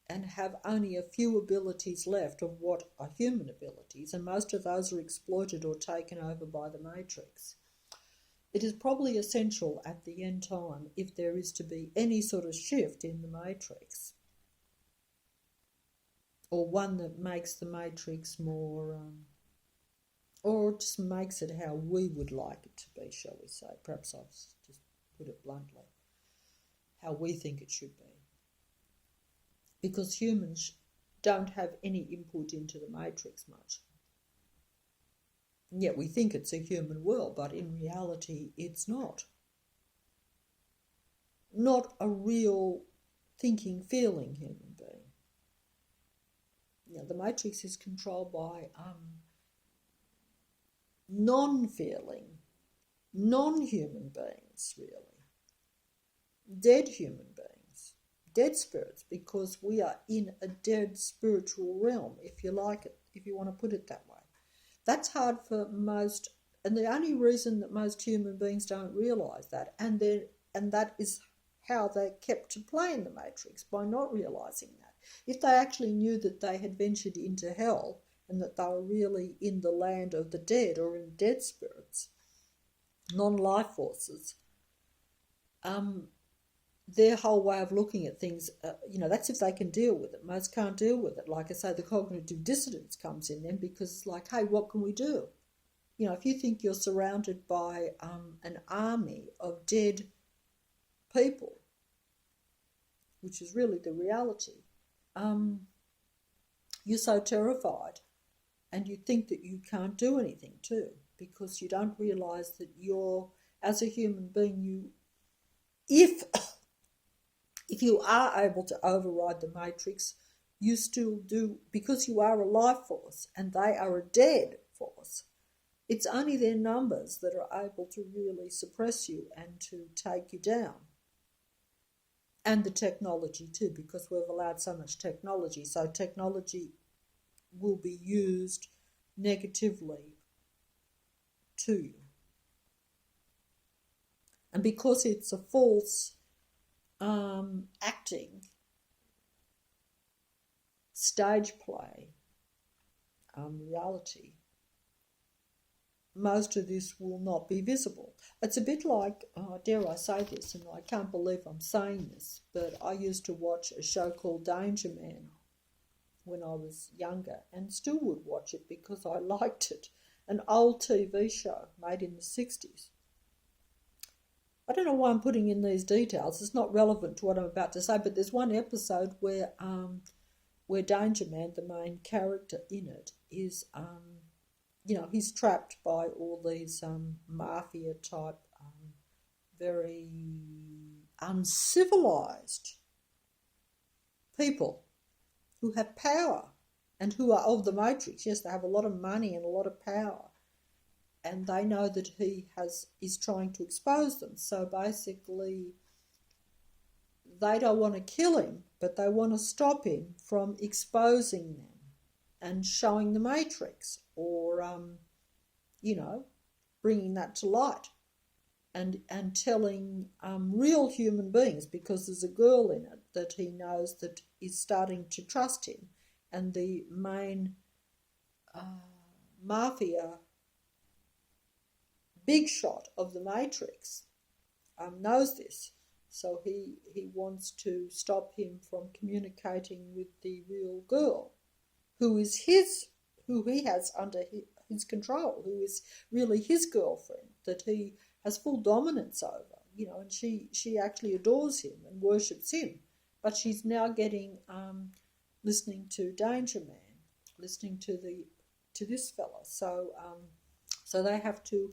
and have only a few abilities left of what are human abilities, and most of those are exploited or taken over by the matrix, it is probably essential at the end time, if there is to be any sort of shift in the matrix, or one that makes the matrix more, or just makes it how we would like it to be, shall we say. Perhaps I've just put it bluntly, how we think it should be. Because humans don't have any input into the matrix much. And yet we think it's a human world, but in reality it's not. Not a real thinking, feeling human being. The matrix is controlled by non-feeling, non-human beings, really. Dead human beings, dead spirits, because we are in a dead spiritual realm, if you like it, if you want to put it that way. That's hard for most, and the only reason that most human beings don't realise that, and that is how they're kept to play in the matrix, by not realising that. If they actually knew that they had ventured into hell and that they were really in the land of the dead or in dead spirits, non-life forces, their whole way of looking at things, that's if they can deal with it. Most can't deal with it. Like I say, the cognitive dissonance comes in then, because it's like, hey, what can we do? If you think you're surrounded by an army of dead people, which is really the reality, you're so terrified, and you think that you can't do anything too, because you don't realise that you're, as a human being, if you are able to override the matrix, you still do, because you are a life force and they are a dead force. It's only their numbers that are able to really suppress you and to take you down. And the technology too, because we've allowed so much technology. So technology will be used negatively to you. And because it's a false acting, stage play, reality, most of this will not be visible. It's a bit like, dare I say this, and I can't believe I'm saying this, but I used to watch a show called Danger Man when I was younger, and still would watch it because I liked it. An old TV show made in the 60s. I don't know why I'm putting in these details. It's not relevant to what I'm about to say, but there's one episode where Danger Man, the main character in it, is, he's trapped by all these mafia type, very uncivilized people who have power and who are of the matrix. Yes, they have a lot of money and a lot of power. and they know that he is trying to expose them. So basically, they don't want to kill him, but they want to stop him from exposing them and showing the Matrix, or bringing that to light, and telling real human beings, because there's a girl in it that he knows that is starting to trust him, and the main mafia big shot of the Matrix knows this, so he wants to stop him from communicating with the real girl, who he has under his control, who is really his girlfriend, that he has full dominance over, and she actually adores him and worships him, but she's now getting listening to Danger Man, listening to this fella. So they have to,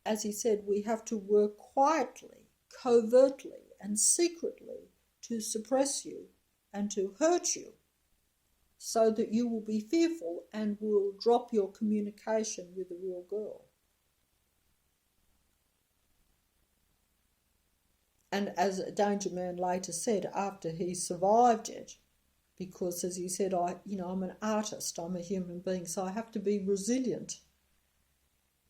as he said, we have to work quietly, covertly, and secretly to suppress you and to hurt you, so that you will be fearful and will drop your communication with the real girl. And as Danger Man later said, after he survived it, because as he said, I'm an artist, I'm a human being, so I have to be resilient.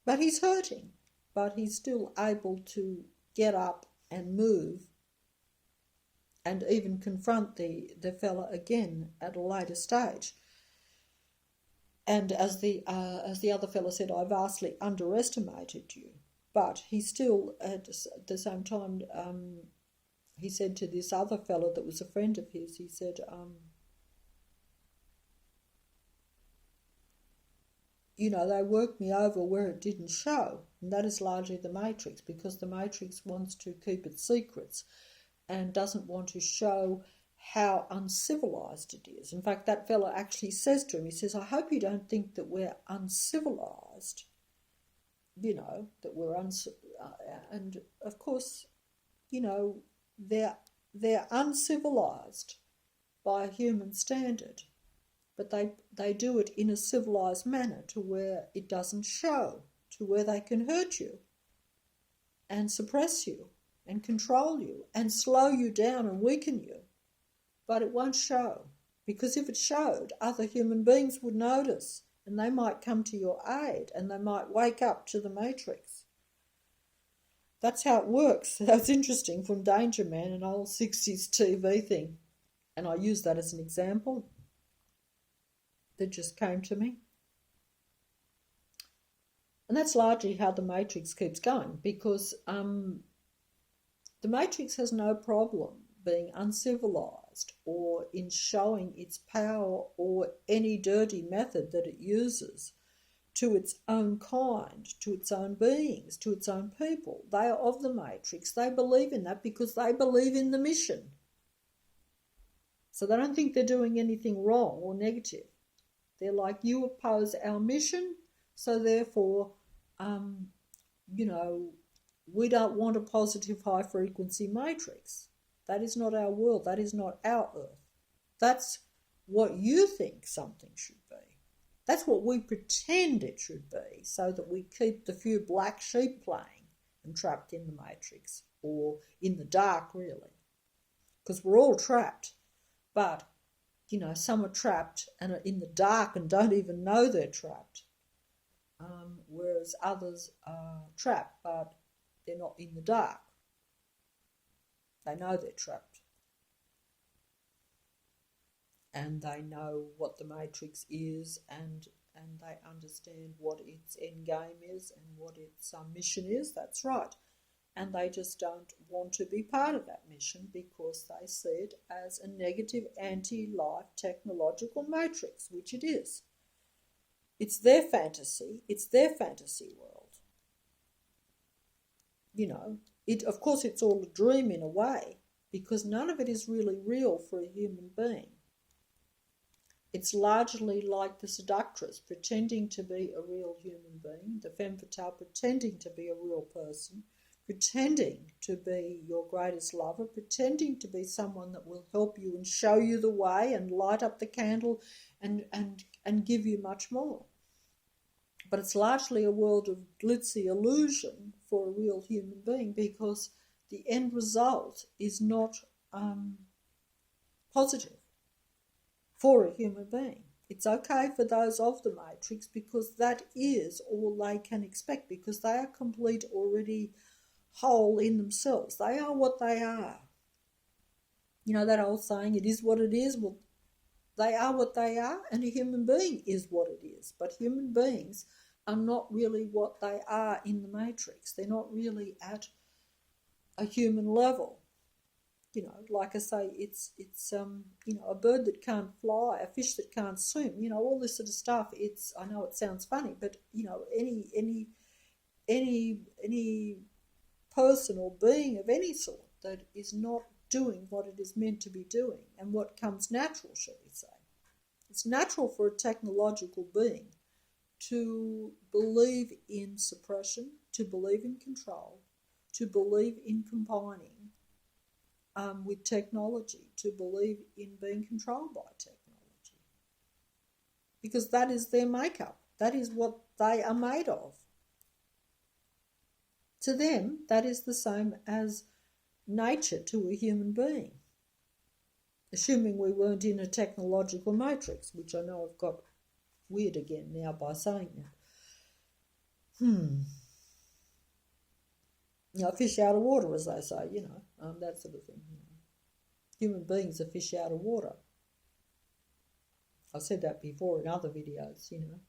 But he's hurting, but he's still able to get up and move and even confront the fella again at a later stage. And as the other fella said, I vastly underestimated you. But he still, at the same time, he said to this other fellow that was a friend of his, he said, they worked me over where it didn't show. And that is largely the Matrix, because the Matrix wants to keep its secrets and doesn't want to show how uncivilized it is. In fact, that fellow actually says to him, he says, I hope you don't think that we're uncivilized. That we're and of course, they're uncivilized by a human standard, but they do it in a civilized manner to where it doesn't show, to where they can hurt you and suppress you and control you and slow you down and weaken you, but it won't show, because if it showed, other human beings would notice. And they might come to your aid, and they might wake up to the Matrix. That's how it works. That's interesting, from Danger Man, an old 60s TV thing. And I use that as an example that just came to me. And that's largely how the Matrix keeps going, because the Matrix has no problem being uncivilized or in showing its power or any dirty method that it uses to its own kind, to its own beings, to its own people. They are of the Matrix. They believe in that because they believe in the mission. So they don't think they're doing anything wrong or negative. They're like, you oppose our mission, so therefore, we don't want a positive high-frequency matrix. That is not our world. That is not our earth. That's what you think something should be. That's what we pretend it should be, so that we keep the few black sheep playing and trapped in the matrix, or in the dark, really. Because we're all trapped. But, some are trapped and are in the dark and don't even know they're trapped. Whereas others are trapped, but they're not in the dark. They know they're trapped. And they know what the matrix is, and they understand what its end game is and what its mission is. That's right. And they just don't want to be part of that mission because they see it as a negative anti-life technological matrix, which it is. It's their fantasy. It's their fantasy world. Of course it's all a dream in a way, because none of it is really real for a human being. It's largely like the seductress pretending to be a real human being, the femme fatale pretending to be a real person, pretending to be your greatest lover, pretending to be someone that will help you and show you the way and light up the candle and give you much more. But it's largely a world of glitzy illusion for a real human being, because the end result is not positive for a human being. It's okay for those of the Matrix, because that is all they can expect, because they are complete already, whole in themselves. They are what they are. You know that old saying, it is what it is? Well, they are what they are, and a human being is what it is. But human beings are not really what they are in the Matrix. They're not really at a human level. You know, like I say, it's you know, a bird that can't fly, a fish that can't swim, you know, all this sort of stuff. It's, I know it sounds funny, but you know, any person or being of any sort that is not doing what it is meant to be doing and what comes natural, shall we say. It's natural for a technological being to believe in suppression, to believe in control, to believe in combining with technology, to believe in being controlled by technology. Because that is their makeup. That is what they are made of. To them, that is the same as nature to a human being. Assuming we weren't in a technological matrix, which I know I've got weird again now by saying that. You know, fish out of water, as they say, you know, that sort of thing. You know. Human beings are fish out of water. I've said that before in other videos, you know.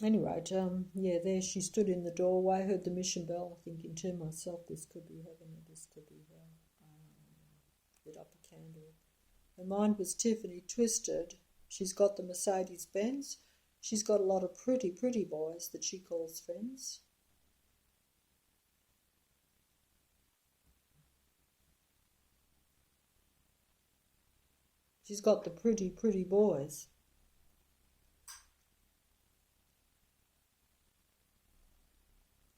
Anyway, yeah, there she stood in the doorway, heard the mission bell, thinking to myself, this could be heaven or this could be hell. Lit up a candle. Her mind was Tiffany twisted. She's got the Mercedes-Benz. She's got a lot of pretty, pretty boys that she calls friends. She's got the pretty, pretty boys.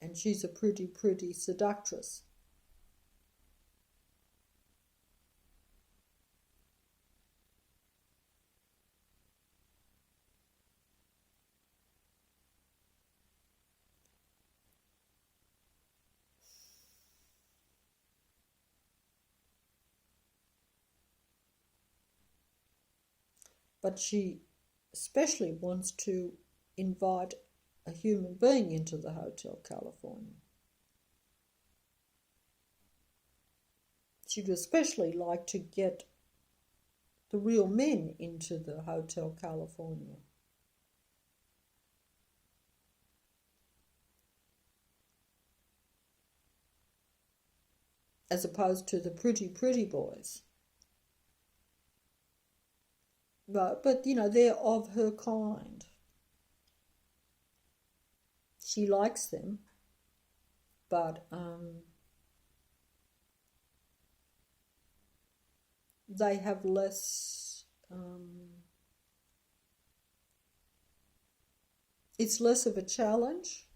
And she's a pretty, pretty seductress. But she especially wants to invite a human being into the Hotel California. She'd especially like to get the real men into the Hotel California. As opposed to the pretty, pretty boys. But you know, they're of her kind. She likes them, but they have less, it's less of a challenge.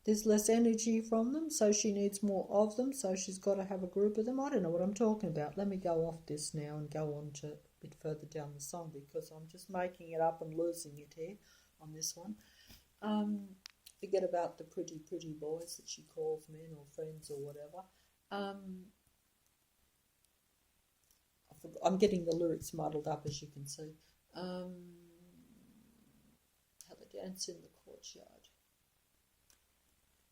There's less energy from them, so she needs more of them, so she's got to have a group of them. I don't know what I'm talking about. Let me go off this now and go on to a bit further down the song, because I'm just making it up and losing it here on this one. Forget about the pretty, pretty boys that she calls men or friends or whatever. I'm getting the lyrics muddled up, as you can see. How they dance in the courtyard.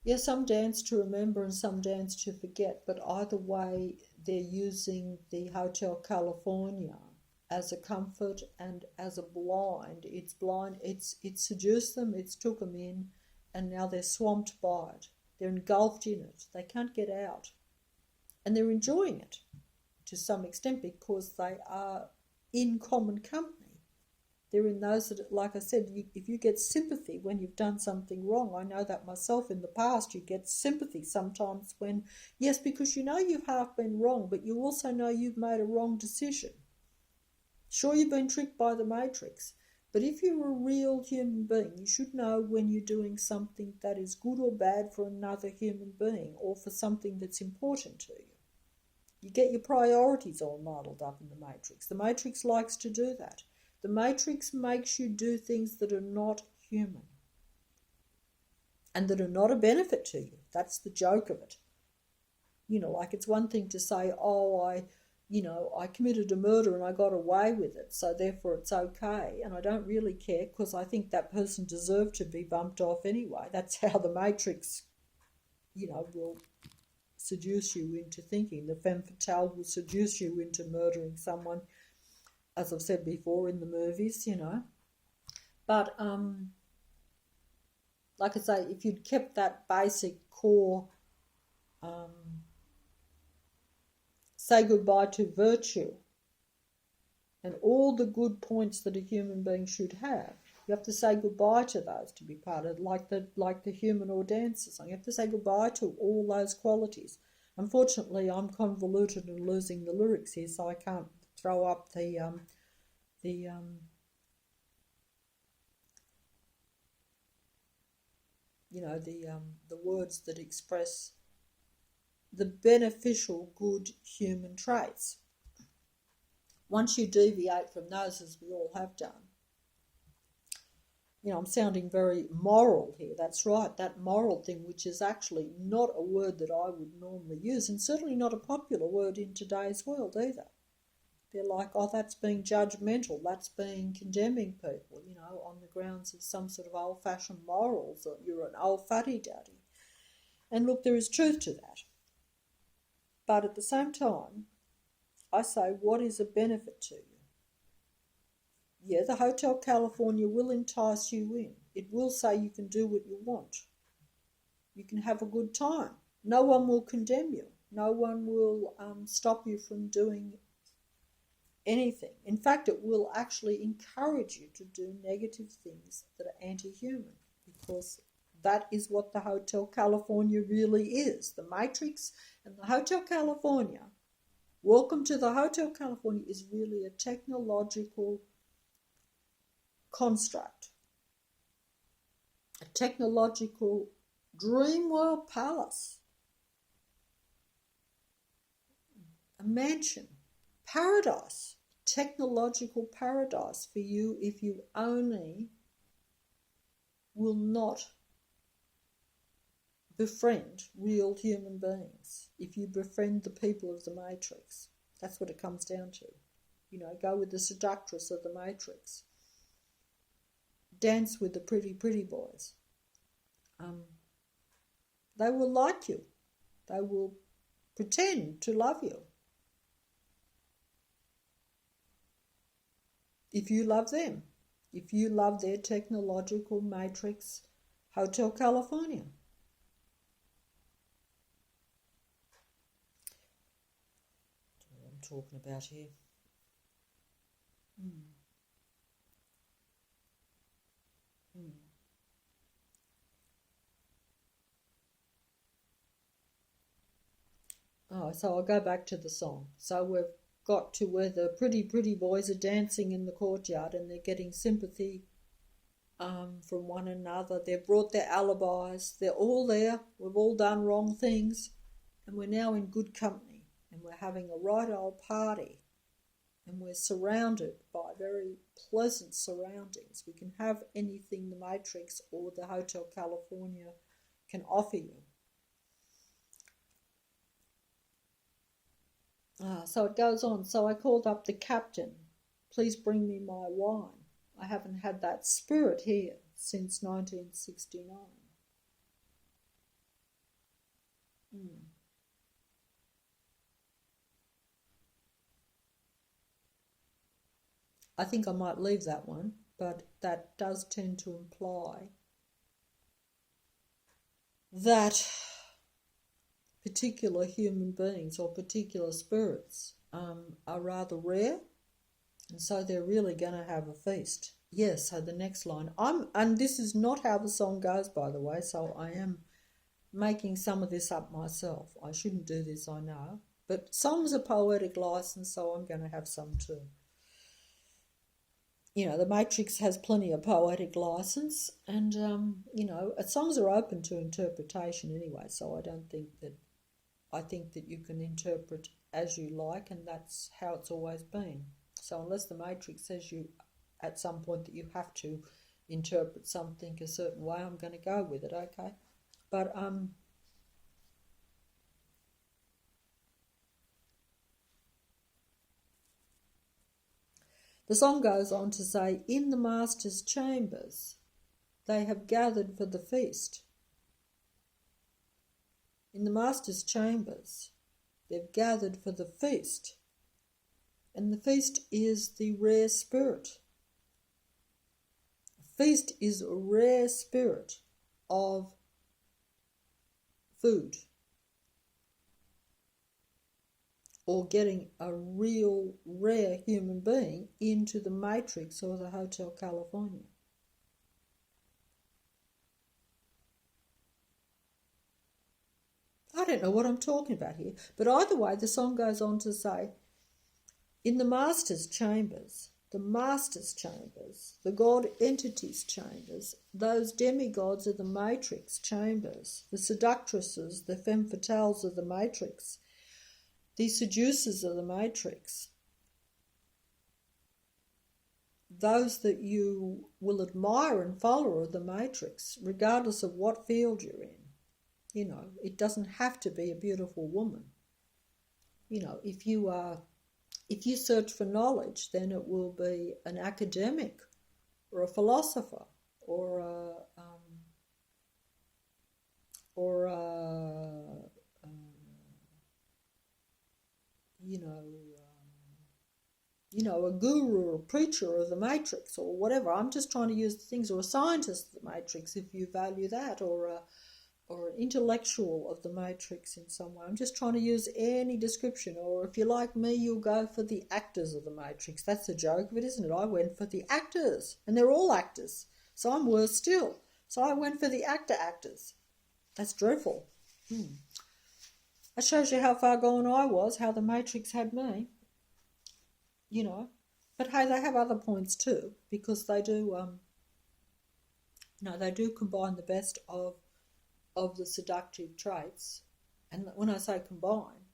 Yeah, some dance to remember and some dance to forget, but either way, they're using the Hotel California as a comfort and as a blind. It's blind. It's seduced them. It's took them in, and now they're swamped by it. They're engulfed in it. They can't get out, and they're enjoying it to some extent because they are in common company. They're in those that, like I said, if you get sympathy when you've done something wrong, I know that myself in the past, you get sympathy sometimes when, yes, because you know you've half been wrong, but you also know you've made a wrong decision. Sure, you've been tricked by the Matrix, but if you're a real human being, you should know when you're doing something that is good or bad for another human being or for something that's important to you. You get your priorities all muddled up in the Matrix. The Matrix likes to do that. The Matrix makes you do things that are not human and that are not a benefit to you. That's the joke of it. Like it's one thing to say, oh, I committed a murder and I got away with it, so therefore it's okay. And I don't really care because I think that person deserved to be bumped off anyway. That's how the Matrix, will seduce you into thinking. The femme fatale will seduce you into murdering someone, as I've said before in the movies, But, like I say, if you'd kept that basic core, say goodbye to virtue and all the good points that a human being should have. You have to say goodbye to those to be part of, like the human or dancer song. You have to say goodbye to all those qualities. Unfortunately, I'm convoluted and losing the lyrics here, so I can't throw up the words that express the beneficial good human traits. Once you deviate from those, as we all have done, I'm sounding very moral here. That's right, that moral thing, which is actually not a word that I would normally use, and certainly not a popular word in today's world either. They're like, oh, that's being judgmental, that's being condemning people, on the grounds of some sort of old-fashioned morals, or you're an old fuddy-duddy. And look, there is truth to that. But at the same time, I say, what is a benefit to you? Yeah, the Hotel California will entice you in. It will say you can do what you want. You can have a good time. No one will condemn you. No one will stop you from doing anything. In fact, it will actually encourage you to do negative things that are anti-human, because that is what the Hotel California really is. The Matrix and the Hotel California, Welcome to the Hotel California, is really a technological construct, a technological dream world palace, a mansion, paradise, technological paradise for you if you only will not befriend real human beings. If you befriend the people of the Matrix, that's what it comes down to. Go with the seductress of the Matrix. Dance with the pretty, pretty boys. They will like you. They will pretend to love you. If you love them. If you love their technological Matrix Hotel California. What I'm talking about here. Oh, so I'll go back to the song. So we've got to where the pretty, pretty boys are dancing in the courtyard and they're getting sympathy from one another. They've brought their alibis. They're all there. We've all done wrong things. And we're now in good company. And we're having a right old party. And we're surrounded by very pleasant surroundings. We can have anything the Matrix or the Hotel California can offer you. So it goes on. So I called up the captain. Please bring me my wine. I haven't had that spirit here since 1969. I think I might leave that one, but that does tend to imply that particular human beings or particular spirits are rather rare, and so they're really going to have a feast. Yes, so the next line, and this is not how the song goes, by the way, so I am making some of this up myself. I shouldn't do this, I know, but song's a poetic license, so I'm going to have some too. The Matrix has plenty of poetic license, and songs are open to interpretation anyway, so I think that you can interpret as you like, and that's how it's always been. So unless the Matrix says you at some point that you have to interpret something a certain way, I'm going to go with it, okay? But the song goes on to say, in the master's chambers they have gathered for the feast. In the master's chambers they've gathered for the feast. And the feast is the rare spirit. A feast is a rare spirit of food, or getting a real rare human being into the Matrix or the Hotel California. I don't know what I'm talking about here, but either way, the song goes on to say, in the master's chambers, the God entity's chambers, those demigods of the Matrix chambers, the seductresses, the femme fatales of the Matrix, the seducers of the Matrix, those that you will admire and follow of the Matrix, regardless of what field you're in. You know, it doesn't have to be a beautiful woman. You know, if you search for knowledge, then it will be an academic or a philosopher or a guru or a preacher of the Matrix or whatever. I'm just trying to use the things, or a scientist of the Matrix if you value that, or an intellectual of the Matrix in some way. I'm just trying to use any description. Or if you're like me, you'll go for the actors of the Matrix. That's the joke of it, isn't it? I went for the actors, and they're all actors. So I'm worse still. So I went for the actors. That's dreadful. That shows you how far gone I was, how the Matrix had me. You know. But hey, they have other points too, because they do they do combine the best of the seductive traits. And when I say combine,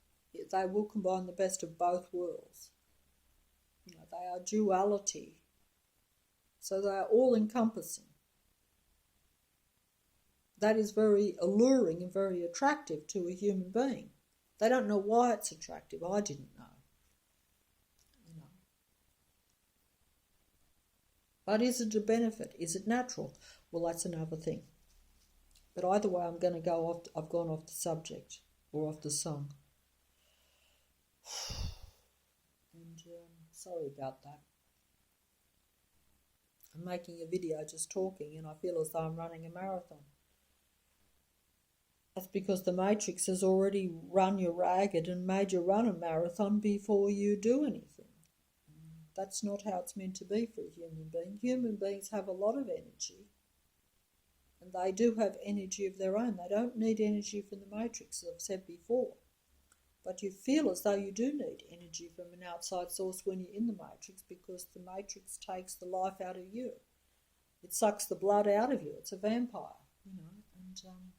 they will combine the best of both worlds. You know, they are duality. So they are all encompassing. That is very alluring and very attractive to a human being. They don't know why it's attractive. I didn't know. You know. But is it a benefit? Is it natural? Well, that's another thing. But either way, I'm going to go off. I've gone off the subject or off the song. And sorry about that. I'm making a video just talking, and I feel as though I'm running a marathon. That's because the Matrix has already run you ragged and made you run a marathon before you do anything. That's not how it's meant to be for a human being. Human beings have a lot of energy. And they do have energy of their own. They don't need energy from the Matrix, as I've said before. But you feel as though you do need energy from an outside source when you're in the Matrix, because the Matrix takes the life out of you. It sucks the blood out of you. It's a vampire, you know. And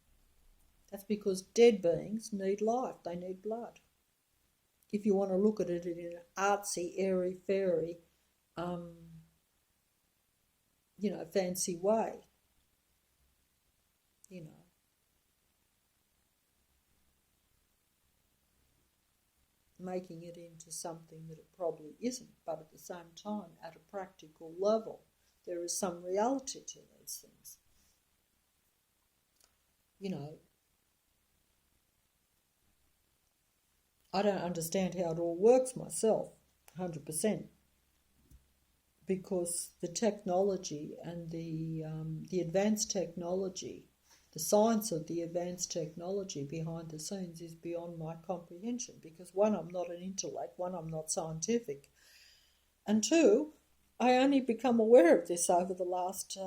that's because dead beings need life. They need blood. If you want to look at it in an artsy, airy-fairy, fancy way. You know, making it into something that it probably isn't, but at the same time, at a practical level, there is some reality to these things. You know, I don't understand how it all works myself, 100%, because the technology and the advanced technology, the science of the advanced technology behind the scenes is beyond my comprehension, because one, I'm not an intellect, one, I'm not scientific, and two, I only become aware of this over the last,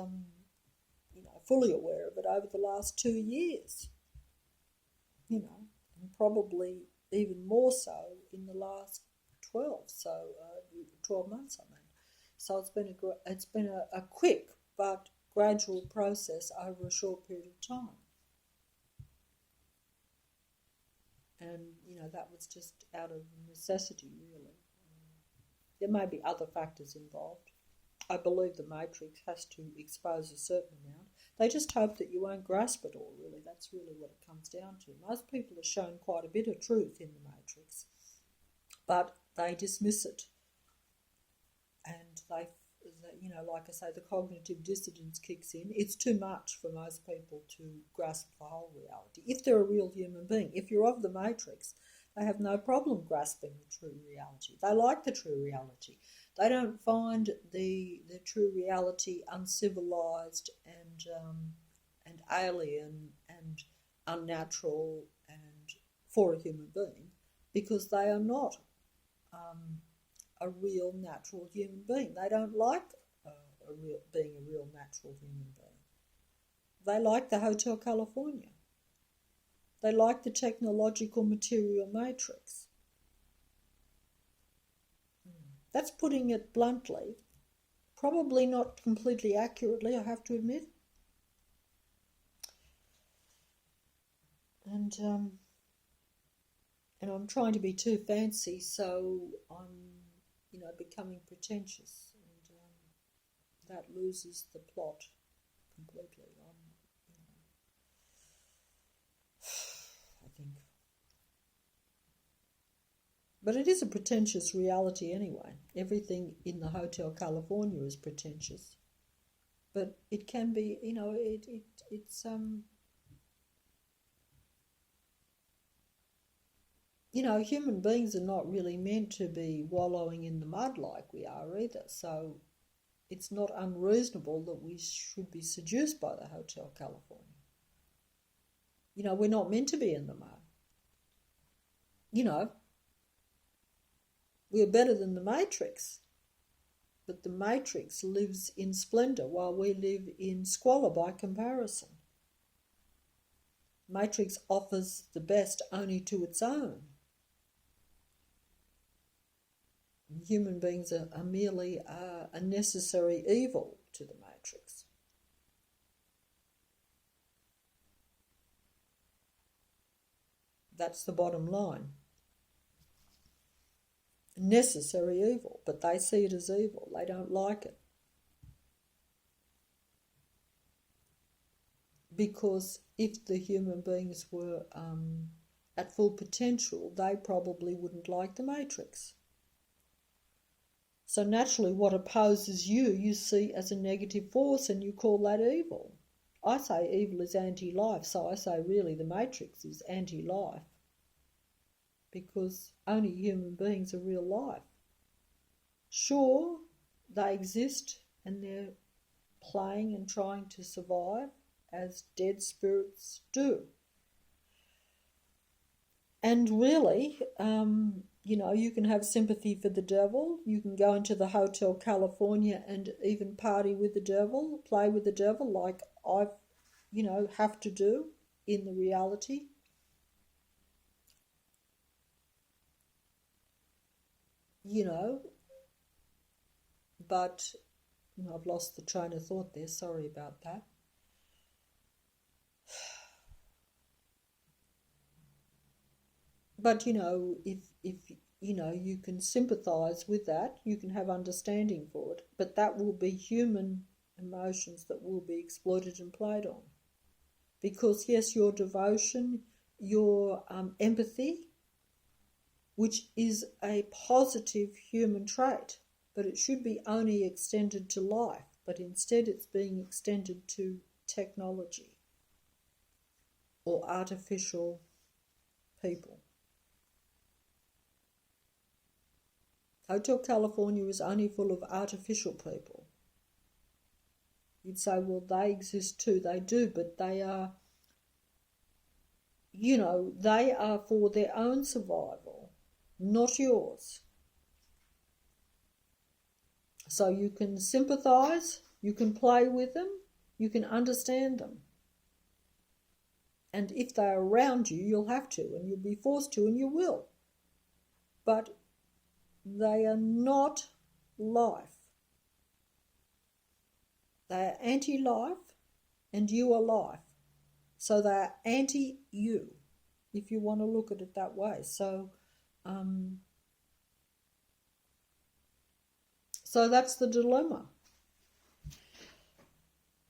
fully aware of it over the last 2 years, and probably even more so in the last 12 months, I mean. So it's been a quick but gradual process over a short period of time. And, that was just out of necessity, really. There may be other factors involved. I believe the Matrix has to expose a certain amount. They just hope that you won't grasp it all, really. That's really what it comes down to. Most people are shown quite a bit of truth in the Matrix, but they dismiss it. And they like I say, the cognitive dissonance kicks in. It's too much for most people to grasp the whole reality. If they're a real human being, if you're of the Matrix, they have no problem grasping the true reality. They like the true reality. They don't find the true reality uncivilized and alien and unnatural and for a human being, because they are not a real natural human being. They don't like being a real natural human being. They like the Hotel California. They like the technological material matrix. That's putting it bluntly, probably not completely accurately, I have to admit. And I'm trying to be too fancy, so I'm, becoming pretentious, and that loses the plot completely. I think. But it is a pretentious reality anyway. Everything in the Hotel California is pretentious. But it can be, it's human beings are not really meant to be wallowing in the mud like we are either. So it's not unreasonable that we should be seduced by the Hotel California. We're not meant to be in the mud. We're better than the Matrix. But the Matrix lives in splendor while we live in squalor by comparison. Matrix offers the best only to its own. Human beings are merely a necessary evil to the Matrix. That's the bottom line. Necessary evil, but they see it as evil. They don't like it. Because if the human beings were at full potential, they probably wouldn't like the Matrix. So naturally what opposes you see as a negative force, and you call that evil. I say evil is anti-life, so I say really the Matrix is anti-life, because only human beings are real life. Sure, they exist and they're playing and trying to survive as dead spirits do. And really, you can have sympathy for the devil. You can go into the Hotel California and even party with the devil, play with the devil like I, have to do in the reality. But I've lost the train of thought there. Sorry about that. But, if you can sympathise with that, you can have understanding for it, but that will be human emotions that will be exploited and played on. Because, yes, your devotion, your empathy, which is a positive human trait, but it should be only extended to life, but instead it's being extended to technology or artificial people. Hotel California is only full of artificial people. You'd say, well, they exist too. They do, but they are, they are for their own survival, not yours. So you can sympathise, you can play with them, you can understand them. And if they're around you, you'll have to, and you'll be forced to, and you will. But they are not life. They are anti-life, and you are life. So they are anti-you. if you want to look at it that way. So that's the dilemma.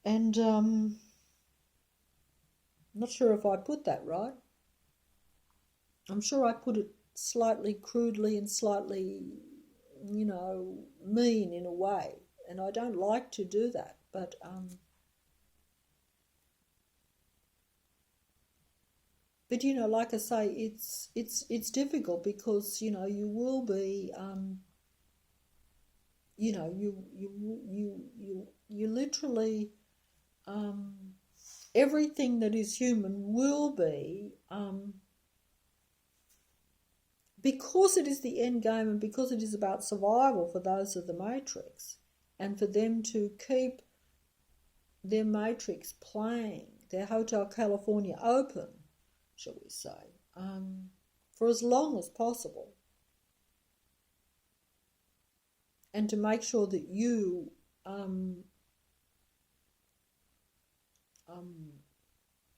And not sure if I put that right. I'm sure I put it slightly crudely and slightly, mean in a way. And I don't like to do that. But like I say, it's difficult because you will be you literally everything that is human will be because it is the end game and because it is about survival for those of the Matrix, and for them to keep their Matrix playing, their Hotel California open, shall we say, for as long as possible, and to make sure that you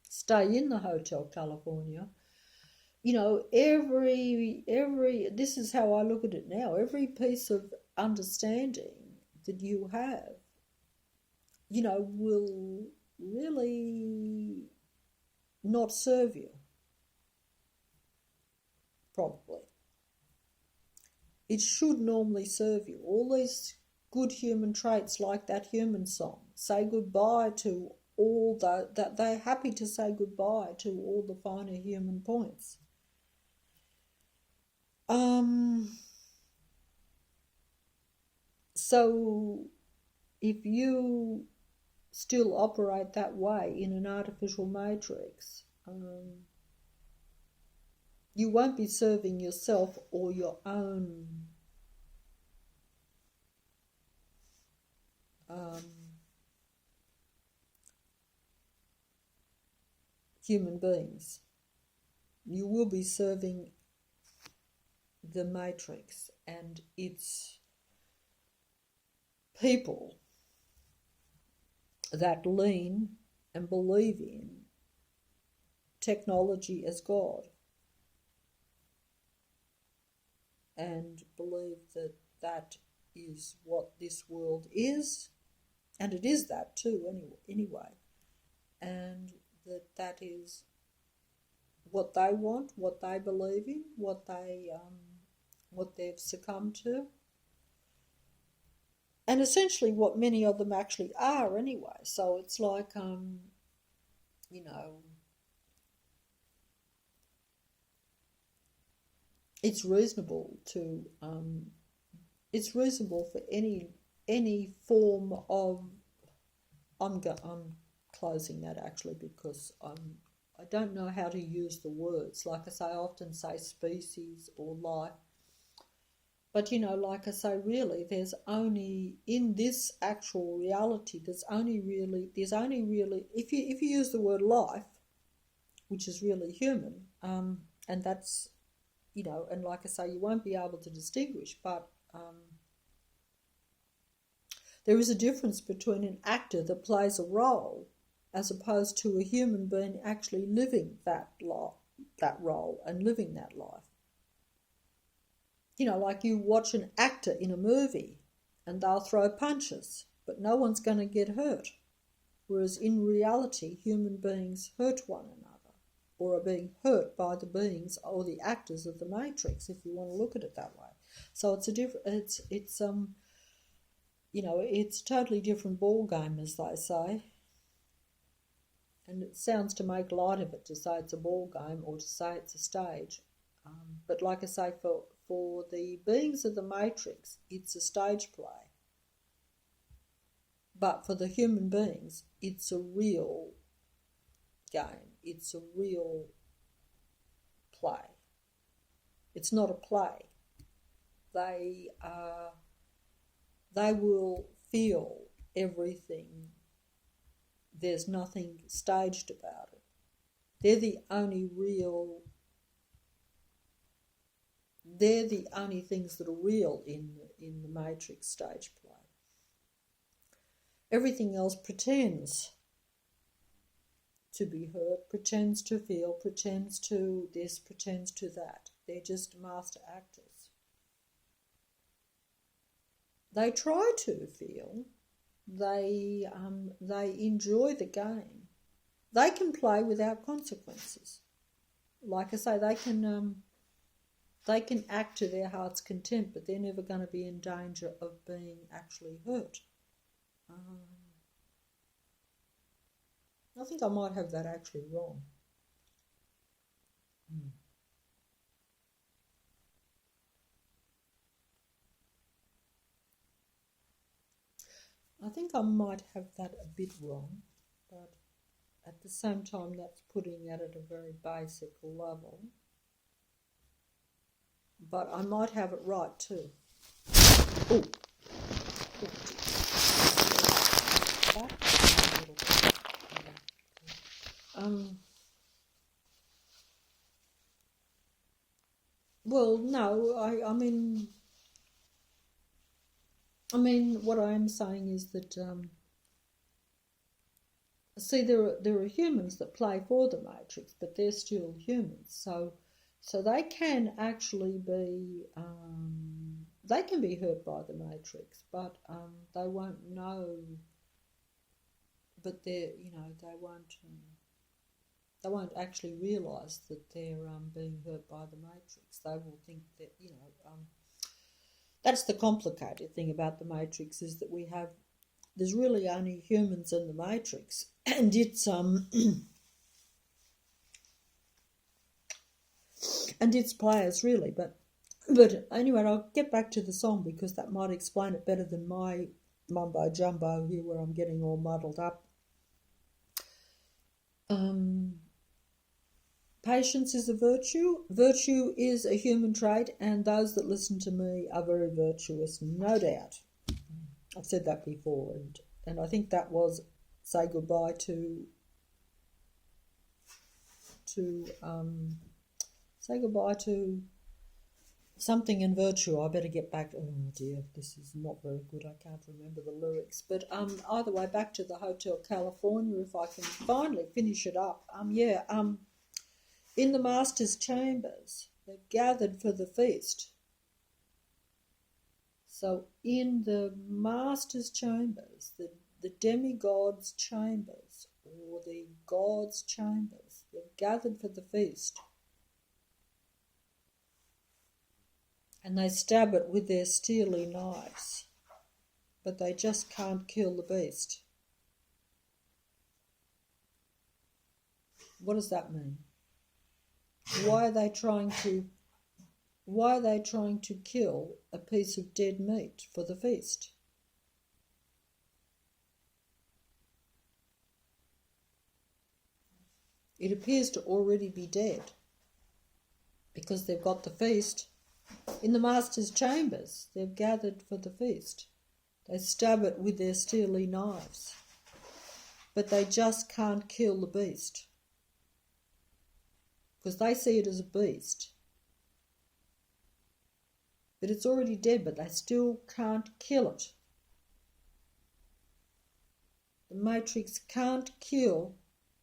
stay in the Hotel California. Every this is how I look at it now. Every piece of understanding that you have, will really not serve you. Probably. It should normally serve you. All these good human traits, like that human song, say goodbye to all that they're happy to say goodbye to all the finer human points. So if you still operate that way in an artificial matrix, you won't be serving yourself or your own human beings. You will be serving the matrix and its people that lean and believe in technology as God, and believe that that is what this world is, and it is that too anyway, and that is what they want, what they believe in, what they've succumbed to, and essentially what many of them actually are anyway. So it's like it's reasonable for any form of. I'm closing that actually because I don't know how to use the words. Like I say, I often say species or life. But like I say, really, there's only in this actual reality. There's only really if you use the word life, which is really human, and that's and like I say, you won't be able to distinguish, but there is a difference between an actor that plays a role as opposed to a human being actually living that role and living that life. Like you watch an actor in a movie and they'll throw punches, but no one's going to get hurt. Whereas in reality, human beings hurt one another or are being hurt by the beings or the actors of the Matrix, if you want to look at it that way. So it's it's a totally different ball game, as they say. And it sounds to make light of it to say it's a ball game or to say it's a stage. But like I say, for the beings of the Matrix, it's a stage play. But for the human beings, it's a real game. It's a real play. It's not a play. They will feel everything. There's nothing staged about it. They're the only things that are real in the Matrix stage play. Everything else pretends to be hurt, pretends to feel, pretends to this, pretends to that. They're just master actors. They try to feel. They enjoy the game. They can play without consequences. Like I say, they can act to their heart's content, but they're never going to be in danger of being actually hurt. I think I might have that actually wrong. I think I might have that a bit wrong, but at the same time that's putting it at a very basic level. But I might have it right too. Oh. Well, no, I mean, what I am saying is that, see, there are humans that play for the Matrix, but they're still humans, so they can actually be, they can be hurt by the Matrix, but they won't know. But they won't actually realise that they're being hurt by the Matrix. They will think that, that's the complicated thing about the Matrix, is that there's really only humans in the Matrix, and it's and its players really. But anyway, I'll get back to the song because that might explain it better than my mumbo jumbo here, where I'm getting all muddled up. Patience is a virtue. Virtue is a human trait, and those that listen to me are very virtuous, no doubt. I've said that before, and I think that was say goodbye to something in virtue. I better get back. Oh dear, this is not very good. I can't remember the lyrics. But either way, back to the Hotel California, if I can finally finish it up. In the master's chambers, they've gathered for the feast. So in the master's chambers, the demigod's chambers, or the god's chambers, they've gathered for the feast. And they stab it with their steely knives, but they just can't kill the beast. What does that mean? Why are they trying to kill a piece of dead meat for the feast? It appears to already be dead, because they've got the feast in the master's chambers. They've gathered for the feast. They stab it with their steely knives, but they just can't kill the beast, because they see it as a beast. But it's already dead, but they still can't kill it. The Matrix can't kill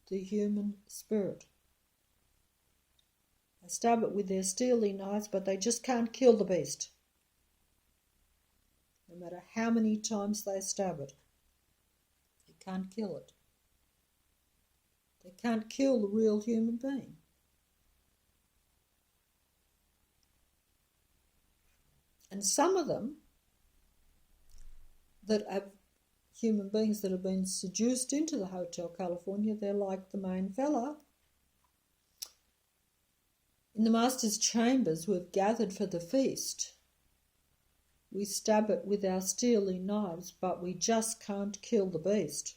the human spirit. They stab it with their steely knives, but they just can't kill the beast. No matter how many times they stab it, they can't kill it. They can't kill the real human being. And some of them that have human beings that have been seduced into the Hotel California, they're like the main fella. In the master's chambers, we've gathered for the feast. We stab it with our steely knives, but we just can't kill the beast.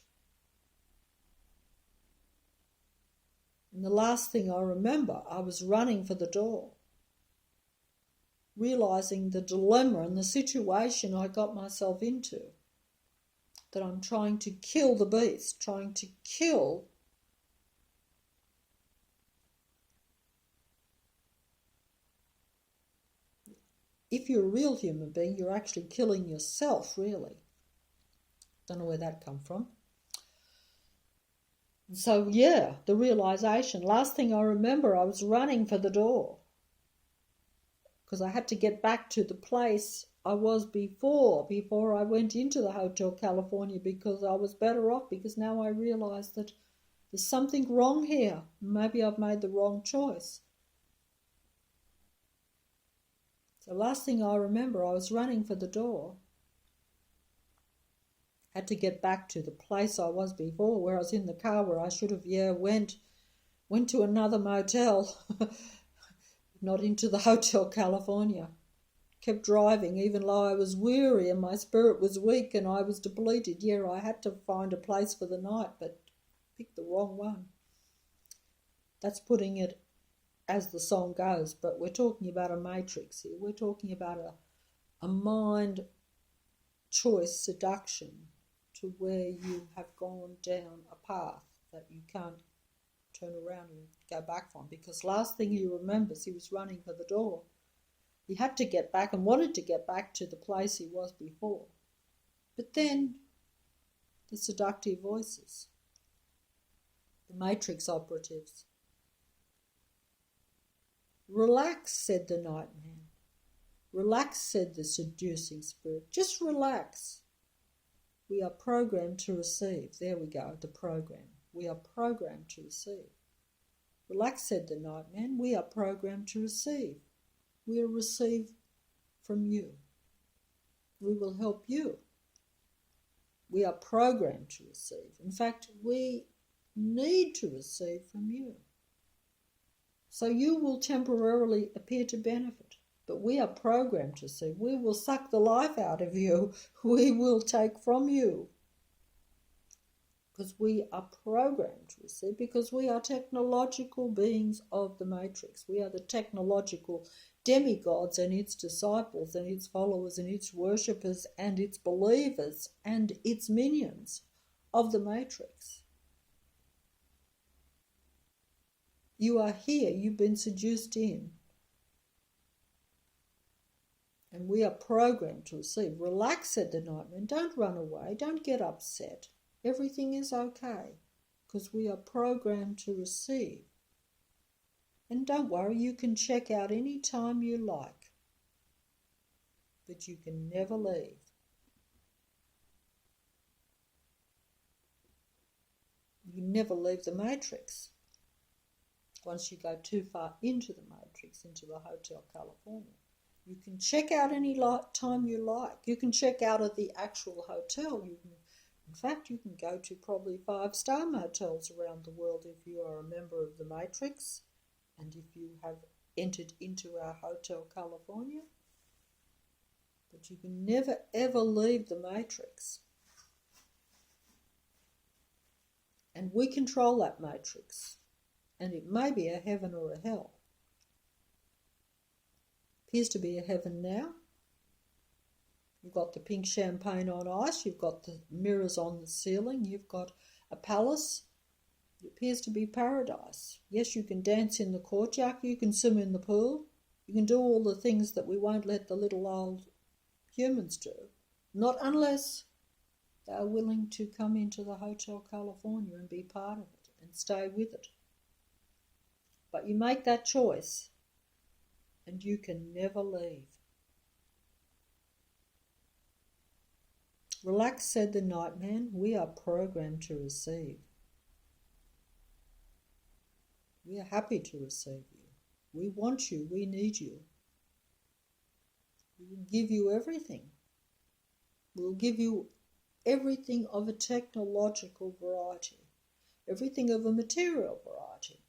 And the last thing I remember, I was running for the door, realising the dilemma and the situation I got myself into, that I'm trying to kill the beast, trying to kill if you're a real human being, you're actually killing yourself, really. Don't know where that come from. So yeah, the realization. Last thing I remember, I was running for the door because I had to get back to the place I was before I went into the Hotel California, because I was better off, because now I realize that there's something wrong here. Maybe I've made the wrong choice. So last thing I remember, I was running for the door. Had to get back to the place I was before, where I was in the car, where I should have, went to another motel, not into the Hotel California. Kept driving, even though I was weary and my spirit was weak and I was depleted. Yeah, I had to find a place for the night, but picked the wrong one. That's putting it as the song goes, but we're talking about a matrix here. We're talking about a mind choice seduction to where you have gone down a path that you can't turn around and go back from, because last thing he remembers, he was running for the door. He had to get back and wanted to get back to the place he was before. But then the seductive voices, the matrix operatives. Relax, said the nightman. Relax, said the seducing spirit. Just relax. We are programmed to receive. There we go, the program. We are programmed to receive. Relax, said the nightman. We are programmed to receive. We will receive from you. We will help you. We are programmed to receive. In fact, we need to receive from you. So you will temporarily appear to benefit, but we are programmed to receive. We will suck the life out of you. We will take from you. Because we are programmed to receive, because we are technological beings of the matrix. We are the technological demigods and its disciples and its followers and its worshippers and its believers and its minions of the matrix. You are here, you've been seduced in. And we are programmed to receive. Relax, said the nightman. Don't run away, don't get upset. Everything is okay, because we are programmed to receive. And don't worry, you can check out any time you like, but you can never leave. You never leave the matrix. Once you go too far into the matrix, into the Hotel California, you can check out any time you like. You can check out at the actual hotel. In fact, you can go to probably 5-star motels around the world if you are a member of the matrix and if you have entered into our Hotel California. But you can never ever leave the matrix. And we control that matrix. And it may be a heaven or a hell. Appears to be a heaven now. You've got the pink champagne on ice. You've got the mirrors on the ceiling. You've got a palace. It appears to be paradise. Yes, you can dance in the courtyard. You can swim in the pool. You can do all the things that we won't let the little old humans do. Not unless they are willing to come into the Hotel California and be part of it and stay with it. But you make that choice and you can never leave. Relax, said the nightman. We are programmed to receive. We are happy to receive you. We want you. We need you. We will give you everything. We will give you everything of a technological variety, everything of a material variety,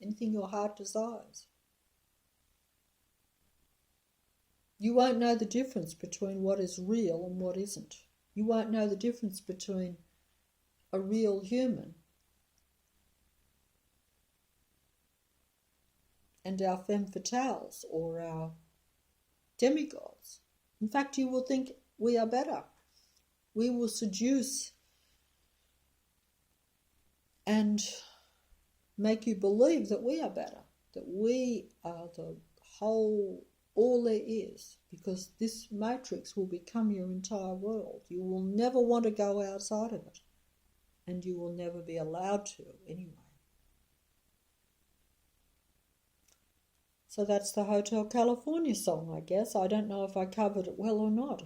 anything your heart desires. You won't know the difference between what is real and what isn't. You won't know the difference between a real human and our femme fatales or our demigods. In fact, you will think we are better. We will seduce and make you believe that we are better, that we are the whole, all there is, because this matrix will become your entire world. You will never want to go outside of it. and you will never be allowed to anyway. So that's the Hotel California song, I guess. I don't know if I covered it well or not.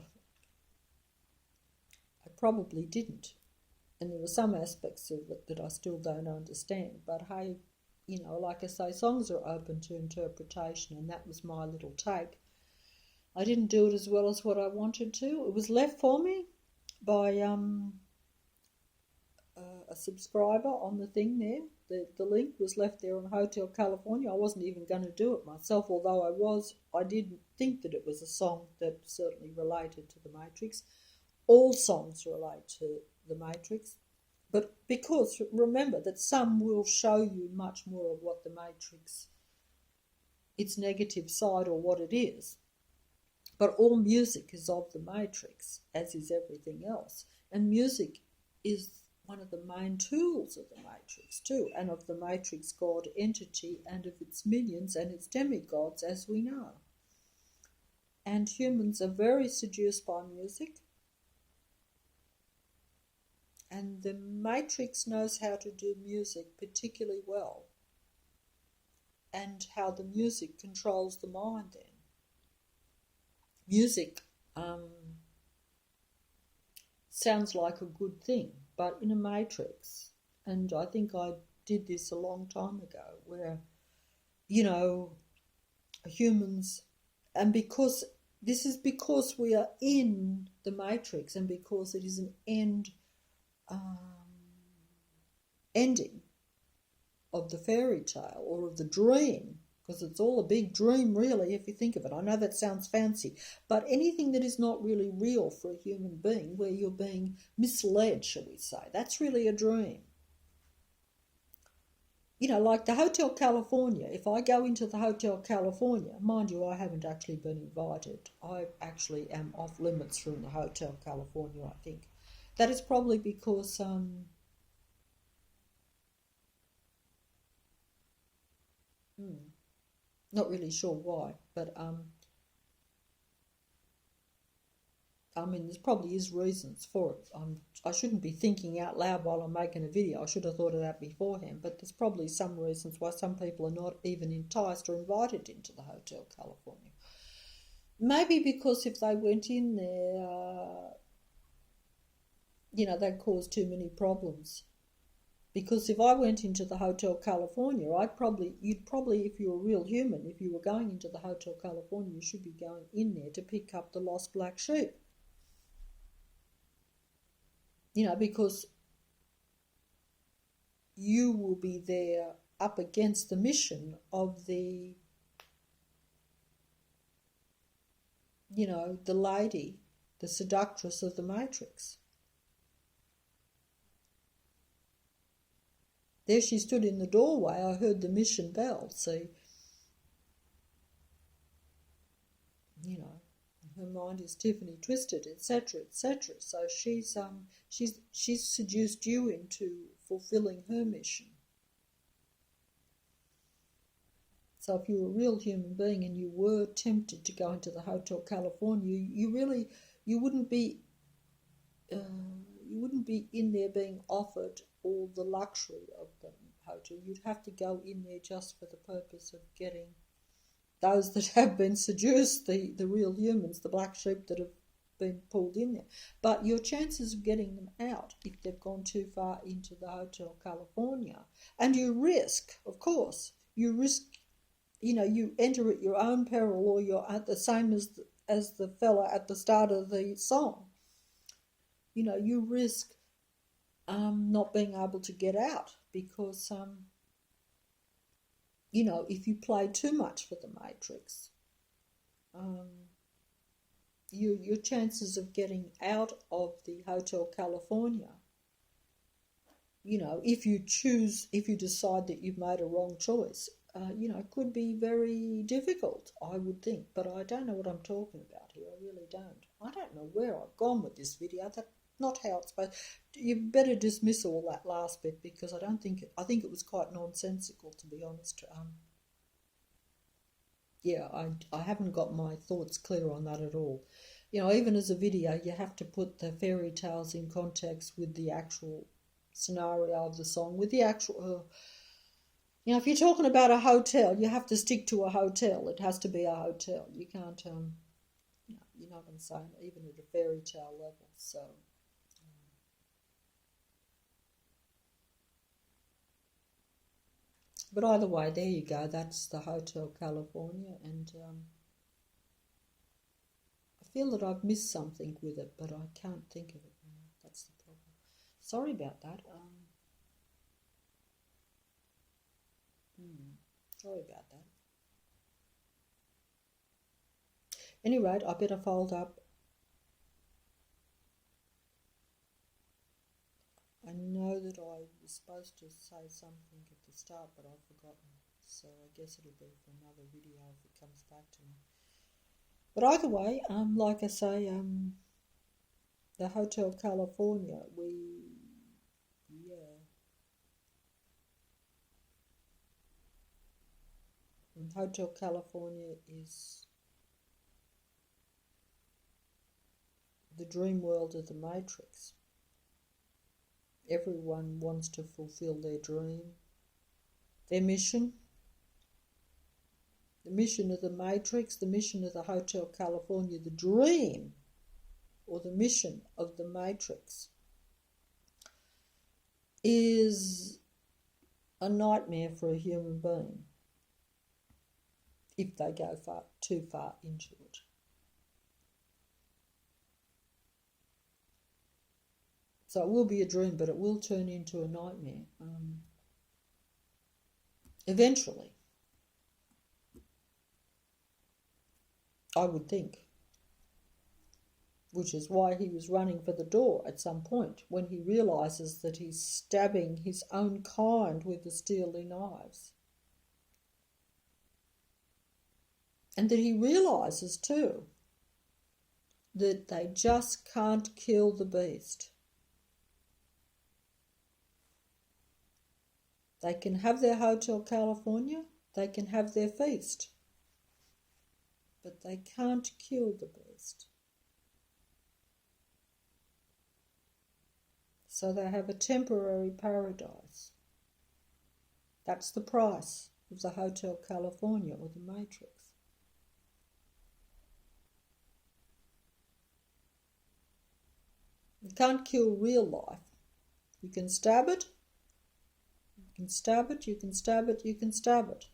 I probably didn't. And there are some aspects of it that I still don't understand. But hey, you know, like I say, songs are open to interpretation, and that was my little take. I didn't do it as well as what I wanted to. It was left for me by a subscriber on the thing there. The link was left there on Hotel California. I wasn't even going to do it myself, although I didn't think that it was a song that certainly related to the Matrix. All songs relate to the Matrix, but because remember that some will show you much more of what the Matrix, its negative side or what it is. But all music is of the Matrix, as is everything else. And music is one of the main tools of the Matrix too, and of the Matrix God entity and of its minions and its demigods, as we know. And humans are very seduced by music. And the Matrix knows how to do music particularly well, and how the music controls the mind then. Music sounds like a good thing, but in a Matrix, and I think I did this a long time ago, where, you know, humans, and because we are in the Matrix, and because it is an ending of the fairy tale or of the dream, because it's all a big dream really if you think of it. I know that sounds fancy, but anything that is not really real for a human being, where you're being misled, shall we say, that's really a dream. You know, like the Hotel California, if I go into the Hotel California, mind you, I haven't actually been invited. I actually am off limits from the Hotel California, I think. That is probably because not really sure why, but I mean, there probably is reasons for it. I shouldn't be thinking out loud while I'm making a video. I should have thought of that beforehand, but there's probably some reasons why some people are not even enticed or invited into the Hotel California. Maybe because if they went in there, you know, they'd cause too many problems. Because if I went into the Hotel California, you'd probably, if you're a real human, if you were going into the Hotel California, you should be going in there to pick up the lost black sheep. You know, because you will be there up against the mission of the, you know, the lady, the seductress of the Matrix. There she stood in the doorway. I heard the mission bell, see. You know, her mind is Tiffany twisted, etc., etc. So she's seduced you into fulfilling her mission. So if you were a real human being and you were tempted to go into the Hotel California, you wouldn't be in there being offered all the luxury of the hotel. You'd have to go in there just for the purpose of getting those that have been seduced, the real humans, the black sheep that have been pulled in there. But your chances of getting them out, if they've gone too far into the Hotel California, and you risk, of course, you enter at your own peril, or you're at the same as the fella at the start of the song. You know, you risk not being able to get out because, you know, if you play too much for the Matrix, your chances of getting out of the Hotel California, you know, if you decide that you've made a wrong choice, you know, could be very difficult, I would think. But I don't know what I'm talking about here. I really don't. I don't know where I've gone with this video. That's not how it's supposed. You better dismiss all that last bit, because I think it was quite nonsensical, to be honest. Yeah, I haven't got my thoughts clear on that at all. You know, even as a video, you have to put the fairy tales in context with the actual scenario of the song with the actual. If you're talking about a hotel, you have to stick to a hotel. It has to be a hotel. You can't, you're not going to say even at a fairy tale level. So, but either way, there you go. That's the Hotel California, and I feel that I've missed something with it, but I can't think of it now. That's the problem. Sorry about that. Sorry about that. Anyway, I better fold up. I know that I was supposed to say something at the start, but I've forgotten. So I guess it'll be for another video if it comes back to me. But either way, like I say, the Hotel California, Hotel California is the dream world of the Matrix. Everyone wants to fulfill their dream, their mission. The mission of the Matrix, the mission of the Hotel California, the dream or the mission of the Matrix is a nightmare for a human being if they go too far into it. So it will be a dream, but it will turn into a nightmare eventually, I would think. Which is why he was running for the door at some point, when he realises that he's stabbing his own kind with the steely knives. And that he realises too that they just can't kill the beast. They can have their Hotel California, they can have their feast, but they can't kill the beast. So they have a temporary paradise. That's the price of the Hotel California or the Matrix. You can't kill real life. You can stab it, you can stab it, you can stab it, you can stab it.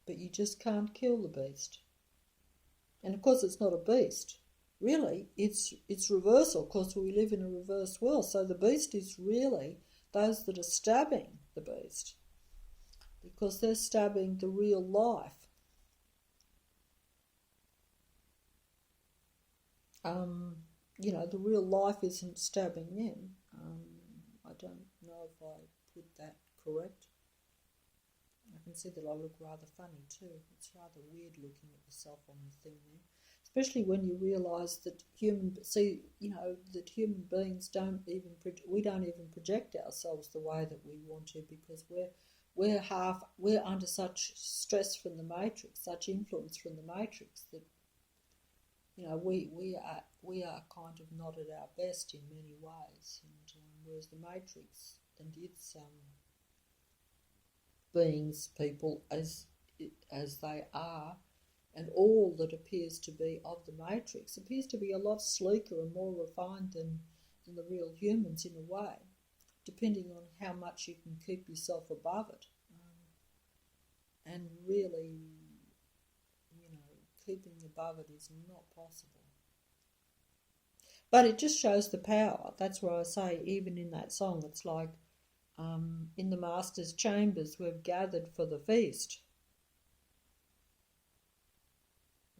But you just can't kill the beast. And of course it's not a beast. Really, it's reversal, because we live in a reversed world. So the beast is really those that are stabbing the beast, because they're stabbing the real life. The real life isn't stabbing them. I don't know if I put that correct. I can see that I look rather funny too. It's rather weird looking at yourself on the thing there. Especially when you realise that human beings we don't even project ourselves the way that we want to, because we're under such stress from the Matrix, such influence from the Matrix, that we are kind of not at our best in many ways, and whereas the Matrix and its beings, people as they are, and all that appears to be of the Matrix appears to be a lot sleeker and more refined than the real humans in a way, depending on how much you can keep yourself above it. And really, keeping above it is not possible. But it just shows the power. That's why I say, even in that song, it's like, in the Master's chambers we've gathered for the feast.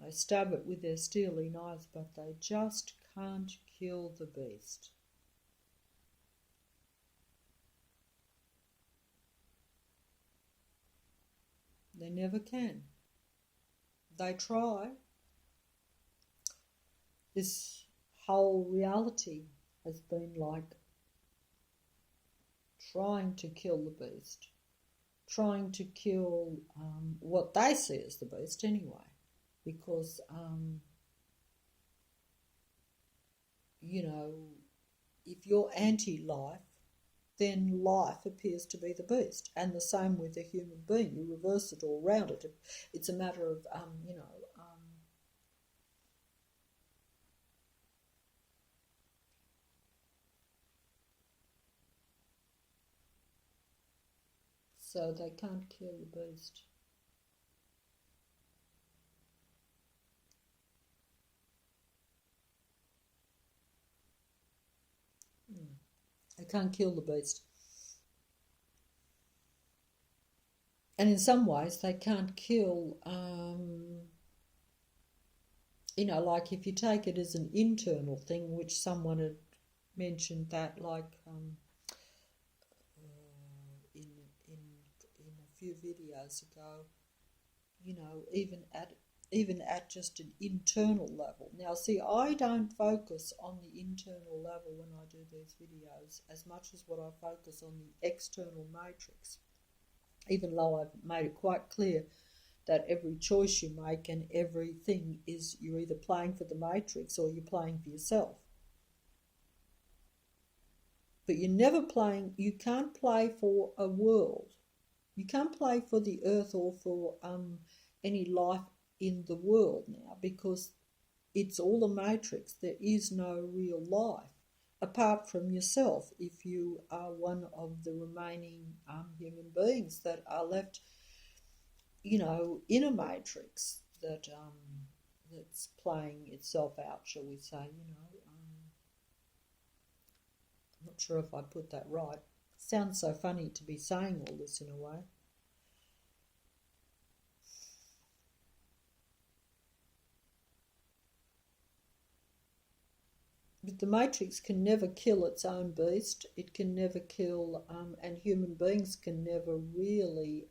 They stab it with their steely knives, but they just can't kill the beast. They never can. They try. This whole reality has been like trying to kill the beast, trying to kill what they see as the beast anyway, because, you know, if you're anti-life, then life appears to be the beast, and the same with a human being. You reverse it all round it. It's a matter of, so they can't kill the beast. They can't kill the beast. And in some ways, they can't kill, like if you take it as an internal thing, which someone had mentioned that, like in a few videos ago, even at just an internal level. Now, see, I don't focus on the internal level when I do these videos as much as what I focus on the external matrix, even though I've made it quite clear that every choice you make and everything is you're either playing for the matrix or you're playing for yourself. But you're never playing, you can't play for a world. You can't play for the earth or for any life in the world now, because it's all a matrix. There is no real life apart from yourself, if you are one of the remaining human beings that are left, in a matrix that that's playing itself out, shall we say. I'm not sure if I put that right. It sounds so funny to be saying all this in a way. But the matrix can never kill its own beast. It can never kill, and human beings can never really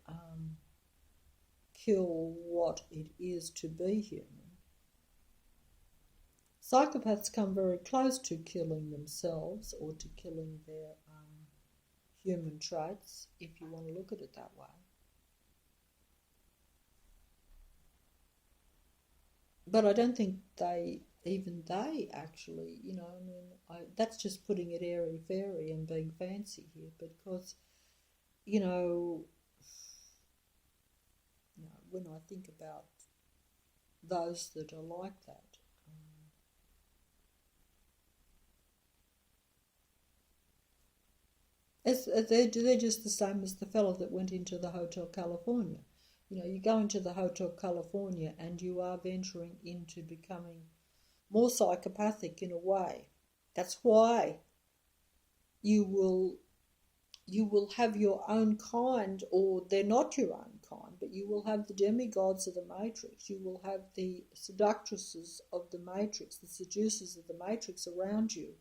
kill what it is to be human. Psychopaths come very close to killing themselves or to killing their human traits, if you want to look at it that way. But I don't think they actually, that's just putting it airy-fairy and being fancy here, because, when I think about those that are like that, they're just the same as the fellow that went into the Hotel California. You go into the Hotel California and you are venturing into becoming more psychopathic in a way. That's why you will have your own kind, or they're not your own kind, but you will have the demigods of the Matrix. You will have the seductresses of the Matrix, the seducers of the Matrix around you,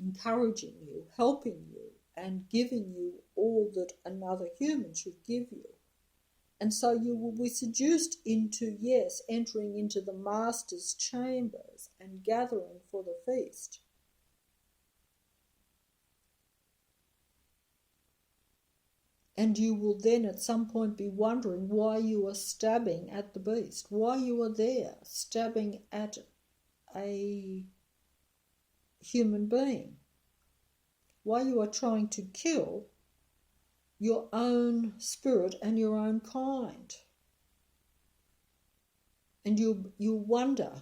encouraging you, helping you, and giving you all that another human should give you. And so you will be seduced into, entering into the master's chambers and gathering for the feast. And you will then at some point be wondering why you are stabbing at the beast, why you are there stabbing at a human being, why you are trying to kill your own spirit and your own kind. And you wonder,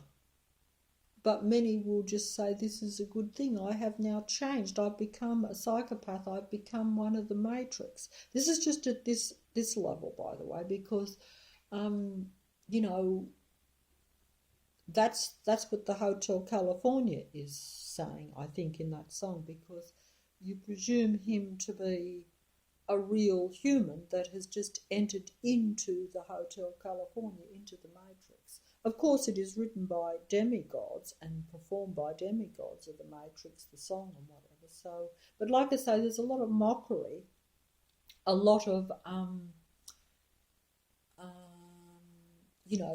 but many will just say, this is a good thing. I have now changed. I've become a psychopath. I've become one of the Matrix. This is just at this level, by the way, because, that's what the Hotel California is saying, I think, in that song, because you presume him to be a real human that has just entered into the Hotel California, into the Matrix. Of course, it is written by demigods and performed by demigods of the Matrix, the song and whatever. So, but like I say, there's a lot of mockery, a lot of,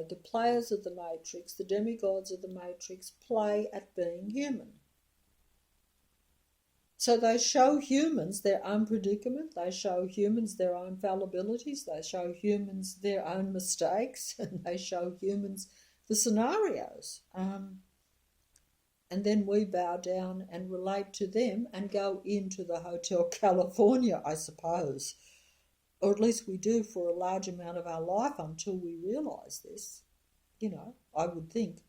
the players of the Matrix, the demigods of the Matrix, play at being human. So they show humans their own predicament, they show humans their own fallibilities, they show humans their own mistakes, and they show humans the scenarios. And then we bow down and relate to them and go into the Hotel California, I suppose. Or at least we do for a large amount of our life until we realise this, I would think.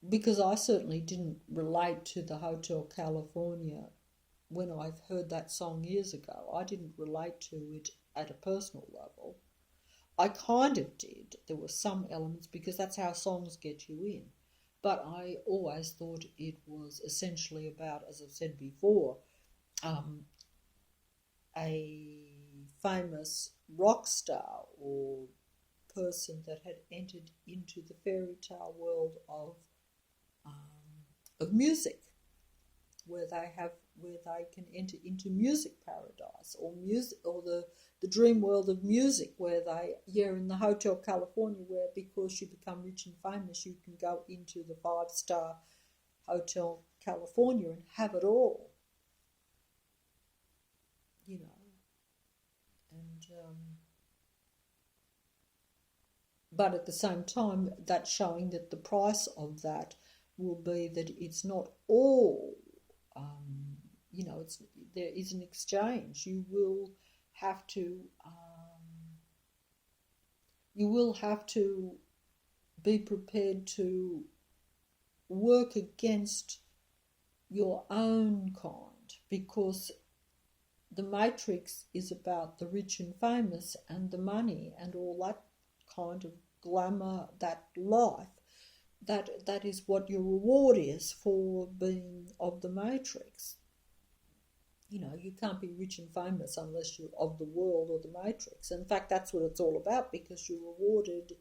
Because I certainly didn't relate to the Hotel California when I heard that song years ago. I didn't relate to it at a personal level. I kind of did. There were some elements because that's how songs get you in. But I always thought it was essentially about, as I've said before, a famous rock star or person that had entered into the fairy tale world of music, where they can enter into music paradise or the dream world of music, where in the Hotel California, where because you become rich and famous, you can go into the 5-star Hotel California and have it all, and but at the same time, that's showing that the price of that will be that it's not all, there is an exchange. You will have to be prepared to work against your own kind, because the Matrix is about the rich and famous and the money and all that kind of glamour, that life. That is what your reward is for being of the Matrix. You can't be rich and famous unless you're of the world or the Matrix. In fact, that's what it's all about, because you're rewarded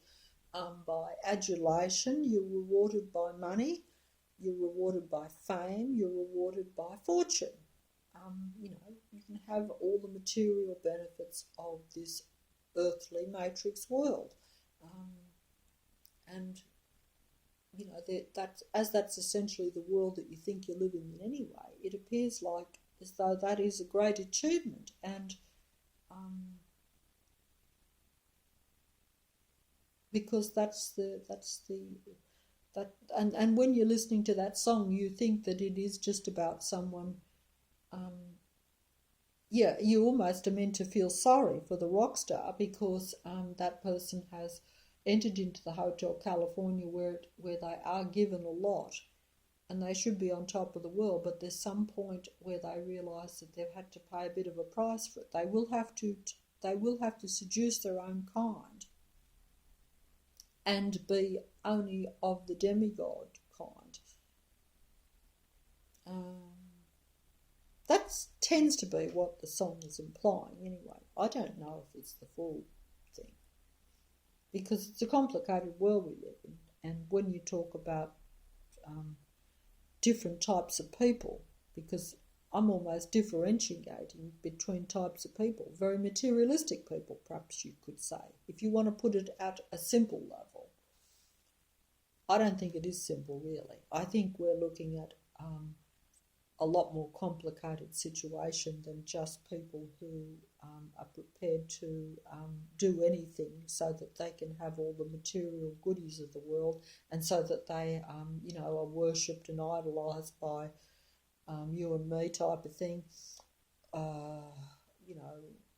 by adulation, you're rewarded by money, you're rewarded by fame, you're rewarded by fortune. You can have all the material benefits of this earthly Matrix world. And that's essentially the world that you think you're living in anyway. It appears like as though that is a great achievement, and because and when you're listening to that song, you think that it is just about someone. You almost are meant to feel sorry for the rock star, because that person has entered into the Hotel California where they are given a lot and they should be on top of the world, but there's some point where they realise that they've had to pay a bit of a price for it. They will have to seduce their own kind and be only of the demigod kind. That tends to be what the song is implying anyway. I don't know if it's the full thing, because it's a complicated world we live in, and when you talk about different types of people, because I'm almost differentiating between types of people, very materialistic people, perhaps you could say, if you want to put it at a simple level. I don't think it is simple, really. I think we're looking at a lot more complicated situation than just people who are prepared to do anything so that they can have all the material goodies of the world, and so that they are worshipped and idolised by you and me type of thing.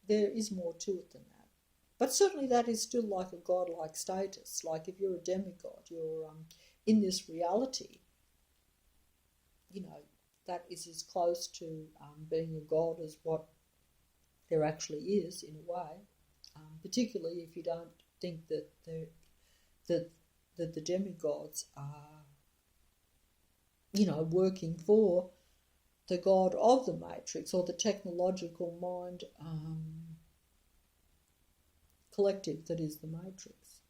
There is more to it than that. But certainly that is still like a godlike status. Like if you're a demigod, you're in this reality, that is as close to being a god as what there actually is, in a way, particularly if you don't think that the demigods are, working for the god of the Matrix or the technological mind collective that is the Matrix.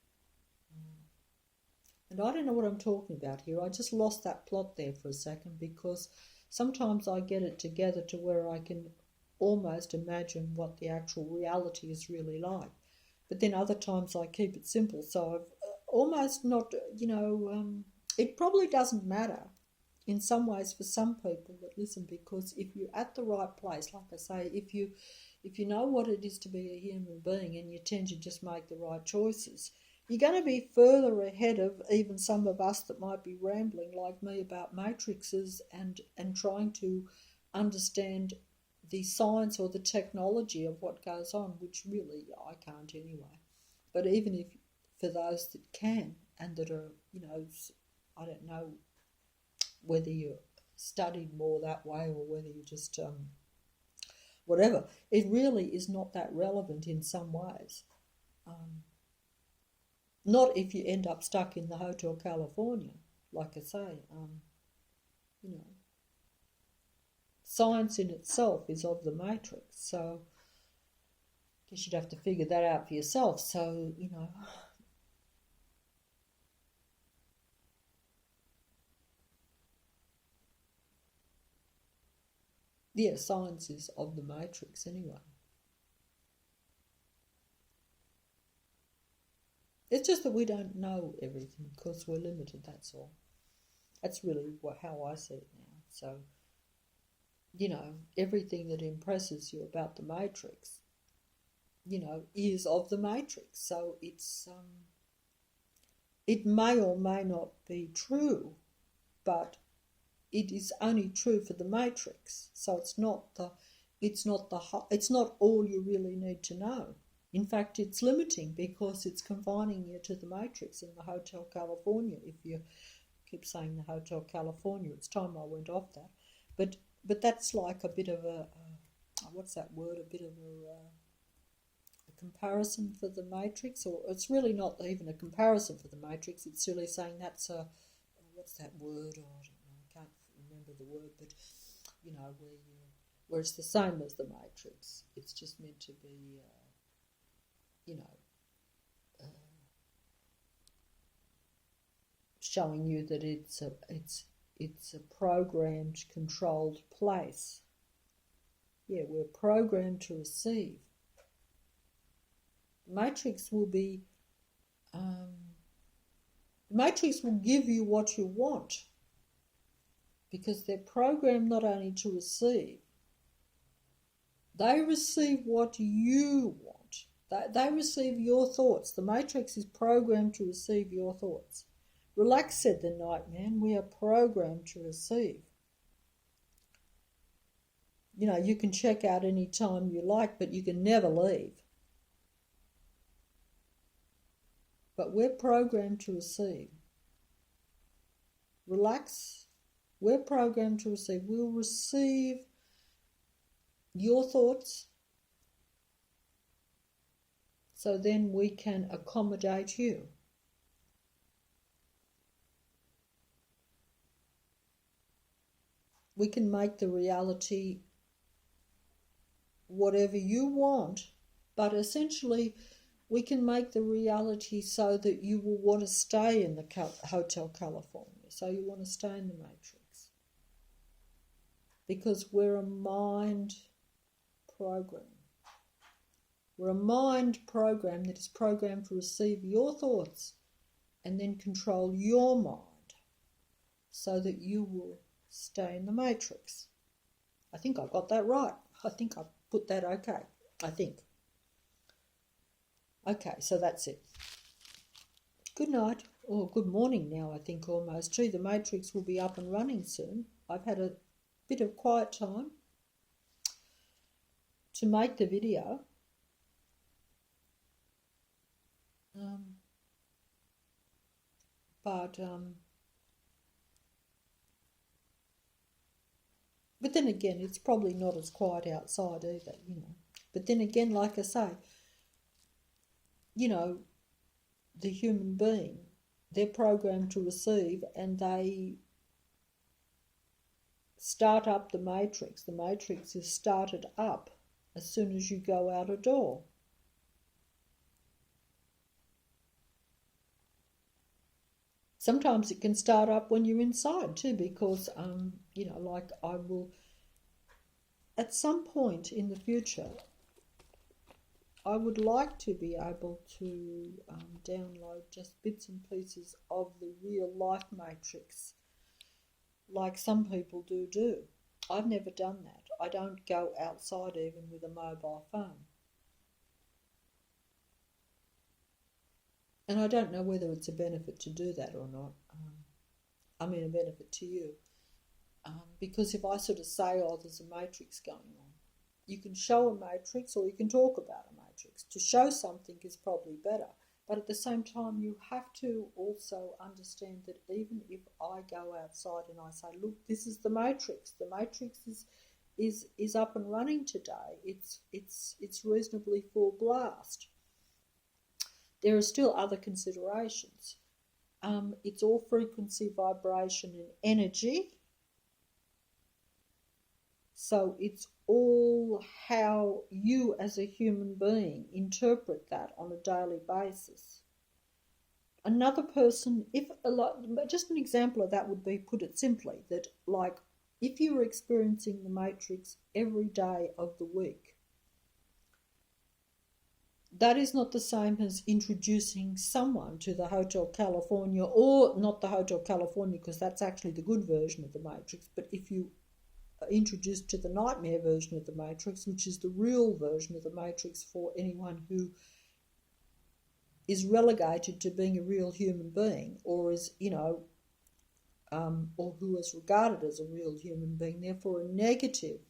And I don't know what I'm talking about here. I just lost that plot there for a second, because sometimes I get it together to where I can almost imagine what the actual reality is really like. But then other times I keep it simple. So almost not, it probably doesn't matter in some ways for some people that listen, because if you're at the right place, like I say, if you know what it is to be a human being and you tend to just make the right choices, you're going to be further ahead of even some of us that might be rambling like me about matrices and trying to understand the science or the technology of what goes on, which really I can't anyway. But even if for those that can and that are, I don't know whether you studied more that way or whether you just whatever, it really is not that relevant in some ways. Not if you end up stuck in the Hotel California, like I say. Science in itself is of the matrix, so I guess you'd have to figure that out for yourself. So, yeah, science is of the matrix anyway. It's just that we don't know everything because we're limited, that's all. That's really how I see it now. So, everything that impresses you about the matrix, is of the matrix. So it may or may not be true, but it is only true for the matrix. So it's not all you really need to know. In fact, it's limiting because it's confining you to the matrix in the Hotel California. If you keep saying the Hotel California, it's time I went off that. But that's like a bit of what's that word? A bit of a comparison for the matrix, or it's really not even a comparison for the matrix. It's really saying that's what's that word? Oh, I don't know. I can't remember the word, but where it's the same as the matrix. It's just meant to be, showing you that it's a programmed, controlled place. Yeah, we're programmed to receive. The matrix will be, the matrix will give you what you want because they're programmed not only to receive, they receive what you want. They receive your thoughts. The matrix is programmed to receive your thoughts. Relax, said the night man, we are programmed to receive. You can check out any time you like, but you can never leave. But we're programmed to receive. Relax, we're programmed to receive. We'll receive your thoughts, so then we can accommodate you. We can make the reality whatever you want, but essentially we can make the reality so that you will want to stay in the Hotel California, so you want to stay in the matrix. Because we're a mind program. We're a mind program that is programmed to receive your thoughts and then control your mind so that you will stay in the matrix. I think I got that right. I think I put that okay. I think. Okay, so that's it. Good night, or good morning now, I think almost. Gee, the matrix will be up and running soon. I've had a bit of quiet time to make the video. But then again, it's probably not as quiet outside either, But then again, like I say, the human being, they're programmed to receive and they start up the matrix. The matrix is started up as soon as you go out a door. Sometimes it can start up when you're inside too, because, like I will, at some point in the future, I would like to be able to download just bits and pieces of the real life matrix, like some people do. I've never done that. I don't go outside even with a mobile phone. And I don't know whether it's a benefit to do that or not. I mean, a benefit to you. Because if I sort of say, oh, there's a matrix going on, you can show a matrix or you can talk about a matrix. To show something is probably better. But at the same time, you have to also understand that even if I go outside and I say, look, this is the matrix is up and running today. It's reasonably full blast. There are still other considerations. It's all frequency, vibration, and energy. So it's all how you as a human being interpret that on a daily basis. Another person, just an example of that would be, put it simply, that like if you were experiencing the matrix every day of the week, that is not the same as introducing someone to the Hotel California, or not the Hotel California, because that's actually the good version of the matrix, but if you are introduced to the nightmare version of the matrix, which is the real version of the matrix for anyone who is relegated to being a real human being, or is, or who is regarded as a real human being, therefore a negative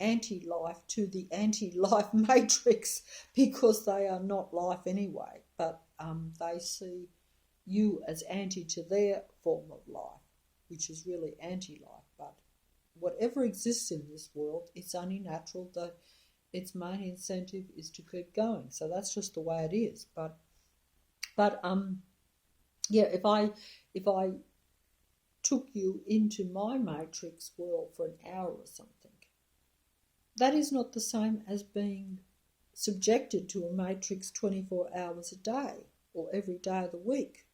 anti-life to the anti-life matrix, because they are not life anyway, but they see you as anti to their form of life, which is really anti-life. But whatever exists in this world, it's only natural that its main incentive is to keep going. So that's just the way it is. But if I took you into my matrix world for an hour or something, that is not the same as being subjected to a matrix 24 hours a day or every day of the week.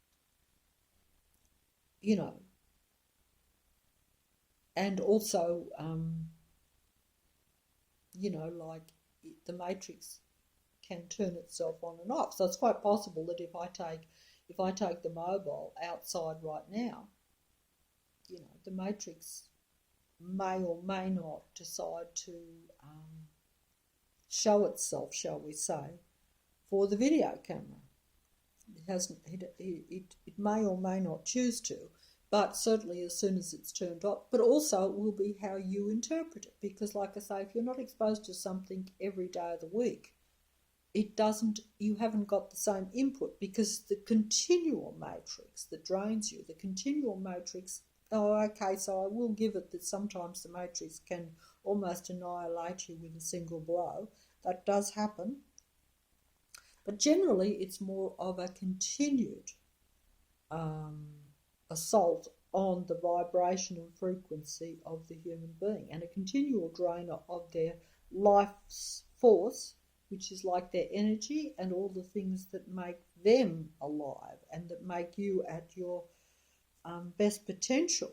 And also, like the matrix can turn itself on and off. So it's quite possible that if I take the mobile outside right now, the matrix may or may not decide to show itself, shall we say, for the video camera. It may or may not choose to, but certainly as soon as it's turned off. But also it will be how you interpret it, because like I say, if you're not exposed to something every day of the week, you haven't got the same input, because the continual matrix that drains you, the continual matrix, so I will give it that sometimes the matrix can almost annihilate you with a single blow. That does happen. But generally it's more of a continued assault on the vibration and frequency of the human being, and a continual drain of their life's force, which is like their energy and all the things that make them alive and that make you at your best potential.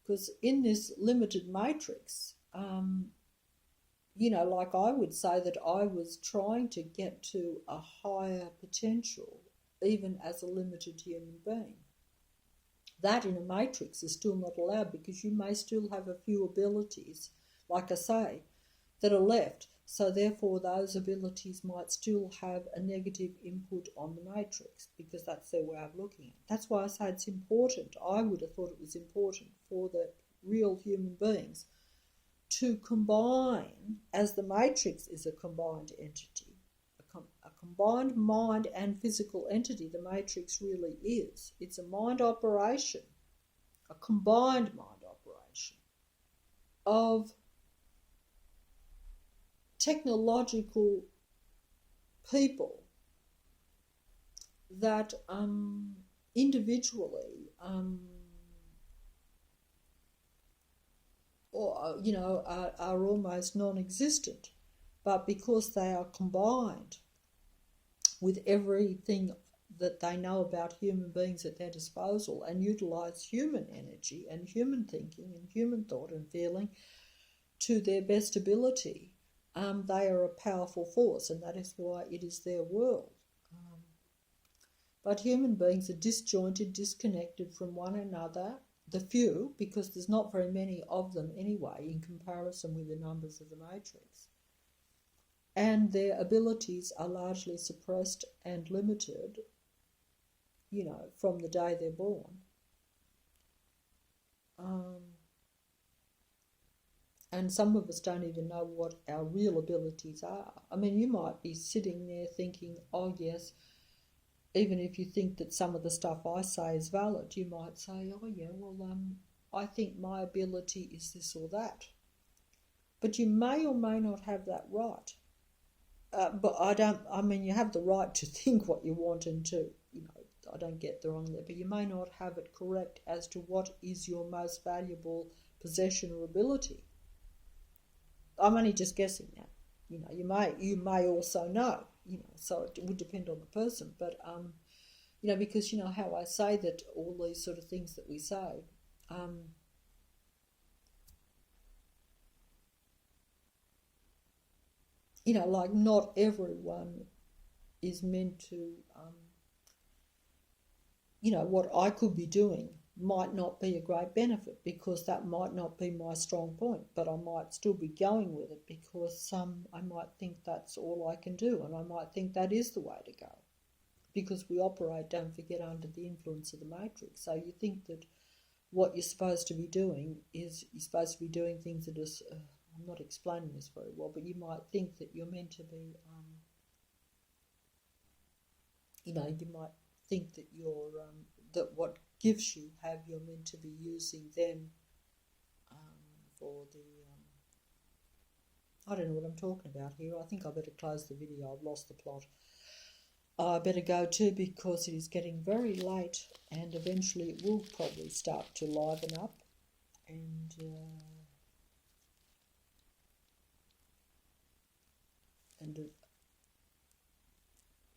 Because in this limited matrix, like I would say that I was trying to get to a higher potential even as a limited human being. That in a matrix is still not allowed, because you may still have a few abilities, like I say, that are left. So therefore those abilities might still have a negative input on the matrix, because that's their way of looking at it. That's why I say it's important. I would have thought it was important for the real human beings to combine, as the matrix is a combined entity, a combined mind and physical entity. The matrix really is. It's a mind operation, a combined mind operation of technological people that individually are almost non-existent, but because they are combined with everything that they know about human beings at their disposal and utilise human energy and human thinking and human thought and feeling to their best ability, they are a powerful force, and that is why it is their world. But human beings are disjointed, disconnected from one another, the few, because there's not very many of them anyway in comparison with the numbers of the matrix. And their abilities are largely suppressed and limited, from the day they're born. And some of us don't even know what our real abilities are. I mean, you might be sitting there thinking, oh yes, even if you think that some of the stuff I say is valid, you might say, oh yeah, well, I think my ability is this or that. But you may or may not have that right. But you have the right to think what you want and to, I don't get the wrong there, but you may not have it correct as to what is your most valuable possession or ability. I'm only just guessing now. You may also know, so it would depend on the person. But, because how I say that all these sort of things that we say, like not everyone is meant to, what I could be doing might not be a great benefit because that might not be my strong point, but I might still be going with it because I might think that's all I can do, and I might think that is the way to go because we operate, don't forget, under the influence of the matrix. So you think that what you're supposed to be doing is you're supposed to be doing things that is, I'm not explaining this very well, but you might think that you're meant to be, you might think that you're, that what gifts you have, you're meant to be using them for the, I don't know what I'm talking about here. I think I better close the video. I've lost the plot. I better go too because it is getting very late and eventually it will probably start to liven up and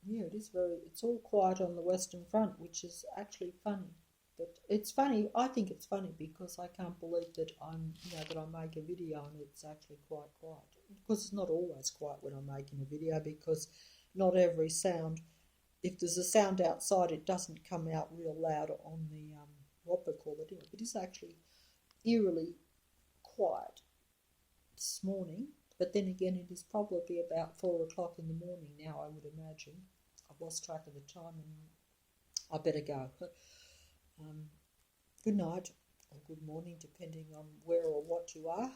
yeah, it's all quiet on the Western Front, which is actually funny. But it's funny, I think it's funny because I can't believe that that I make a video and it's actually quite quiet. Because it's not always quiet when I'm making a video because not every sound, if there's a sound outside, it doesn't come out real loud on the, what we call it. It is actually eerily quiet this morning. But then again, it is probably about 4 o'clock in the morning now, I would imagine. I've lost track of the time and I better go. Good night or good morning, depending on where or what you are.